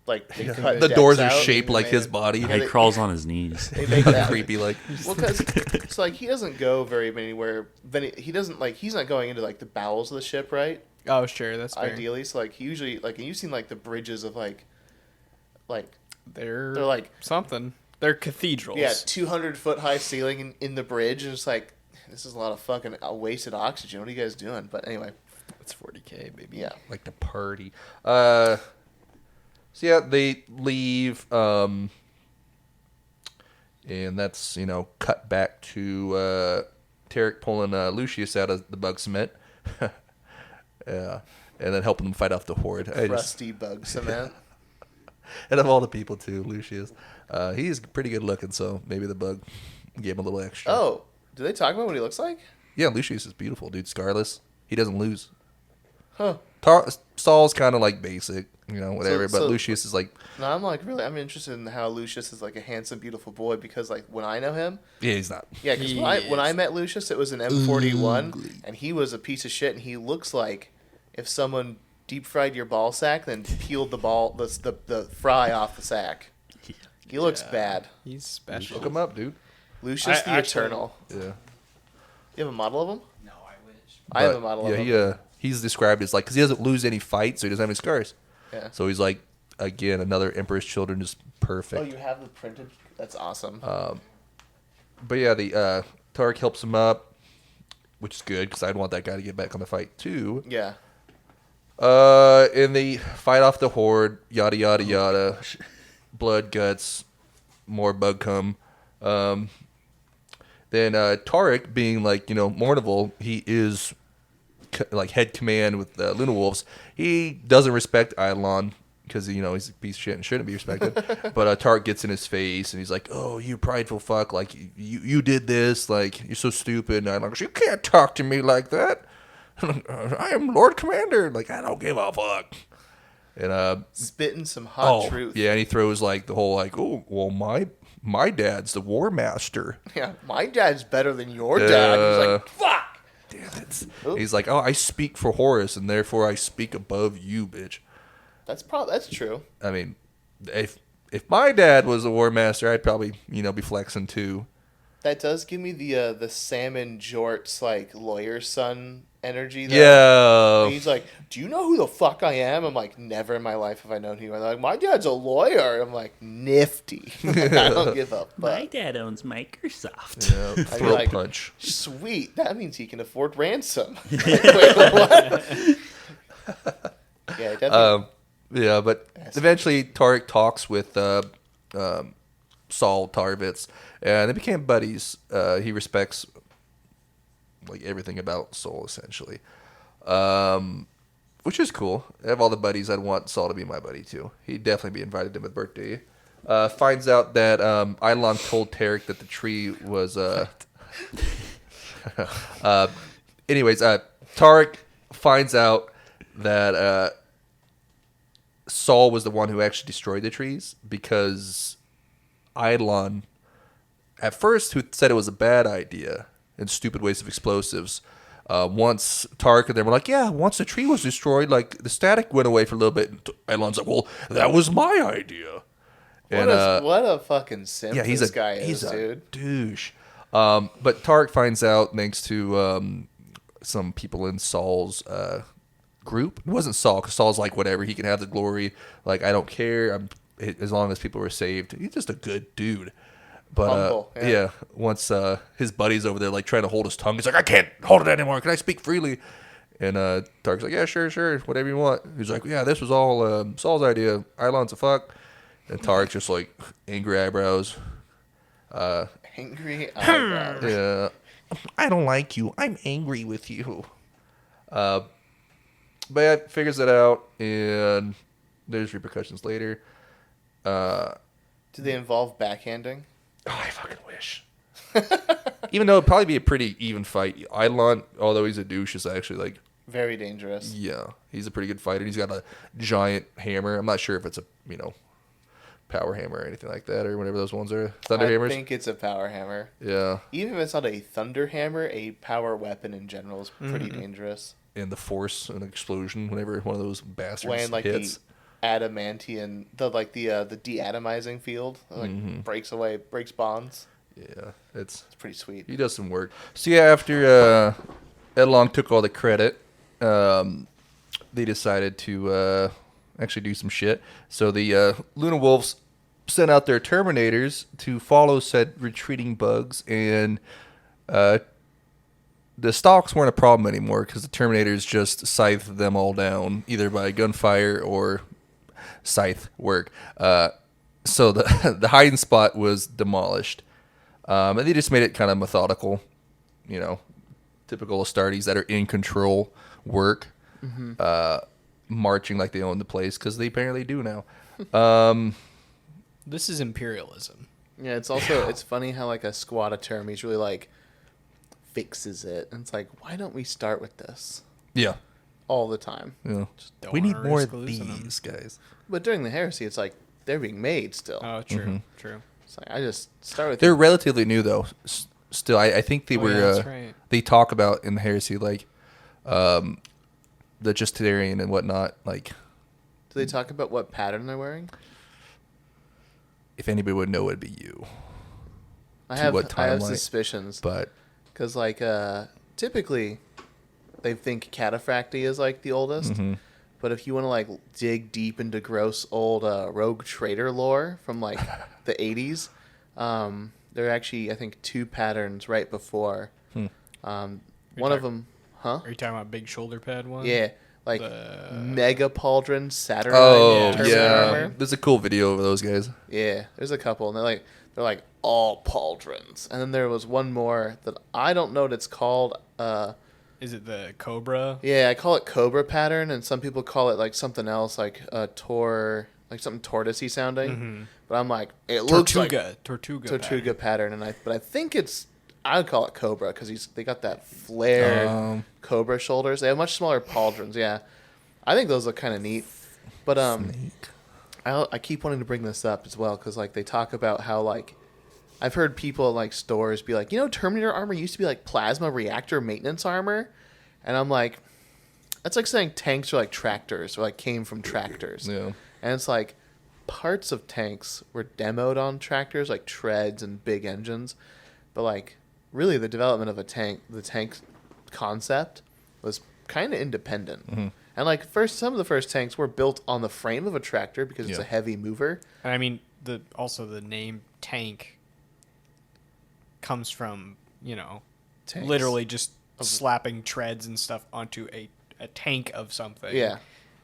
like they cut The decks doors are out shaped and like made his it- body. Yeah, He they- crawls on his knees. They make that Creepy, like. Well, because it's like he doesn't go very anywhere. Then he doesn't like he's not going into like the bowels of the ship, right? Oh, sure, that's fair. Ideally, so like he usually like and you've seen like the bridges of like They're they're like something. They're cathedrals. 200-foot high ceiling in the bridge, and it's like this is a lot of fucking wasted oxygen. What are you guys doing? But anyway, it's 40K, baby. yeah. Like the party. So yeah, they leave, and that's cut back to Tarek pulling Lucius out of the bug cement, yeah, and then helping him fight off the horde. Crusty bug cement. And of all the people too, Lucius, he's pretty good looking, so maybe the bug gave him a little extra. Oh, do they talk about what he looks like? Yeah, Lucius is beautiful, dude. Scarless. He doesn't lose. Huh. Saul's kind of like basic, whatever. So- but Lucius is like, No, I'm interested in how Lucius is like a handsome, beautiful boy because like when I know him, yeah, he's not. yeah, because He when I is met Lucius, it was an M41, and he was a piece of shit, and he looks like if someone deep fried your ball sack, then peeled the fry off the sack. He looks bad. He's special. Look him up, dude. Lucius I the actually- Eternal. Yeah. You have a model of him? No, I wish. I have But, a model yeah, of him. he's described as like, because he doesn't lose any fights, so he doesn't have any scars. Yeah. So he's like, again, another Emperor's Children, just perfect. Oh, you have the printed? That's awesome. But yeah, the Tarek helps him up, which is good because I'd want that guy to get back on the fight too. yeah. And they fight off the horde, yada yada yada, blood, guts, more bug cum. Then Tarek, being like Mournival, he is like head command with the Luna Wolves. He doesn't respect Eidolon because he's a piece of shit and shouldn't be respected. But Tarek gets in his face and he's like, "Oh, you prideful fuck! Like you did this! Like you're so stupid!" And Eidolon goes, "You can't talk to me like that. I am Lord Commander. Like I don't give a fuck." And Spitting some hot truth. yeah, and he throws like the whole like, "Oh, well, my dad's the War Master." Yeah, my dad's better than your dad. He's like, fuck. Damn it. Oop. He's like, "Oh, I speak for Horus, and therefore I speak above you, bitch." That's true. I mean, if my dad was a War Master, I'd probably be flexing too. That does give me the Salmon Jorts like lawyer son energy. Though. Yeah. He's like, "Do you know who the fuck I am?" I'm like, "Never in my life have I known who you are." They're like, "My dad's a lawyer." I'm like, "Nifty." Like, I don't give a My fuck. dad owns Microsoft. Yeah, throat like- punch. Sweet. That means he can afford ransom. Like, wait, what? Yeah, definitely. Yeah, but eventually Tarek talks with Saul Tarvitz, and they became buddies. He respects like everything about Saul, essentially, which is cool. I have all the buddies. I'd want Saul to be my buddy too. He'd definitely be invited to my birthday. Finds out that Eidolon told Tarek that the tree was. Anyways, Tarek finds out that Saul was the one who actually destroyed the trees because Eidolon, at first, who said it was a bad idea and stupid waste of explosives. Once Tarek and them were like, yeah, once the tree was destroyed, like the static went away for a little bit. And Eidolon's like, well, that was my idea. What a fucking simp Yeah, this guy is, he's a dude. douche. But Tarek finds out thanks to some people in Saul's group. It wasn't Saul, because Saul's like, whatever, he can have the glory. Like, I don't care. As long as people were saved. He's just a good dude. But Humble, yeah. once his buddy's over there like trying to hold his tongue, he's like, I can't hold it anymore. Can I speak freely? And Tark's like, yeah, sure, whatever you want. He's like, yeah, this was all Saul's idea. Eilon's a fuck. And Tark's just like angry eyebrows. Angry eyebrows. Yeah, I don't like you. I'm angry with you. But yeah, figures it out, and there's repercussions later. Do they involve backhanding? Oh, I fucking wish. Even though it'd probably be a pretty even fight. Eidolon, although he's a douche, is actually like... Very dangerous. Yeah, he's a pretty good fighter. He's got a giant hammer. I'm not sure if it's a, power hammer or anything like that, or whatever those ones are. Thunder hammers? I think it's a power hammer. Yeah. Even if it's not a thunder hammer, a power weapon in general is pretty dangerous. And the force, an explosion, whenever one of those bastards When like hits. the adamantium, the deatomizing field, breaks bonds. Yeah, it's pretty sweet. He does some work. So yeah, after Eidolon took all the credit, they decided to actually do some shit. So the Luna Wolves sent out their Terminators to follow said retreating bugs, and the stalks weren't a problem anymore because the Terminators just scythed them all down, either by gunfire or scythe work. So the hiding spot was demolished. And they just made it kind of methodical, typical Astartes that are in control work, marching like they own the place, because they apparently do now. This is imperialism. Yeah, it's also it's funny how like a squad of termies really like fixes it, and it's like, why don't we start with this? Yeah. All the time. Yeah. Don't We need wanna more risk of losing these guys. But during the heresy, it's like they're being made still. Oh, true, true. It's like I just start with. They're relatively new though. Still, I think they were. Yeah, that's right. They talk about in the heresy like the Justinian and whatnot. Like, Do they talk about what pattern they're wearing? if anybody would know, it'd be you. I To have what I have timeline? suspicions, But because like typically they think cataphracty is like the oldest. Mm-hmm. But if you want to like dig deep into gross old rogue trader lore from like the 80s, there are actually I think two patterns right before. One of them, huh? Are you talking about big shoulder pad one? Yeah, like The- Mega Pauldron Saturn. oh Terminator yeah, armor. there's a cool video of those guys. Yeah, there's a couple, and they're like all pauldrons. And then there was one more that I don't know what it's called. Is it the Cobra? Yeah, I call it Cobra pattern, and some people call it like something else, like like something tortoisey sounding. But I'm like, it looks like Tortuga pattern, but I think I would call it Cobra because they got that flared Cobra shoulders. They have much smaller pauldrons. Yeah, I think those look kind of neat. But Snake. I keep wanting to bring this up as well because like they talk about how like I've heard people at like stores be like, Terminator armor used to be like plasma reactor maintenance armor, and I'm like, that's like saying tanks are like tractors or like came from tractors. Yeah. And it's like parts of tanks were demoed on tractors, like treads and big engines, but like really the development of the tank concept was kind of independent. And like some of the first tanks were built on the frame of a tractor because it's a heavy mover. I mean, the name tank comes from, Tanks. literally just slapping treads and stuff onto a tank of something. Yeah.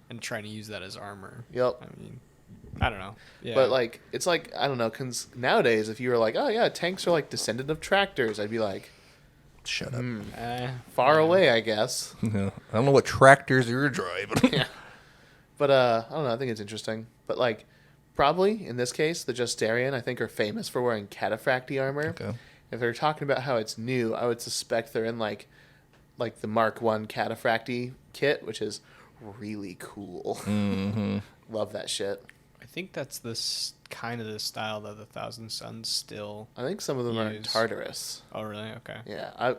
And trying to use that as armor. Yep. I mean, I don't know. Yeah. But like it's like I don't know, cause nowadays if you were like, oh yeah, tanks are like descendant of tractors, I'd be like, Shut up. far away, I guess. Yeah. I don't know what tractors you're driving. Yeah. But I don't know. I think it's interesting. But like, probably in this case, the Justarian I think are famous for wearing cataphracty armor. Okay. If they're talking about how it's new, I would suspect they're in like the Mark I cataphracty kit, which is really cool. Love that shit. I think that's kind of the style that the Thousand Suns still. I think some of them are Use. Tartarus. Oh, really? Okay. Yeah.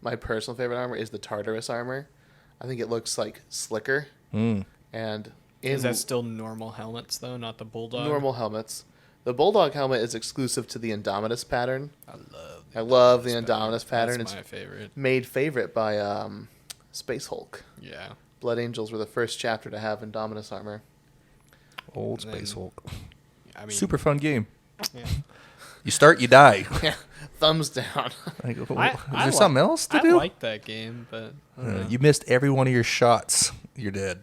My personal favorite armor is the Tartarus armor. I think it looks like slicker. And Is that still normal helmets though, not the Bulldog? normal helmets? The Bulldog helmet is exclusive to the Indominus pattern. I love the Indominus pattern. That's It's my favorite. made favorite by Space Hulk. Yeah. Blood Angels were the first chapter to have Indominus armor. Old Space Hulk. I mean, Super fun game. yeah. You start, you die. Yeah, thumbs down. Like, is I there something else to I do? like that game, but I don't know. You missed every one of your shots. You're dead.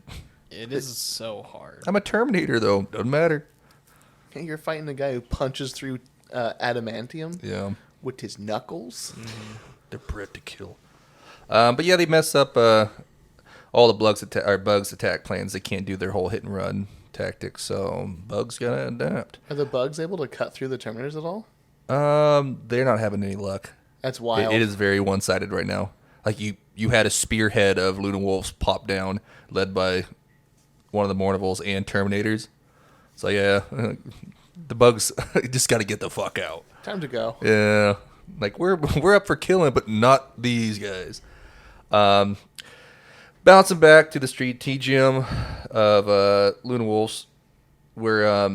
It is so hard. I'm a Terminator, though. Doesn't matter. You're fighting a guy who punches through adamantium Yeah. with his knuckles. They're bred to kill. But yeah, they mess up all the bugs attack plans. They can't do their whole hit and run tactics, so bugs gotta adapt. Are the bugs able to cut through the Terminators at all? They're not having any luck. That's wild. It is very one-sided right now. Like you had a spearhead of Luna Wolves pop down, led by one of the Mournival's and Terminators. So yeah, the bugs just got to get the fuck out. Time to go. Yeah, like we're up for killing, but not these guys. Bouncing back to the strategium of Luna Wolves, where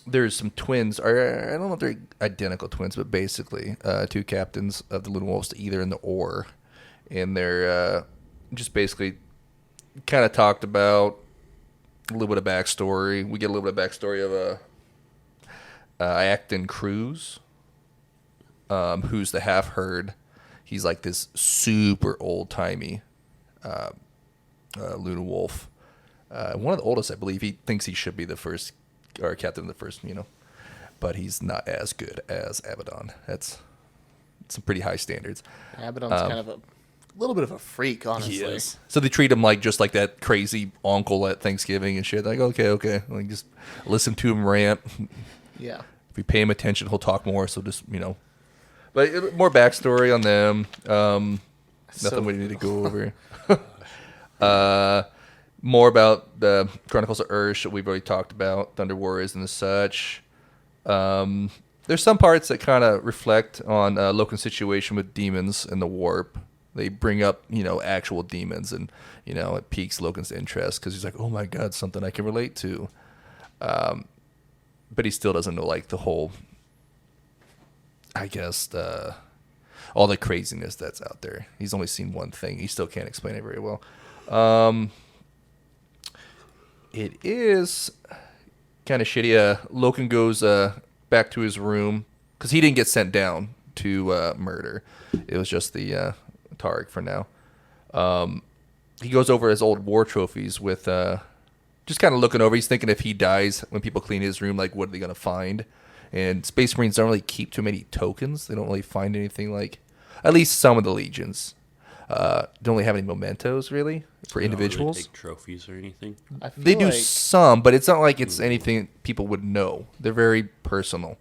there's some twins. Or I don't know if they're identical twins, but basically two captains of the Luna Wolves, either in the or, and they're just basically kind of talked about a little bit of backstory. We get a little bit of backstory of Acton Cruz, who's the half herd. He's like this super old timey Luna Wolf. One of the oldest, I believe. He thinks he should be the first, or captain of the first, but he's not as good as Abaddon. That's some pretty high standards. Abaddon's kind of a little bit of a freak, honestly. He is. So they treat him like just like that crazy uncle at Thanksgiving and shit. Like, okay, like just listen to him rant. Yeah. If we pay him attention, he'll talk more. So just but more backstory on them. Nothing we need to go over. More about the Chronicles of Ursh that we've already talked about, Thunder Warriors and the such. There's some parts that kind of reflect on Loken's situation with demons in the warp. They bring up, actual demons, and, it piques Loken's interest because he's like, oh my God, something I can relate to. But he still doesn't know, like, the whole, I guess, all the craziness that's out there. He's only seen one thing. He still can't explain it very well. It is kind of shitty. Loken goes back to his room because he didn't get sent down to murder. It was just the Targ for now. He goes over his old war trophies with just kind of looking over. He's thinking if he dies when people clean his room, like, what are they going to find? And Space Marines don't really keep too many tokens. They don't really find anything like, at least some of the legions. Don't really have any mementos, really, for individuals. They don't really take trophies or anything. They do some, but it's not like it's anything people would know. They're very personal.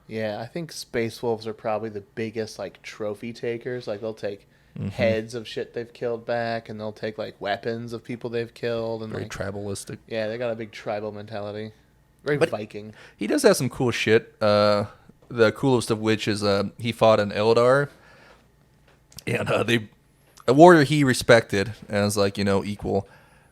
Yeah, I think Space Wolves are probably the biggest, like, trophy takers. Like, they'll take heads of shit they've killed back, and they'll take, like, weapons of people they've killed. And Very like, tribalistic. yeah, they got a big tribal mentality. Very But Viking. He does have some cool shit. The coolest of which is he fought an Eldar, and a warrior he respected as, like, equal,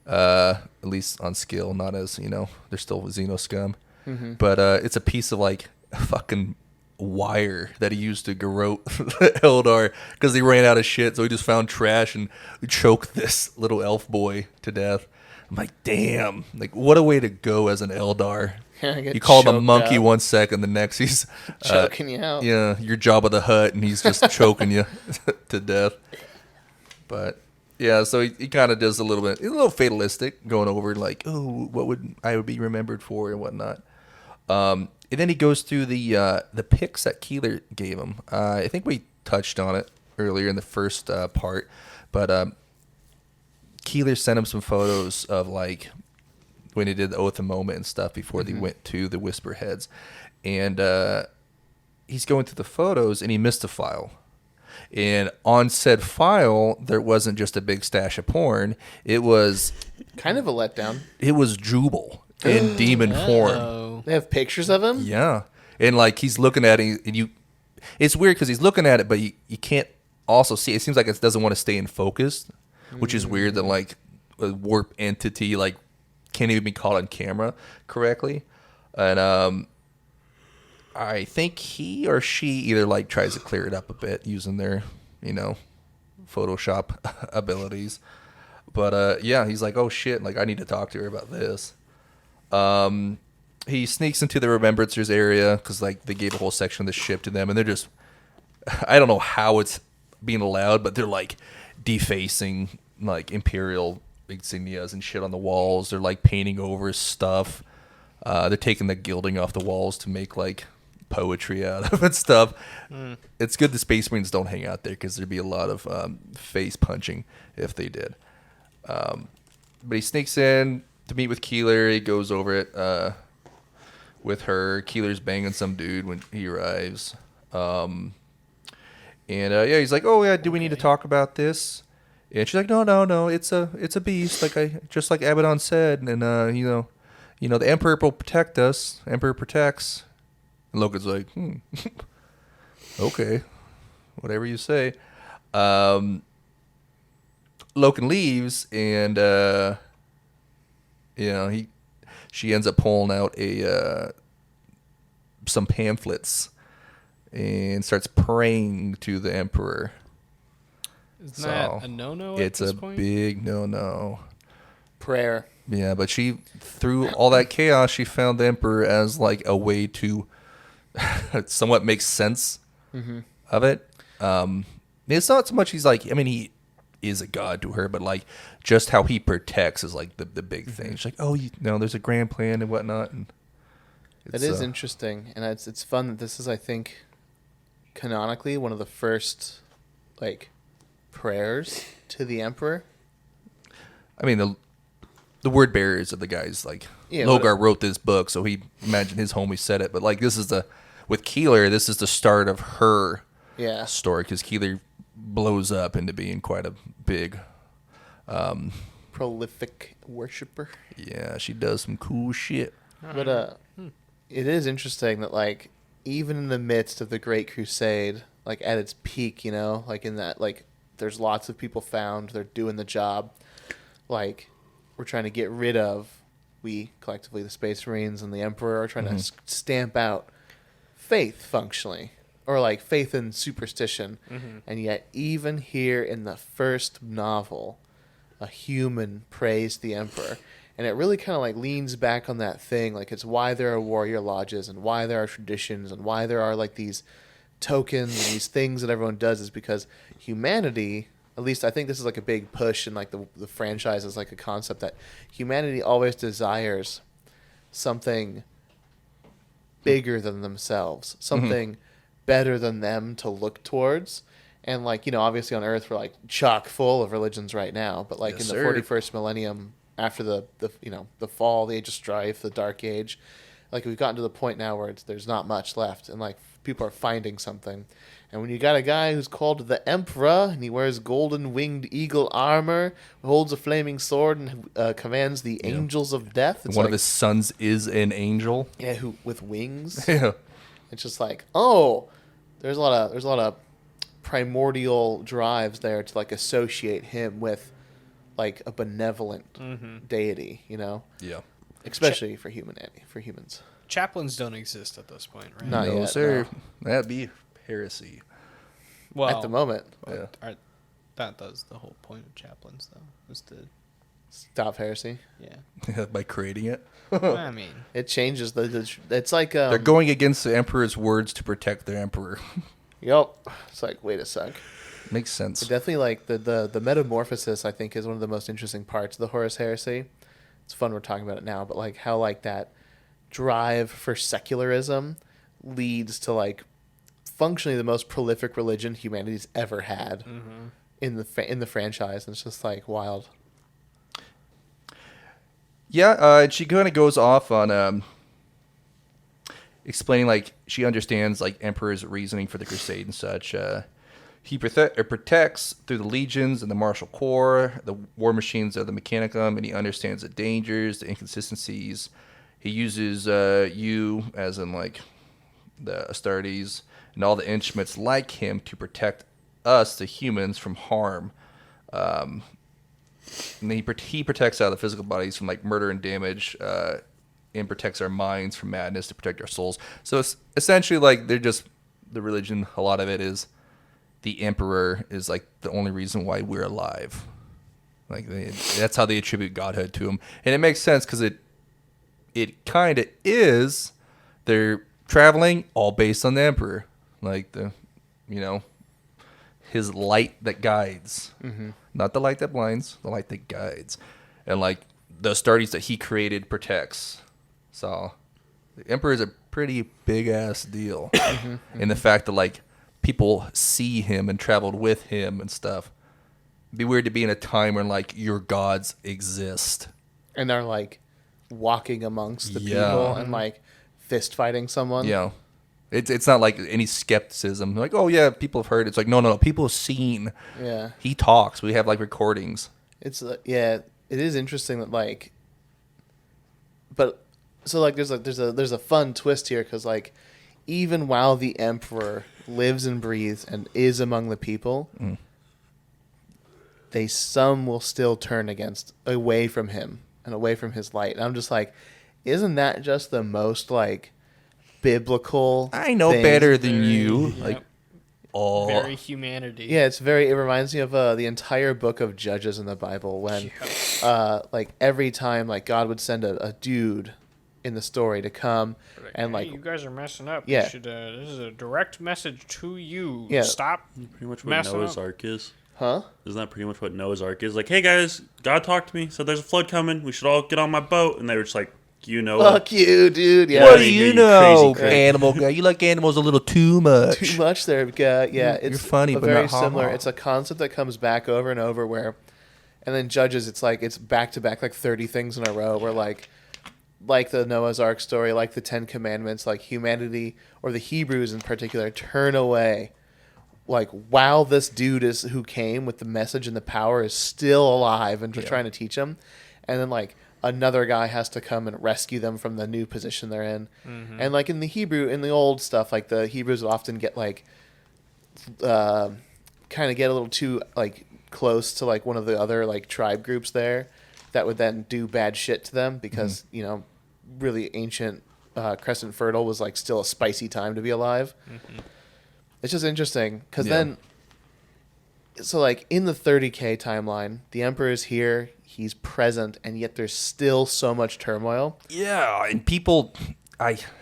at least on skill, not as, they're still Xeno scum. Mm-hmm. But it's a piece of, like, fucking wire that he used to garrote Eldar because they ran out of shit, so he just found trash and choked this little elf boy to death. I'm like, damn, like, what a way to go as an Eldar. You call him a monkey 1 second, the next he's choking you out. Yeah, your Jabba the Hutt, and he's just choking you to death. But yeah, so he kind of does a little fatalistic, going over like, oh, what would I be remembered for and whatnot. And then he goes through the pics that Keeler gave him. I think we touched on it earlier in the first part, but Keeler sent him some photos of, like, when he did the Oath of Moment and stuff before they went to the Whisper Heads. And he's going through the photos, and he missed a file. And on said file, there wasn't just a big stash of porn. It was... kind of a letdown. It was Jubal in demon form. They have pictures of him? Yeah. And, like, he's looking at it, and it's weird because he's looking at it, but you can't also see. It seems like it doesn't want to stay in focus, which is weird that, like, a warp entity, like, can't even be caught on camera correctly. And I think he or she either, like, tries to clear it up a bit using their, Photoshop abilities. But yeah, he's like, oh shit, like I need to talk to her about this. He sneaks into the Remembrancers area because like they gave a whole section of the ship to them, and they're just, I don't know how it's being allowed, but they're like defacing like Imperial insignias and shit on the walls. They're like painting over stuff. They're taking the gilding off the walls to make like poetry out of it stuff. It's good the Space Marines don't hang out there because there'd be a lot of face punching if they did. But he sneaks in to meet with Keeler. He goes over it with her. Keeler's banging some dude when he arrives. And yeah, he's like, "Oh yeah, do we need to talk about this?" And she's like, "No, it's a beast, just like Abaddon said, and the Emperor will protect us. Emperor protects." And Logan's like, okay, whatever you say. Logan leaves, and she ends up pulling out some pamphlets and starts praying to the Emperor. Isn't that a no-no? It's at this a point? big no-no. Prayer. Yeah, but she, through all that chaos, she found the Emperor as like a way to somewhat make sense of it. It's not so much he's like, I mean, he is a god to her, but like just how he protects is like the big thing. She's like, oh, there's a grand plan and whatnot. And that is interesting, and it's fun that this is, I think, canonically one of the first like prayers to the Emperor. I mean, the word bearers of the guys, like, yeah, Logar wrote this book, so he imagined his homie said it. But like, with Keeler, this is the start of her story, because Keeler blows up into being quite a big, prolific worshiper. Yeah, she does some cool shit. But it is interesting that like even in the midst of the Great Crusade, like at its peak, like in that, like there's lots of people found, they're doing the job, like we're trying to get rid of, we collectively the Space Marines and the Emperor are trying to stamp out faith functionally, or like faith and superstition. And yet even here in the first novel, a human prays the Emperor. And it really kind of like leans back on that thing, like it's why there are warrior lodges and why there are traditions and why there are like these tokens and these things that everyone does, is because humanity, at least I think this is like a big push in like the franchise, is like a concept that humanity always desires something bigger than themselves, something better than them to look towards. And like, obviously on Earth we're like chock full of religions right now, but like Yes, in the 41st millennium, after the fall, the Age of Strife, the Dark Age, like we've gotten to the point now where there's not much left, and like people are finding something. And when you got a guy who's called the Emperor, and he wears golden winged eagle armor, holds a flaming sword, and commands the angels of death, it's One like, of his sons is an angel. yeah, who with wings. Yeah. It's just like, oh, there's a lot of primordial drives there to like associate him with like a benevolent deity, Yeah. especially for humans. Chaplains don't exist at this point, right? Not No, yet, sir. no. That'd be heresy. Well, At the moment, that does the whole point of chaplains, though, is to stop heresy. yeah. By creating it. I mean, It changes it's like They're going against the Emperor's words to protect their Emperor. Yep. It's like, wait a sec. Makes sense. But definitely like the metamorphosis, I think, is one of the most interesting parts of the Horus Heresy. It's fun we're talking about it now, but like how like that drive for secularism leads to like functionally the most prolific religion humanity's ever had in the franchise, and it's just like wild. Yeah, and she kind of goes off on explaining like she understands like Emperor's reasoning for the Crusade and such. He protects through the legions and the martial corps, the war machines of the Mechanicum, and he understands the dangers, the inconsistencies. He uses you, as in like the Astartes, and all the instruments like him to protect us, the humans, from harm. And he protects out the physical bodies from like murder and damage, and protects our minds from madness to protect our souls. So it's essentially like they're just the religion. A lot of it is the Emperor is like the only reason why we're alive. Like that's how they attribute godhood to him, and it makes sense because it kind of is. They're traveling all based on the Emperor, like his light that guides, not the light that blinds, the light that guides, and like the Astartes that he created protects. So the Emperor is a pretty big ass deal, in the fact that like people see him and traveled with him and stuff. It'd be weird to be in a time when like your gods exist and they're like walking amongst the Yeah. people and like fist fighting someone. Yeah. It's not like any skepticism. Like, oh yeah, people have heard. It's like, no. People have seen. Yeah. He talks. We have like recordings. It's it is interesting that like, but so like there's a fun twist here because like, even while the Emperor lives and breathes and is among the people, some will still turn away from him and away from his light. And I'm just like, isn't that just the most like biblical? I know thing? better than you. Yep. Like, oh, Very humanity. Yeah, it reminds me of the entire book of Judges in the Bible when, like every time like God would send a dude in the story to come and hey, like you guys are messing up. Yeah. You should, this is a direct message to you. Yeah. Stop. Pretty much what Messing Noah's up. Ark is. huh? Isn't that pretty much what Noah's Ark is? Like, hey guys, God talked to me, said there's a flood coming. We should all get on my boat. And they were just like, Fuck you, dude. Yeah. what Yeah, do you you know, crazy. animal guy? You like animals a little too much. Too much there, guy. Yeah, You're it's funny, but very not similar. ha-ha. It's a concept that comes back over and over where, and then Judges, it's like it's back to back like 30 things in a row where like the Noah's Ark story, like the 10 Commandments, like humanity or the Hebrews in particular turn away. Like while this dude who came with the message and the power is still alive and just trying to teach them, and then like another guy has to come and rescue them from the new position they're in. And like in the old stuff, like the Hebrews would often get like kind of get a little too like close to like one of the other like tribe groups there that would then do bad shit to them because really ancient Crescent Fertile was like still a spicy time to be alive. It's just interesting because then so like in the 30K timeline, the Emperor is here, he's present, and yet there's still so much turmoil. Yeah, and people,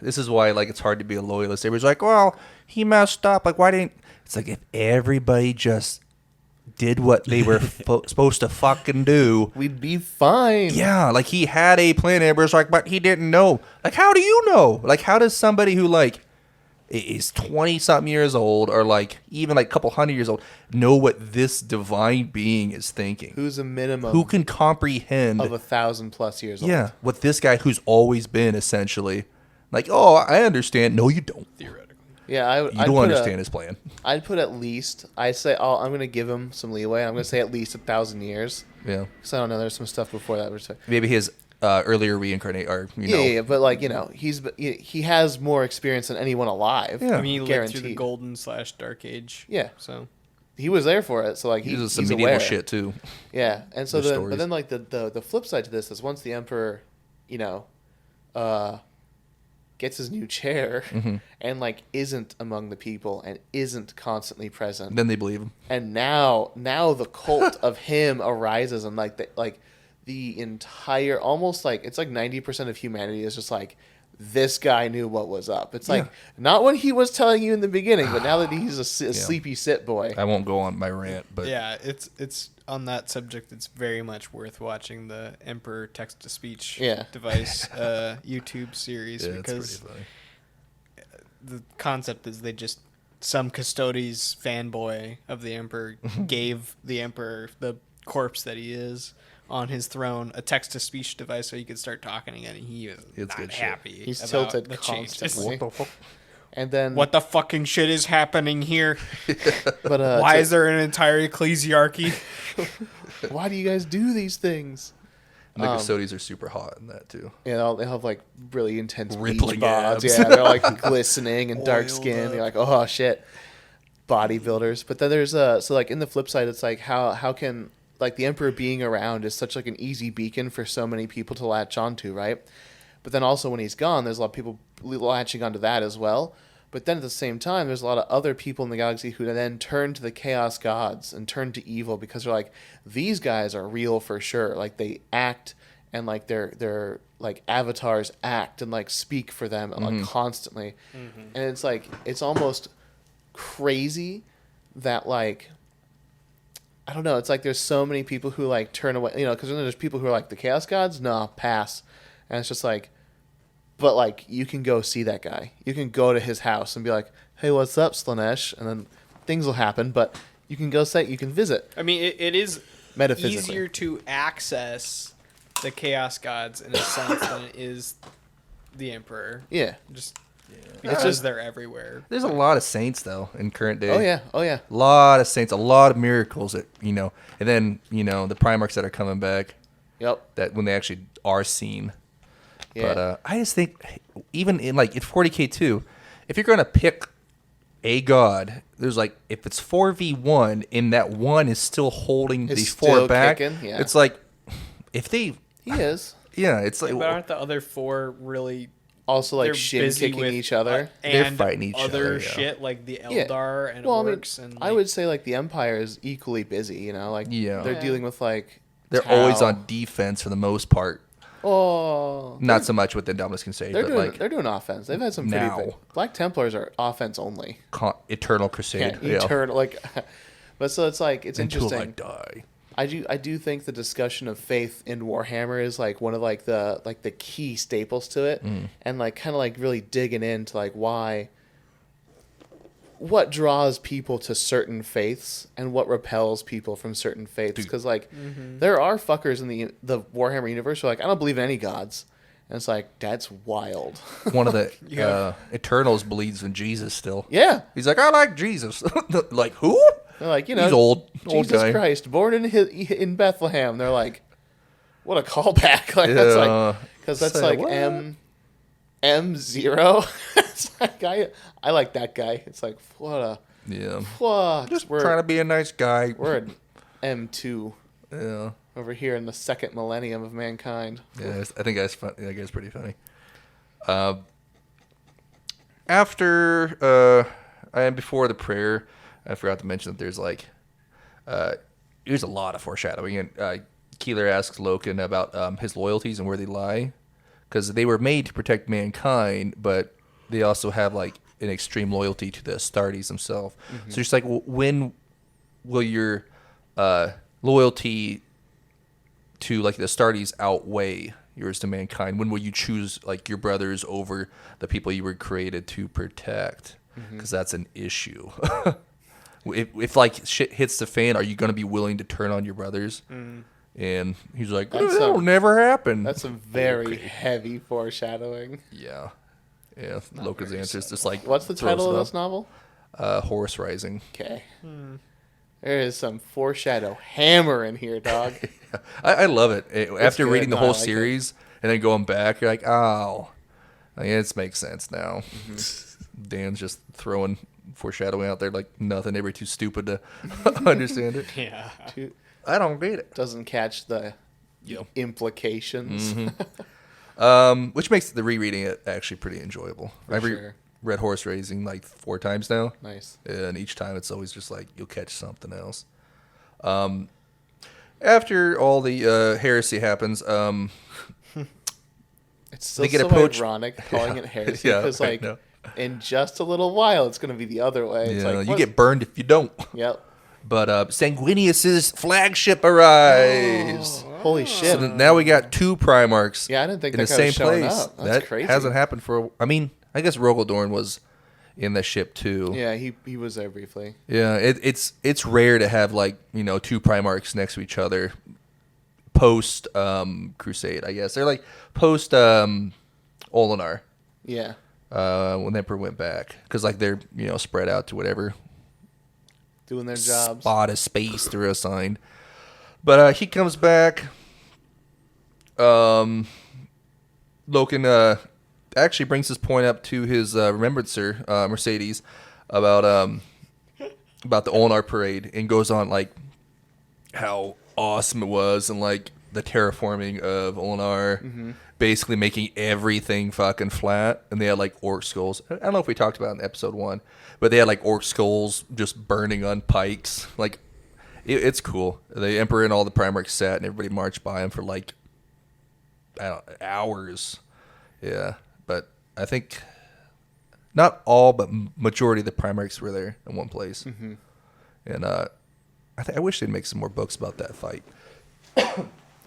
this is why like it's hard to be a loyalist. Everybody's like, well, he messed up. Like, why didn't? It's like if everybody just did what they were supposed to fucking do, We'd be fine. yeah. Like he had a plan. Everybody's like, but he didn't know. Like, how do you know? Like, how does somebody who like is 20-something years old or like even like a couple hundred years old know what this divine being is thinking? Who's a minimum Who can comprehend of 1,000+ years old? yeah, what this guy who's always been essentially like, oh, I understand. No, you don't. Theoretically. Yeah, You don't understand his plan. I'd put at least. I say, I'm going to give him some leeway. I'm going to say at least 1,000 years. Yeah, Because I don't know. There's some stuff before that. Which, maybe his earlier reincarnate or yeah, but like he has more experience than anyone alive. Yeah. I mean, he lived through the Guaranteed. golden/dark age. Yeah. So He was there for it, so like He was some he's medieval aware. shit too. Yeah, and so There's then, stories. but then like the flip side to this is once the Emperor, gets his new chair and like isn't among the people and isn't constantly present, Then they believe him. and now the cult of him arises, and like the entire almost like it's like 90% of humanity is just like, this guy knew what was up. It's like not what he was telling you in the beginning, but now that he's a sleepy sit boy. I won't go on my rant, but yeah, it's on that subject. It's very much worth watching the Emperor text to speech device YouTube series yeah, it's because pretty funny. the concept is some Custodes fanboy of the Emperor gave the Emperor the corpse that he is on his throne a text-to-speech device so he could start talking again, and he was It's not good shit. happy. He's about tilted the changes. constantly. What the fuck? And then What the fucking shit is happening here? but Why is there an entire ecclesiarchy? why do you guys do these things? And the custodians are super hot in that too. Yeah, they have like really intense Rippling beach bods. abs. Yeah, they're like glistening and dark Oiled skin. up. You're like, oh shit, bodybuilders. But then there's so like in the flip side, it's like how can like the Emperor being around is such like an easy beacon for so many people to latch onto, right? But then also when he's gone, there's a lot of people latching onto that as well. But then at the same time, there's a lot of other people in the galaxy who then turn to the Chaos Gods and turn to evil because they're like, these guys are real for sure. Like they act and like their like avatars act and like speak for them like constantly. And it's like it's almost crazy that like I don't know. It's like there's so many people who like turn away, you know, because then there's people who are like the Chaos Gods, no, pass, and it's just like, but like you can go see that guy, you can go to his house and be like, hey, what's up, Slanesh, and then things will happen. But you can go say, you can visit. I mean, it is Metaphysically easier to access the Chaos Gods in a sense than it is the Emperor. Yeah, Just It's because just- they're everywhere. There's a lot of saints though in current day. oh yeah, A lot of saints, a lot of miracles that and then the Primarchs that are coming back. yep, That when they actually are seen. yeah. But I just think even in 40K2, if you're gonna pick a god, there's like if it's 4v1 and that one is still holding Is the still four back, kicking, yeah. it's like if they He is it's like But aren't the other four really also like they're shin busy kicking with, each other. They're and fighting each other other, yeah. shit like the Yeah. Eldar and Well, I mean, orcs and I would say like the Empire is equally busy. You know, like Yeah. they're Yeah. dealing with like they're Tau. always on defense for the most part. Oh, Not so much with the Indominus Crusade, they're but doing like they're doing offense. They've had some pretty now. big. Black Templars are offense only. Eternal Crusade. Yeah, eternal like. But so it's like it's Until I interesting. die. I do think the discussion of faith in Warhammer is like one of like the key staples to it, and like kind of like really digging into like what draws people to certain faiths and what repels people from certain faiths, because like there are fuckers in the Warhammer universe who are like, I don't believe in any gods, and it's like that's wild. One of the Yeah. Eternals believes in Jesus still. Yeah, He's like, I like Jesus. Like who? they're like, He's old Jesus guy. Christ, born in Bethlehem. They're like, what a callback! Like Yeah. that's like because that's Say like what? M0. It's like I like that guy. It's like what Just we're trying to be a nice guy. we're an M2 Yeah. over here in the second millennium of mankind. Yeah, I think that's fun. That guy's pretty funny. After and before the prayer, I forgot to mention that there's there's a lot of foreshadowing, and Keeler asks Loken about his loyalties and where they lie, because they were made to protect mankind, but they also have like an extreme loyalty to the Astartes themselves. So it's like, when will your loyalty to like the Astartes outweigh yours to mankind? When will you choose like your brothers over the people you were created to protect? Because that's an issue. if like shit hits the fan, are you going to be willing to turn on your brothers? And he's like, that'll never happen. That's some very heavy foreshadowing. Yeah. Loken's answer is just like, What's the throws title it of up. this novel? Horus Rising. Okay. There is some foreshadow hammer in here, dog. I love it. After good. reading the No, I whole like it. series and then going back, you're like, oh, I guess it makes sense now. Dan's just throwing foreshadowing out there like nothing. They were too stupid to understand it. yeah. I don't get it. Doesn't catch the implications. Which makes the rereading it actually pretty enjoyable. I've sure. read Horus Rising like 4 times now. Nice. And each time it's always just like you'll catch something else. After all the heresy happens, It's still They get so approached- ironic calling it heresy Yeah, because, I like, know. in just a little while, it's going to be the other way. It's yeah, like, you what- get burned if you don't. Yep. But Sanguinius's flagship arrives. Holy shit. So now we got 2 Primarchs Yeah, I didn't think in that the guy same was showing place. up. That's That crazy. hasn't happened for. I mean, I guess Rogaldorn was in the ship too. Yeah, he was there briefly. Yeah, it's rare to have like 2 Primarchs next to each other post Crusade. I guess they're like post Olinar Yeah. when the Emperor went back, because like they're spread out to whatever Doing their jobs. spot of space they're assigned. But he comes back. Loken actually brings his point up to his remembrancer, Mercedes, about the Olinar parade, and goes on like how awesome it was, and like the terraforming of Olinar, basically making everything fucking flat, and they had like orc skulls. I don't know if we talked about it in episode 1, but they had like orc skulls just burning on pikes. Like, it's cool. The Emperor and all the Primarchs sat, and everybody marched by him for like, I don't know, hours. Yeah, but I think not all, but majority of the Primarchs were there in one place. Mm-hmm. And I wish they'd make some more books about that fight.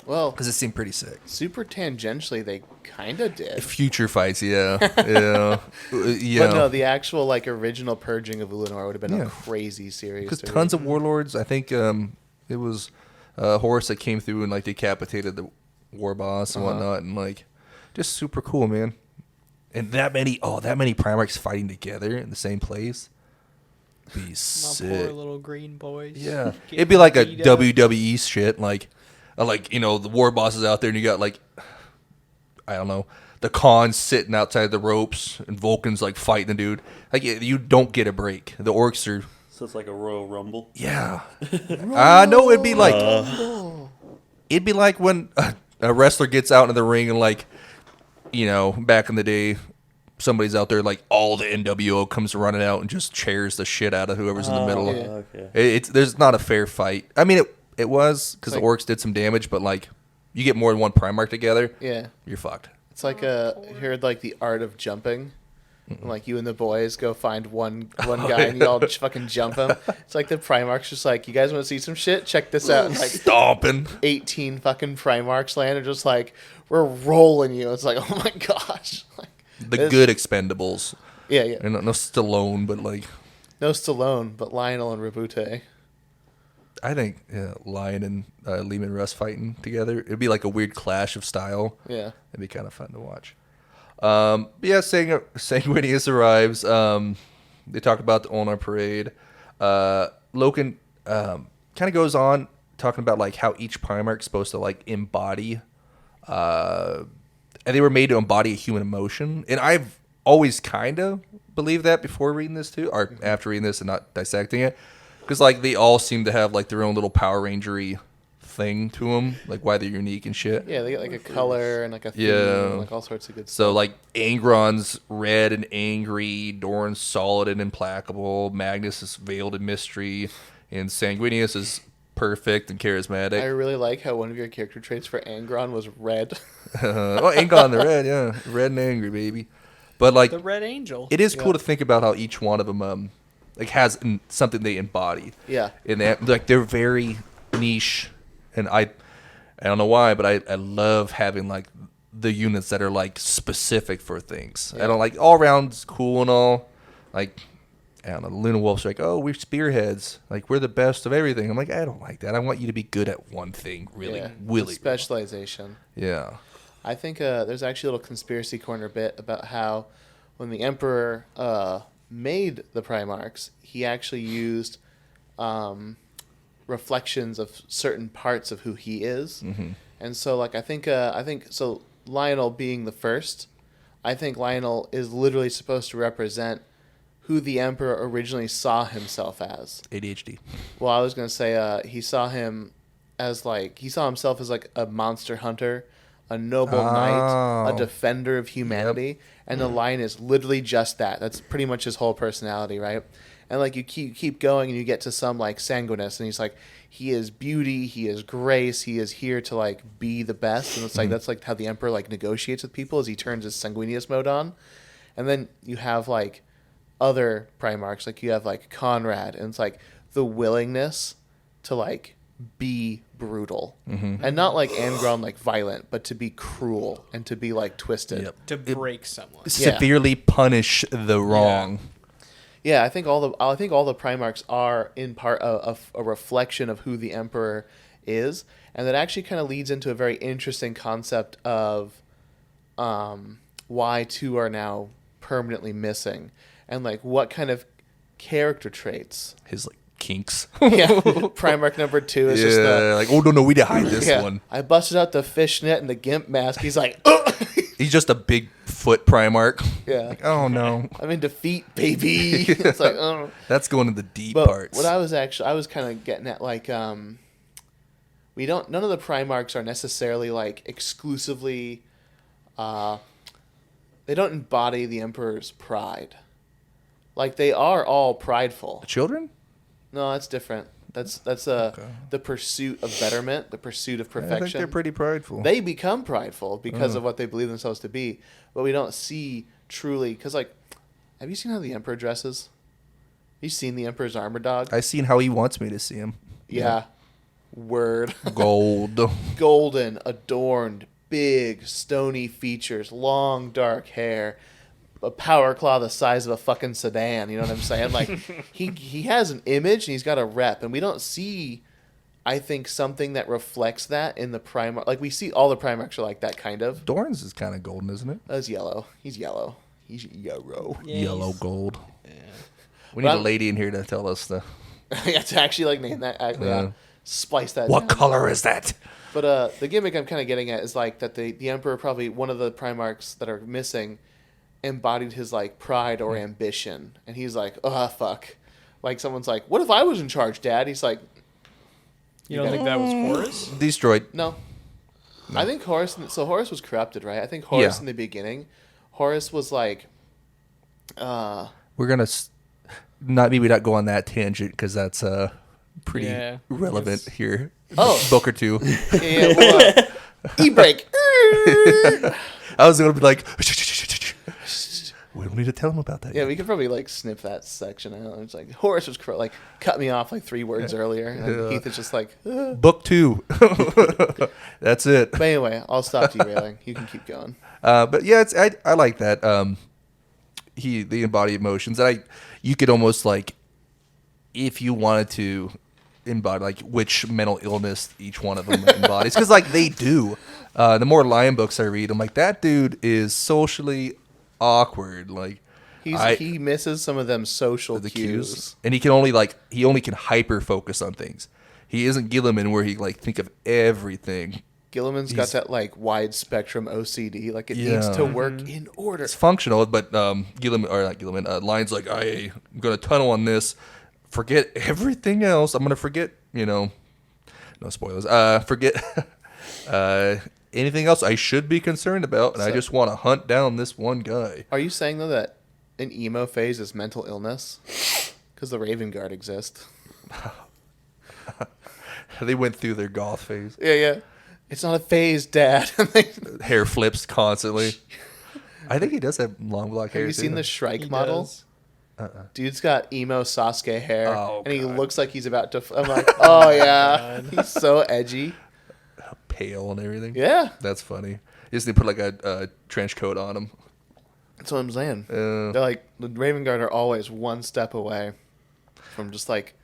Well, because it seemed pretty sick. Super tangentially, they kind of did. Future fights, yeah. Yeah. But no, the actual like original purging of Ulanor would have been a crazy series. Because tons of warlords. I think it was Horus that came through and like decapitated the war boss and whatnot, and like just super cool, man. And that many Primarchs fighting together in the same place. Be sick. My poor little green boys. Yeah, it'd be like a WWE shit, like the war boss is out there and you got like, I don't know, the Khans sitting outside the ropes and Vulcan's like fighting the dude. Like, you don't get a break. The orcs are. So it's like a Royal Rumble. Yeah. No, it'd be like when a wrestler gets out in the ring and like, back in the day, somebody's out there like all the NWO comes running out and just chairs the shit out of whoever's in the middle. Yeah. Okay. There's not a fair fight. I mean, it was because the orcs did some damage, but like you get more than one Primarch together, you're fucked. It's like you heard like the art of jumping. And, like you and the boys go find one guy and you all fucking jump him. It's like the Primarch's just like, you guys want to see some shit? Check this out. And, like stomping. 18 fucking Primarchs land and just like, we're rolling you. It's like, oh my gosh. Like, the good Expendables. Yeah. And no Stallone, but like. No Stallone, but Lionel and Rabute. I think Lion and Lehman Russ fighting together, it'd be like a weird clash of style. Yeah. It'd be kind of fun to watch. But yeah, Sanguinius arrives. They talk about the Ulnar parade. Loken kind of goes on talking about like how each Primarch's supposed to like embody, and they were made to embody a human emotion. And I've always kind of believed that before reading this too, or after reading this and not dissecting it, because like they all seem to have like their own little Power Rangery thing to them, like why they're unique and shit. Yeah, they get like a color and like a theme and like all sorts of good stuff. So like Angron's red and angry, Doran's solid and implacable, Magnus is veiled in mystery, and Sanguinius is perfect and charismatic. I really like how one of your character traits for Angron was red. Angron the red, yeah, red and angry, baby. But like the Red Angel, it is cool to think about how each one of them like has something they embody. Yeah, and like they're very niche. And I don't know why, but I love having like the units that are like specific for things. Yeah. I don't like all around cool and all. Like, I don't know, the Luna Wolf's like, oh, we're spearheads. Like, we're the best of everything. I'm like, I don't like that. I want you to be good at one thing, really. Specialization. Yeah. I think there's actually a little conspiracy corner bit about how when the Emperor made the Primarchs, he actually used reflections of certain parts of who he is. Mm-hmm. And so like I think so Lionel being the first, I think Lionel is literally supposed to represent who the Emperor originally saw himself as. ADHD. Well, I was going to say he saw himself as like a monster hunter, a noble knight, a defender of humanity, and the Lion is literally just that. That's pretty much his whole personality, right? And like you keep going and you get to some like Sanguinus and he's like, he is beauty, he is grace, he is here to like be the best. And it's like that's like how the Emperor like negotiates with people, as he turns his Sanguinius mode on. And then you have like other Primarchs, like you have like Conrad, and it's like the willingness to like be brutal. And not like Angron like violent, but to be cruel and to be like twisted. To break someone. Severely punish the wrong. Yeah, I think all the Primarchs are in part a reflection of who the Emperor is, and that actually kind of leads into a very interesting concept of why two are now permanently missing, and like what kind of character traits. His like kinks. Yeah, Primarch number 2 is just like, oh no, we didn't hide this one. I busted out the fishnet and the gimp mask. He's like, ugh! He's just a big foot Primarch. Yeah. Like, oh no. I'm in defeat, baby. It's like, oh. That's going to the deep but parts. What I was kind of getting at, like, none of the Primarchs are necessarily like exclusively they don't embody the Emperor's pride. Like, they are all prideful. The children? No, that's different. That's the pursuit of betterment, the pursuit of perfection. I think they're pretty prideful. They become prideful because of what they believe themselves to be, but we don't see truly. Because, like, have you seen how the Emperor dresses? You seen the Emperor's armor, dog? I've seen how he wants me to see him. Yeah. Word. Gold. Golden, adorned, big, stony features, long, dark hair, a power claw the size of a fucking sedan. You know what I'm saying? Like, he has an image and he's got a rep, and we don't see, I think, something that reflects that in the Primarch. Like, we see all the Primarchs are like that, kind of. Dorn's is kind of golden, isn't it? That's yellow. He's yellow. He's yellow. Yeah, Yellow he's- gold. Yeah. We need Well- a lady in here to tell us Yeah, to actually, like, name that. Splice that what down. color is that? But the gimmick I'm kind of getting at is, like, that the Emperor, probably one of the Primarchs that are missing, embodied his, like, pride or ambition. And he's like, oh, fuck. Like, someone's like, what if I was in charge, Dad? He's like, You don't think that was Horus? Destroyed. no. I think Horus... So Horus was corrupted, right? I think Horus Yeah. in the beginning, Horus was like... We're gonna maybe not go on that tangent because that's pretty Yeah. relevant here. Oh. Book or two. Yeah, well, e-break. I was gonna be like, we don't need to tell him about that. Yeah, yet. we could probably, like, snip that section out. It's like, Horus was like, cut me off like 3 words earlier. And Heath is just like, Book 2. That's it. But anyway, I'll stop derailing. You can keep going. But yeah, I like that. The embodied emotions. You could almost, like, if you wanted to embody, like, which mental illness each one of them embodies, because, like, they do. The more Lion books I read, I'm like, that dude is socially awkward. Like, He misses some of them social the cues. and he only can hyper focus on things. He isn't Gilliman where he, like, think of everything. Gilliman's got that, like, wide spectrum OCD. Like, it needs Yeah. to work in order. It's functional, but Lion's like, I'm gonna tunnel on this, forget everything else. I'm gonna forget, no spoilers. Forget anything else I should be concerned about, and I just want to hunt down this one guy. Are you saying, though, that an emo phase is mental illness? Because the Raven Guard exist. They went through their goth phase. Yeah. It's not a phase, Dad. Hair flips constantly. I think he does have long black hair. Have you seen too. the Shrike He model? does. Dude's got emo Sasuke hair, Oh, and he God. looks like he's about to... I'm like, oh, yeah. He's so edgy. Pale and everything? Yeah. That's funny. Just they put, like, a trench coat on him. That's what I'm saying. They're like, the Raven Guard are always one step away from just, like...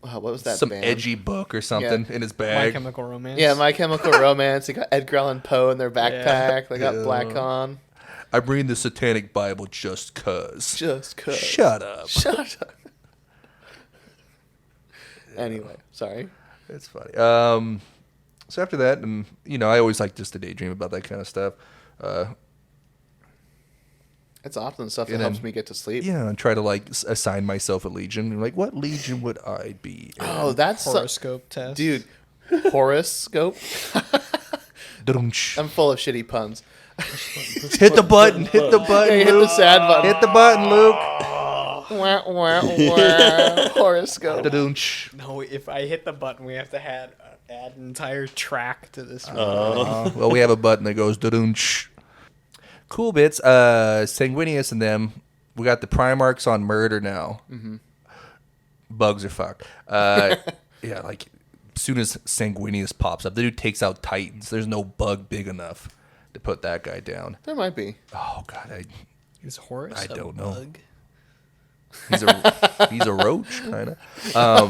what was that Some band? edgy book or something in his My bag. Chemical Romance. Yeah, My Chemical Romance. They got Edgar Allan Poe in their backpack. They got Yeah. Black on. I'm reading the Satanic Bible just 'cause. Just 'cause. Shut up. Shut up. Anyway, sorry. It's funny. So after that, and I always like just to daydream about that kind of stuff. It's often stuff that And helps then- me get to sleep. And try to, like, assign myself a legion. Like, what legion would I be? Oh, that's... Horoscope test. Dude, horoscope? Dum-sh. I'm full of shitty puns. Hit the button. Hit the button. Hey, hit the Luke. sad button. Hit the button, Luke. Wah, wah, wah. Horoscope. Da-dum-sh. No, if I hit the button, we have to add an entire track to this. Well, we have a button that goes da-dum-sh. Cool bits. Sanguinius and them. We got the Primarchs on murder now. Mm-hmm. Bugs are fucked. Yeah, like, as soon as Sanguinius pops up, the dude takes out Titans. There's no bug big enough to put that guy down. There might be. Oh, God. Is Horus I a don't know. bug? He's a roach, kind of. Oh,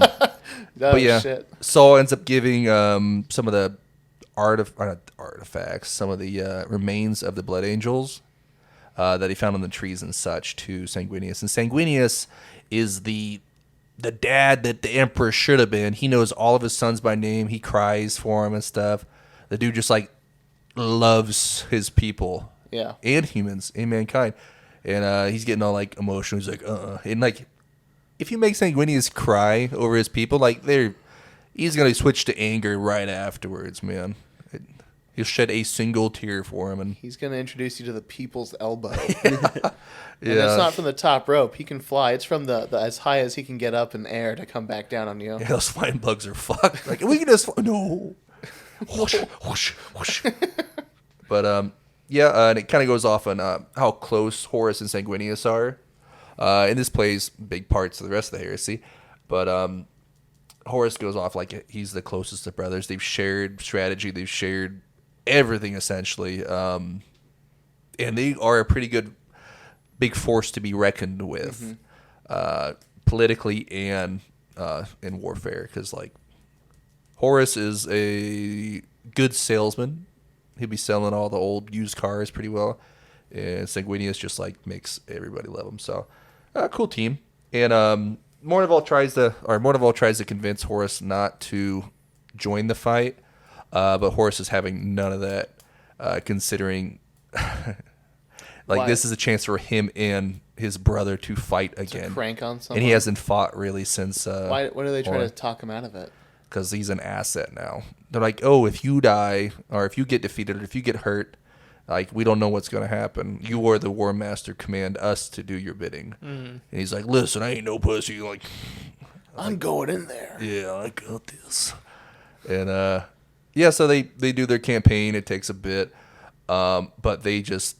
But yeah, shit. Saul ends up giving some of the artifacts, some of the remains of the Blood Angels that he found on the trees and such to Sanguinius. And Sanguinius is the dad that the Emperor should have been. He knows all of his sons by name. He cries for him and stuff. The dude just, like, loves his people. Yeah. And humans and mankind. And he's getting all, like, emotional. He's like, And, like, if you make Sanguinius cry over his people, like, he's going to switch to anger right afterwards, man. He'll shed a single tear for him, and He's going to introduce you to the people's elbow. yeah, And it's not from the top rope. He can fly. It's from the as high as he can get up in air to come back down on you. yeah, those flying bugs are fucked. Like we can just no, whoosh, whoosh, whoosh. But and it kind of goes off on how close Horus and Sanguinius are, and this plays big parts to the rest of the heresy. But Horus goes off like he's the closest of brothers. They've shared strategy. They've shared everything essentially, and they are a pretty good big force to be reckoned with, politically and in warfare. Because like Horus is a good salesman. He'll be selling all the old used cars pretty well, and Sanguinius just like makes everybody love him. So, cool team. And Mournival tries to convince Horus not to join the fight, but Horus is having none of that, considering like Why? this is a chance for him and his brother to fight again. Crank on someone. And he hasn't fought really since. Why do they try to talk him out of it? Because he's an asset now. They're like, oh, if you die, or if you get defeated, or if you get hurt, like, we don't know what's going to happen. You are the War Master. Command us to do your bidding. And he's like, listen, I ain't no pussy. Like, I'm going in there. yeah, I got this. And, so they do their campaign. It takes a bit. But they just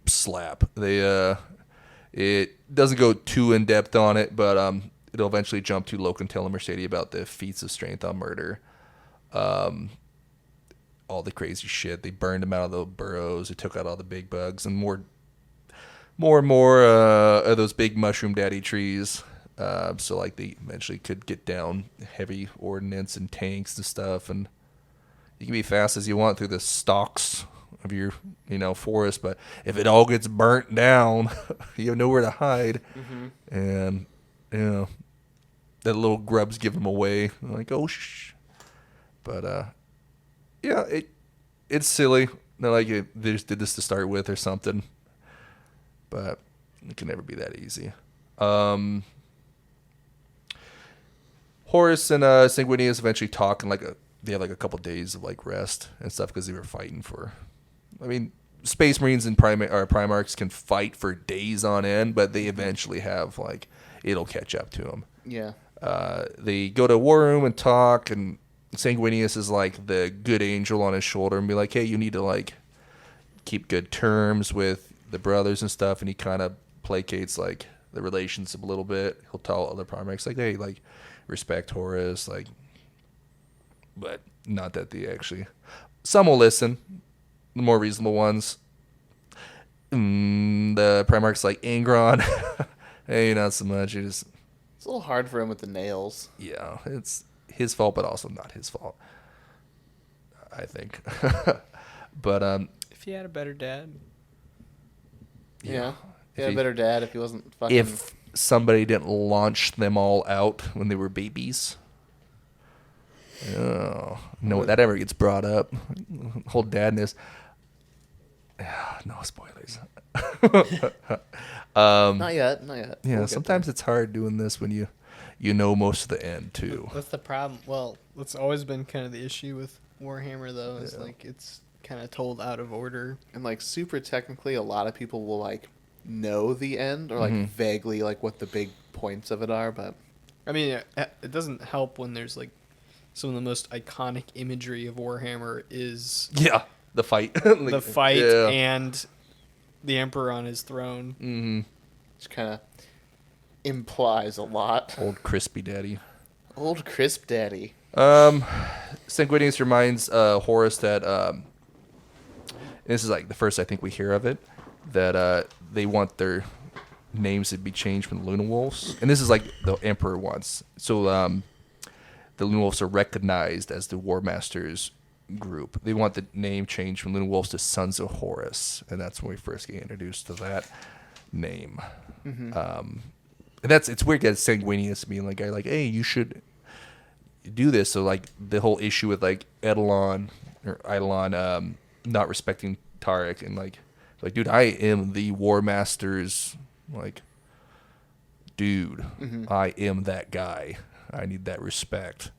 slap. It doesn't go too in-depth on it, but it'll eventually jump to Loken and Mercedes about the feats of strength on murder. All the crazy shit. They burned him out of the burrows. They took out all the big bugs and more of those big mushroom daddy trees. So like they eventually could get down heavy ordnance and tanks and stuff, and you can be fast as you want through the stalks of your forest. But if it all gets burnt down, you have nowhere to hide, and that little grubs give them away. Like, oh shh. But it's silly. They're like they just did this to start with or something. But it can never be that easy. Horus and Sanguinius eventually talk, and they have a couple days of rest and stuff because they were fighting for. I mean, Space Marines and Primarchs can fight for days on end, but they eventually have it'll catch up to them. Yeah. They go to War Room and talk, and Sanguinius is like the good angel on his shoulder and be like, hey, you need to keep good terms with the brothers and stuff, and he kind of placates the relationship a little bit. He'll tell other Primarchs hey, respect Horus, but not that they actually. Some will listen, the more reasonable ones. The Primarchs Angron, hey, not so much. It's a little hard for him with the nails. Yeah, it's his fault, but also not his fault, I think. But if he had a better dad. Yeah. He had a better dad if he wasn't fucking. If somebody didn't launch them all out when they were babies. Oh, no, that ever gets brought up. Whole dadness. No spoilers. Not yet. Yeah, We'll sometimes it's hard doing this when you know most of the end too. That's the problem. Well, that's always been kind of the issue with Warhammer, though. Is it's kind of told out of order. And super technically, a lot of people will know the end or vaguely what the big points of it are. But I mean, it doesn't help when there's some of the most iconic imagery of Warhammer is the fight, the fight and the Emperor on his throne. Mm-hmm. Which kind of implies a lot. Old crispy daddy. Old crisp daddy. Sanguinius reminds Horus that this is the first I think we hear of it, that they want their names to be changed from the Luna Wolves, and this is the Emperor wants. So the Luna Wolves are recognized as the War Masters group. They want the name changed from Luna Wolves to Sons of Horus, and that's when we first get introduced to that name. And it's weird that Sanguinius being hey, you should do this. So the whole issue with Eidolon not respecting Tarek, and dude, I am the War Master's dude. I am that guy. I need that respect.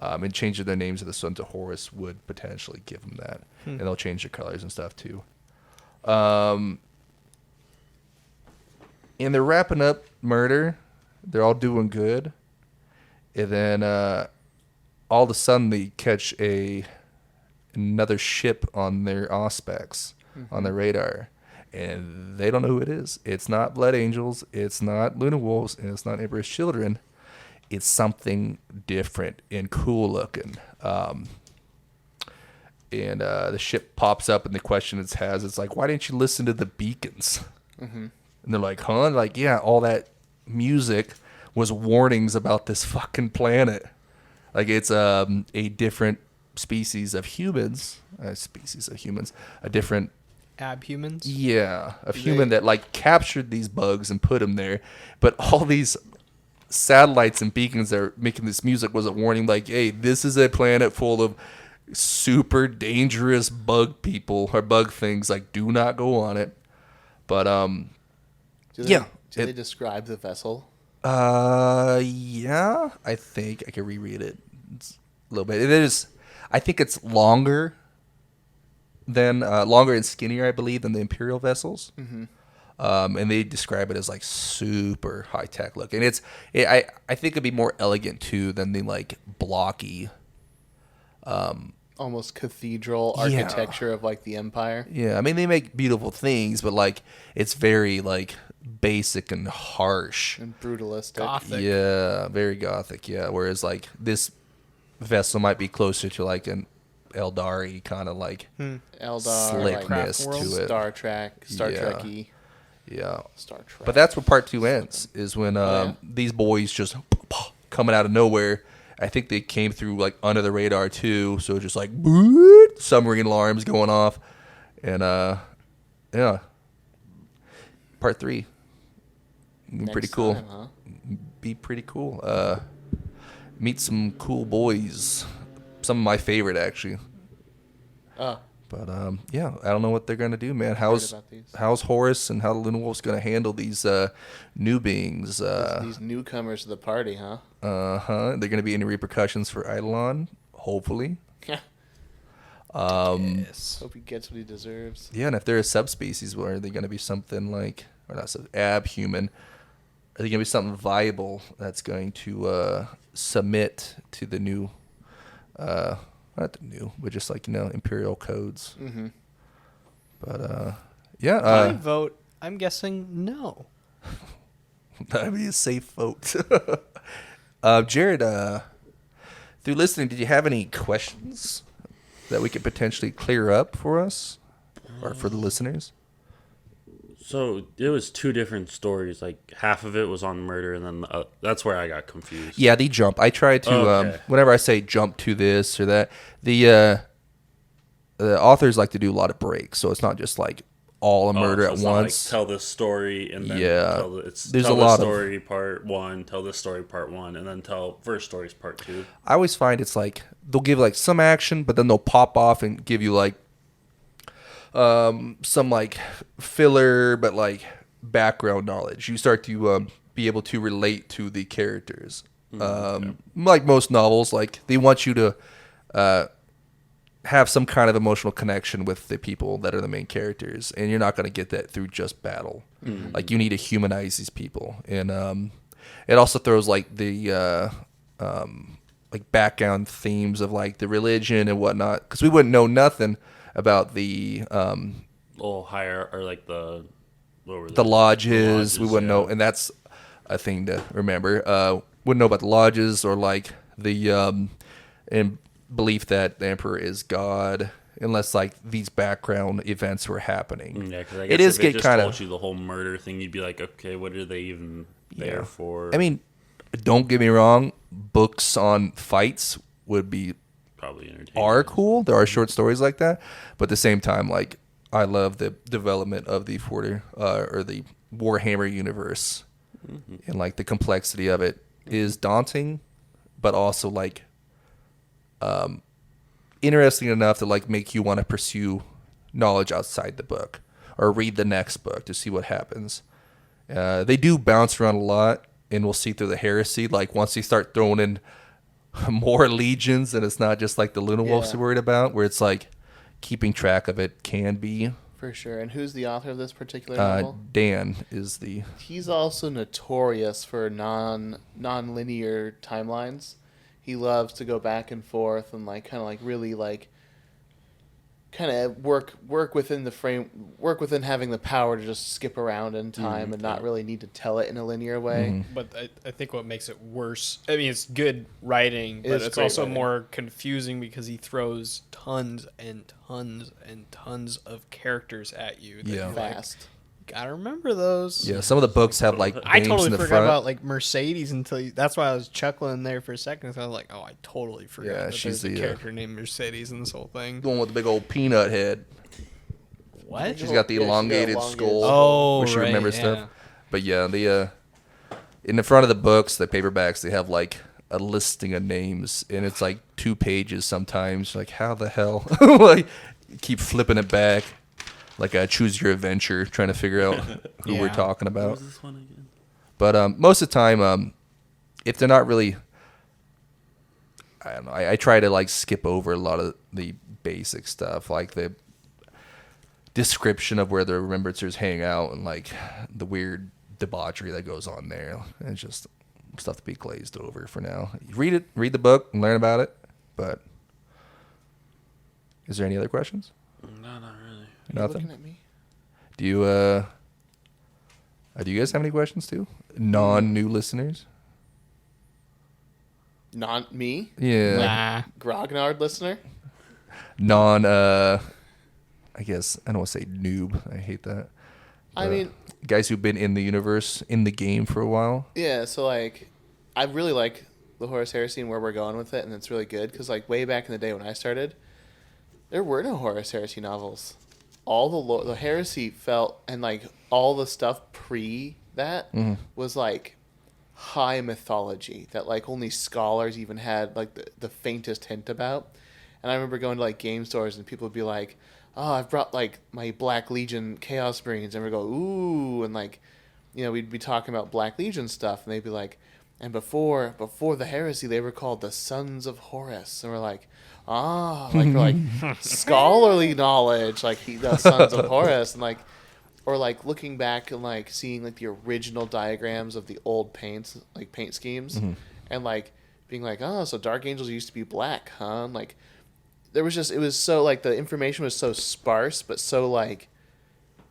And changing their names of the sun to Horus would potentially give them that. And they'll change their colors and stuff too. And they're wrapping up murder. They're all doing good. And then all of a sudden they catch another ship on their auspex, on their radar. And they don't know who it is. It's not Blood Angels. It's not Luna Wolves. And it's not Emperor's Children. It's something different and cool looking. And the ship pops up, and the question it's like, why didn't you listen to the beacons? And they're like, huh? Like, yeah, all that music was warnings about this fucking planet. Like, it's a different species of humans. A different... Abhumans? Yeah, a human that, like, captured these bugs and put them there. But all these... satellites and beacons that are making this music was a warning, like, hey, this is a planet full of super dangerous bug people or bug things, like, do not go on it. But do they describe the vessel? Yeah, I think I can reread it. It's a little bit. It is, I think it's longer and skinnier, I believe, than the Imperial vessels. And they describe it as like super high tech look, and I think it'd be more elegant too than the like blocky, almost cathedral architecture of like the Empire. Yeah, I mean they make beautiful things, but like it's very like basic and harsh and brutalistic. Gothic. Yeah, very gothic. Yeah, whereas like this vessel might be closer to like an Eldari kind of like Eldar, slickness like to it. Star Trek-y. Yeah. Star Trek. But that's where part 2 ends, is when these boys just coming out of nowhere. I think they came through like under the radar too, so just like boot, submarine alarms going off. And yeah. Part 3. Pretty cool. Time, huh? Be pretty cool. Meet some cool boys. Some of my favorite actually. But yeah, I don't know what they're gonna do, man. How's Horus and how the Luna Wolf's gonna handle these new beings? These newcomers to the party, huh? They're gonna be any repercussions for Eidolon? Hopefully. Yes. Hope he gets what he deserves. Yeah, and if they're a subspecies, are they gonna be something like, or not abhuman? Are they gonna be something viable that's going to submit to the new? Not the new, but just like, Imperial codes. But, yeah. My vote, I'm guessing no. That'd be a safe vote. Jared, through listening, did you have any questions that we could potentially clear up for us or for the listeners? So it was 2 different stories. Like half of it was on murder, and then that's where I got confused. Yeah, they jump. I try to whenever I say jump to this or that, the authors like to do a lot of breaks, so it's not just like all a murder at once. Like, tell this story and then tell this story part 1, tell this story part 1, and then tell first stories part 2. I always find it's like they'll give like some action, but then they'll pop off and give you like some like filler, but like background knowledge. You start to be able to relate to the characters. Like most novels, like they want you to have some kind of emotional connection with the people that are the main characters, and you're not going to get that through just battle. Like you need to humanize these people, and it also throws like the like background themes of like the religion and whatnot, because we wouldn't know nothing about the higher, or like the lodges. We wouldn't know, and that's a thing to remember. Wouldn't know about the lodges, or like the and belief that the Emperor is God, unless like these background events were happening. Yeah, because I guess if it just told you the whole murder thing, you'd be like, okay, what are they even there for? I mean, don't get me wrong, books on fights would be probably entertaining. Are cool. There are short stories like that, but at the same time, like I love the development of the the Warhammer universe, and like the complexity of it is daunting, but also like interesting enough to like make you want to pursue knowledge outside the book or read the next book to see what happens. They do bounce around a lot, and we'll see through the heresy. Like once they start throwing in more legions, and it's not just like the Luna Wolves Yeah. you're worried about, where it's like keeping track of it can be. For sure. And who's the author of this particular novel? Dan is the. He's also notorious for non-linear timelines. He loves to go back and forth and like kind of like really like kind of work within the frame, work within having the power to just skip around in time and not really need to tell it in a linear way. But I think what makes it worse, I mean, it's good writing, but is it's great also writing. more confusing because he throws tons and tons and tons of characters at you. That Yeah. you're like, Fast. gotta remember those. Yeah, some of the books have like I names totally in the forgot front. about like Mercedes until you, that's why I was chuckling there for a second. So I was like, oh, I totally forgot Yeah, that she's there's a the, character named Mercedes in this whole thing. The one with the big old peanut head. What? She's got the Yeah, she's got elongated elongated skull. Oh, where she right, remembers yeah. stuff. But yeah, the in the front of the books, the paperbacks, they have like a listing of names, and it's like 2 pages sometimes. Like, how the hell? Like, keep flipping it back, like a Choose Your Adventure, trying to figure out who we're Yeah. talking What about. was this one again? But most of the time, if they're not really, I don't know. I try to like skip over a lot of the basic stuff, like the description of where the remembrancers hang out and like the weird debauchery that goes on there. It's just stuff to be glazed over for now. Read the book, and learn about it. But is there any other questions? No, not really. Are you Nothing. looking at me? Do you guys have any questions too? Non-new listeners? Not me? Yeah. Nah. Grognard listener? I guess I don't want to say noob. I hate that. I mean, Guys who've been in the universe, in the game for a while. yeah, so like I really like the Horus Heresy and where we're going with it, and it's really good because like way back in the day when I started, there were no Horus Heresy novels. All the heresy felt, and like all the stuff pre that was like high mythology that like only scholars even had like the faintest hint about. And I remember going to like game stores and people would be like, oh, I've brought like my Black Legion Chaos Marines, and we'd go, ooh, and like, you know, we'd be talking about Black Legion stuff, and they'd be like, and before the heresy, they were called the Sons of Horus, and we're like, like we're like scholarly knowledge, like the Sons of Horus, and like, or like looking back and like seeing like the original diagrams of the old paints, like paint schemes, and like being like, oh, so Dark Angels used to be black, huh? And like, there was just, it was so like the information was so sparse, but so like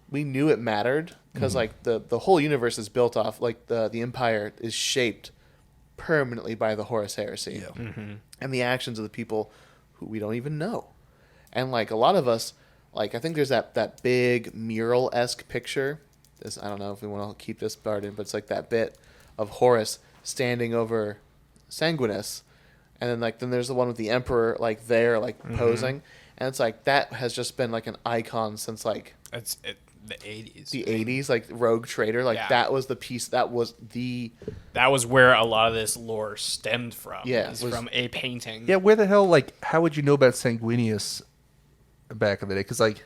we knew it mattered because like the whole universe is built off, like the Empire is shaped permanently by the Horus Heresy and the actions of the people who we don't even know. And like a lot of us, like I think there's that big mural-esque picture. This, I don't know if we want to keep this part in, but it's like that bit of Horus standing over Sanguinus. And then like then there's the one with the Emperor like there like posing, and it's like that has just been like an icon since like It's the 80s. the 80s, like Rogue Trader, like Yeah. that was the piece, that was the That was where a lot of this lore stemmed from. Yeah, is was- from a painting. Yeah, where the hell, like, how would you know about Sanguinius back in the day? Because, like,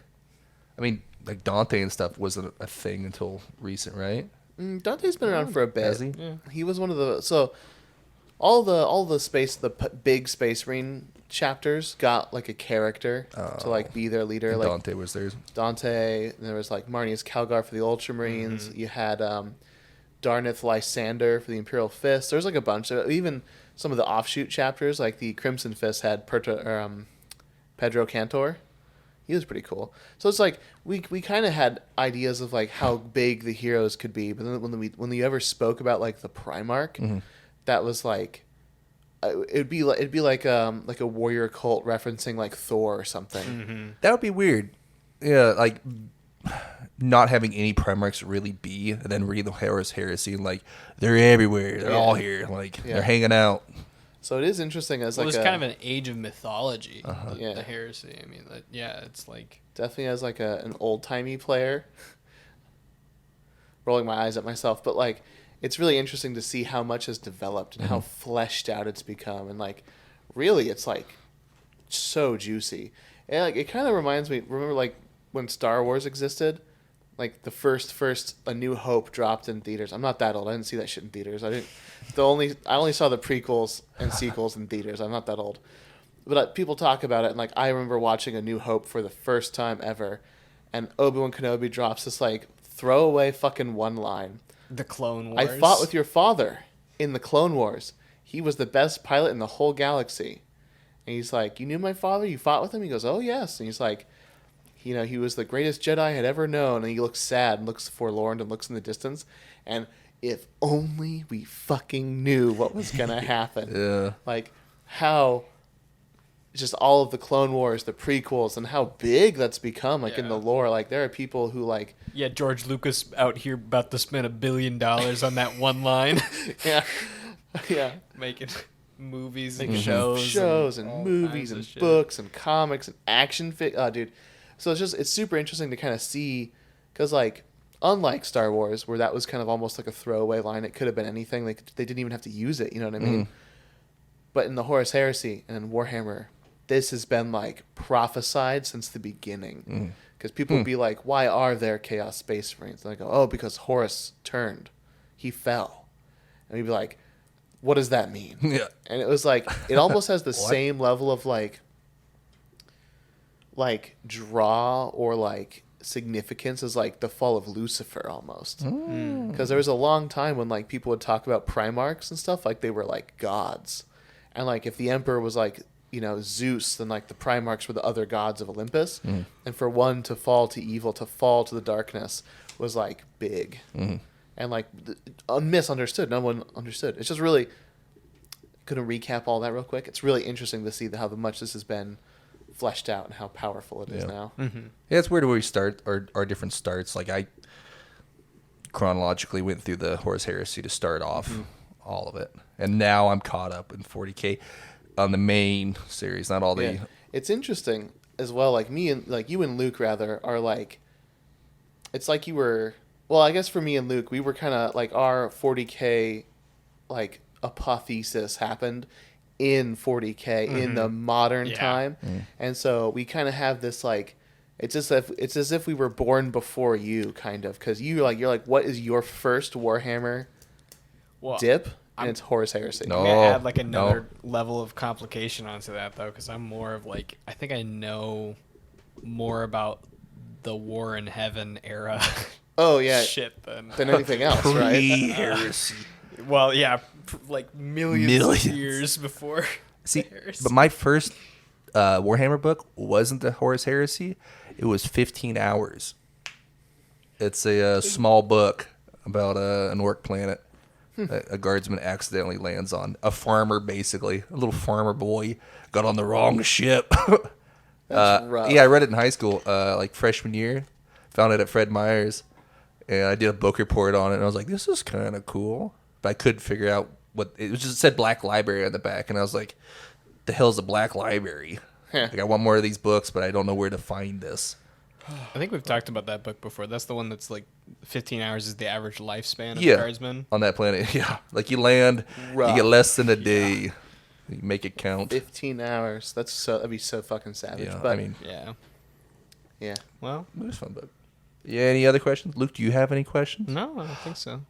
I mean, like, Dante and stuff wasn't a thing until recent, right? Dante's been around for a bit. Has he? He was one of the all the space big Space Marine chapters got like a character to like be their leader. And Like Dante was theirs. Dante, and there was like Marnius Calgar for the Ultramarines. You had Darnith Lysander for the Imperial Fist. There's like a bunch of, even some of the offshoot chapters, like the Crimson Fist had Pedro Cantor. He was pretty cool. So it's like we kind of had ideas of like how big the heroes could be, but then when we ever spoke about like the Primarch, that was like it'd be like a warrior cult referencing like Thor or something. That would be weird. Yeah, like, not having any Primarchs really be, and then read the Horus Heresy, and, like, they're everywhere. They're all here. Like, they're hanging out. So it is interesting as Well, like it's kind of an age of mythology. Yeah. The heresy. I mean, it's like definitely as like an old timey player. Rolling my eyes at myself, but like it's really interesting to see how much has developed and how fleshed out it's become, and like really it's like so juicy. And like it kind of reminds me, remember like when Star Wars existed, like the first A New Hope dropped in theaters. I'm not that old. I didn't see that shit in theaters. I only saw the prequels and sequels in theaters. I'm not that old. But people talk about it, and like I remember watching A New Hope for the first time ever, and Obi-Wan Kenobi drops this like throwaway fucking one line. The Clone Wars. I fought with your father in the Clone Wars. He was the best pilot in the whole galaxy. And he's like, you knew my father? You fought with him? He goes, oh yes. And he's like, you know, he was the greatest Jedi I had ever known. And he looks sad and looks forlorn and looks in the distance. And if only we fucking knew what was going to happen. Yeah. Like how just all of the Clone Wars, the prequels, and how big that's become, like in the lore. Like there are people who like... Yeah, George Lucas out here about to spend $1 billion on that one line. Yeah. Yeah. Making movies and Making shows and all movies kinds of and shit. books and comics and action dude. So it's super interesting to kind of see, because like unlike Star Wars, where that was kind of almost like a throwaway line, it could have been anything. They didn't even have to use it. You know what I mean? But in the Horus Heresy and in Warhammer, this has been like prophesied since the beginning. Because people would be like, why are there Chaos Space Marines? And I go, oh, because Horus turned, he fell, and we'd be like, what does that mean? Yeah. And it was like, it almost has the same level of like draw or like significance as like the fall of Lucifer almost. Because there was a long time when like people would talk about Primarchs and stuff like they were like gods. And like if the Emperor was like, you know, Zeus, then like the Primarchs were the other gods of Olympus. And for one to fall to evil, to fall to the darkness was like big. And like misunderstood. No one understood. It's just really gonna recap all that real quick. It's really interesting to see how much this has been fleshed out and how powerful it is now. Yeah, it's weird where we start our different starts. Like I chronologically went through the Horus Heresy to start off all of it, and now I'm caught up in 40K on the main series, not all the. Yeah. It's interesting as well. Like me and like you and Luke rather are like. It's like you were. Well, I guess for me and Luke, we were kind of like our 40K, like apotheosis happened in 40K in the modern time, and so we kind of have this like, it's as if we were born before you, kind of, because you're like, what is your first Warhammer dip? And it's Horus Heresy. I'm gonna add like another level of complication onto that though, because I'm more of like, I think I know more about the War in Heaven era. Oh yeah, shit than anything else, right? Heresy. Well, yeah, like millions of years before. See, but my first Warhammer book wasn't the Horus Heresy. It was 15 Hours. It's a small book about an orc planet that a guardsman accidentally lands on. A farmer, basically. A little farmer boy got on the wrong ship. That's rough. Yeah, I read it in high school, like freshman year. Found it at Fred Meyer's. And I did a book report on it, and I was like, this is kind of cool. But I couldn't figure out what... It was just said Black Library on the back, and I was like, the hell's a Black Library? Like, I want more of these books, but I don't know where to find this. I think we've talked about that book before. That's the one that's like 15 hours is the average lifespan of a Yeah, guardsman. on that planet. Yeah, like you land, Rough. you get less than a day. You make it count. 15 hours. That'd be so fucking savage. Yeah, but I mean, yeah. Well, it was a fun book. Yeah, any other questions? Luke, do you have any questions? no, I don't think so.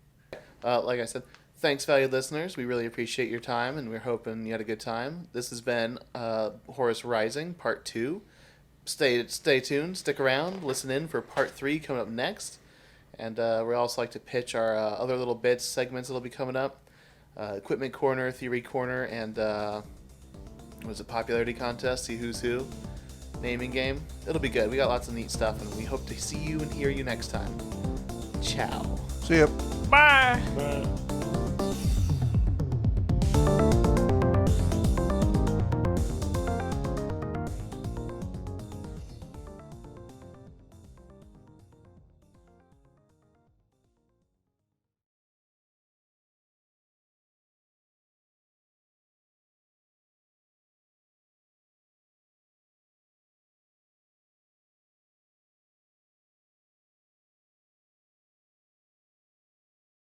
Like I said, thanks, valued listeners. We really appreciate your time, and we're hoping you had a good time. This has been Horus Rising Part 2. Stay tuned, stick around, listen in for Part 3 coming up next. And we also like to pitch our other little bits, segments that'll be coming up. Equipment Corner, Theory Corner, and Popularity Contest, see who's who. Naming game. It'll be good. We got lots of neat stuff, and we hope to see you and hear you next time. Ciao. See ya. Bye. Bye.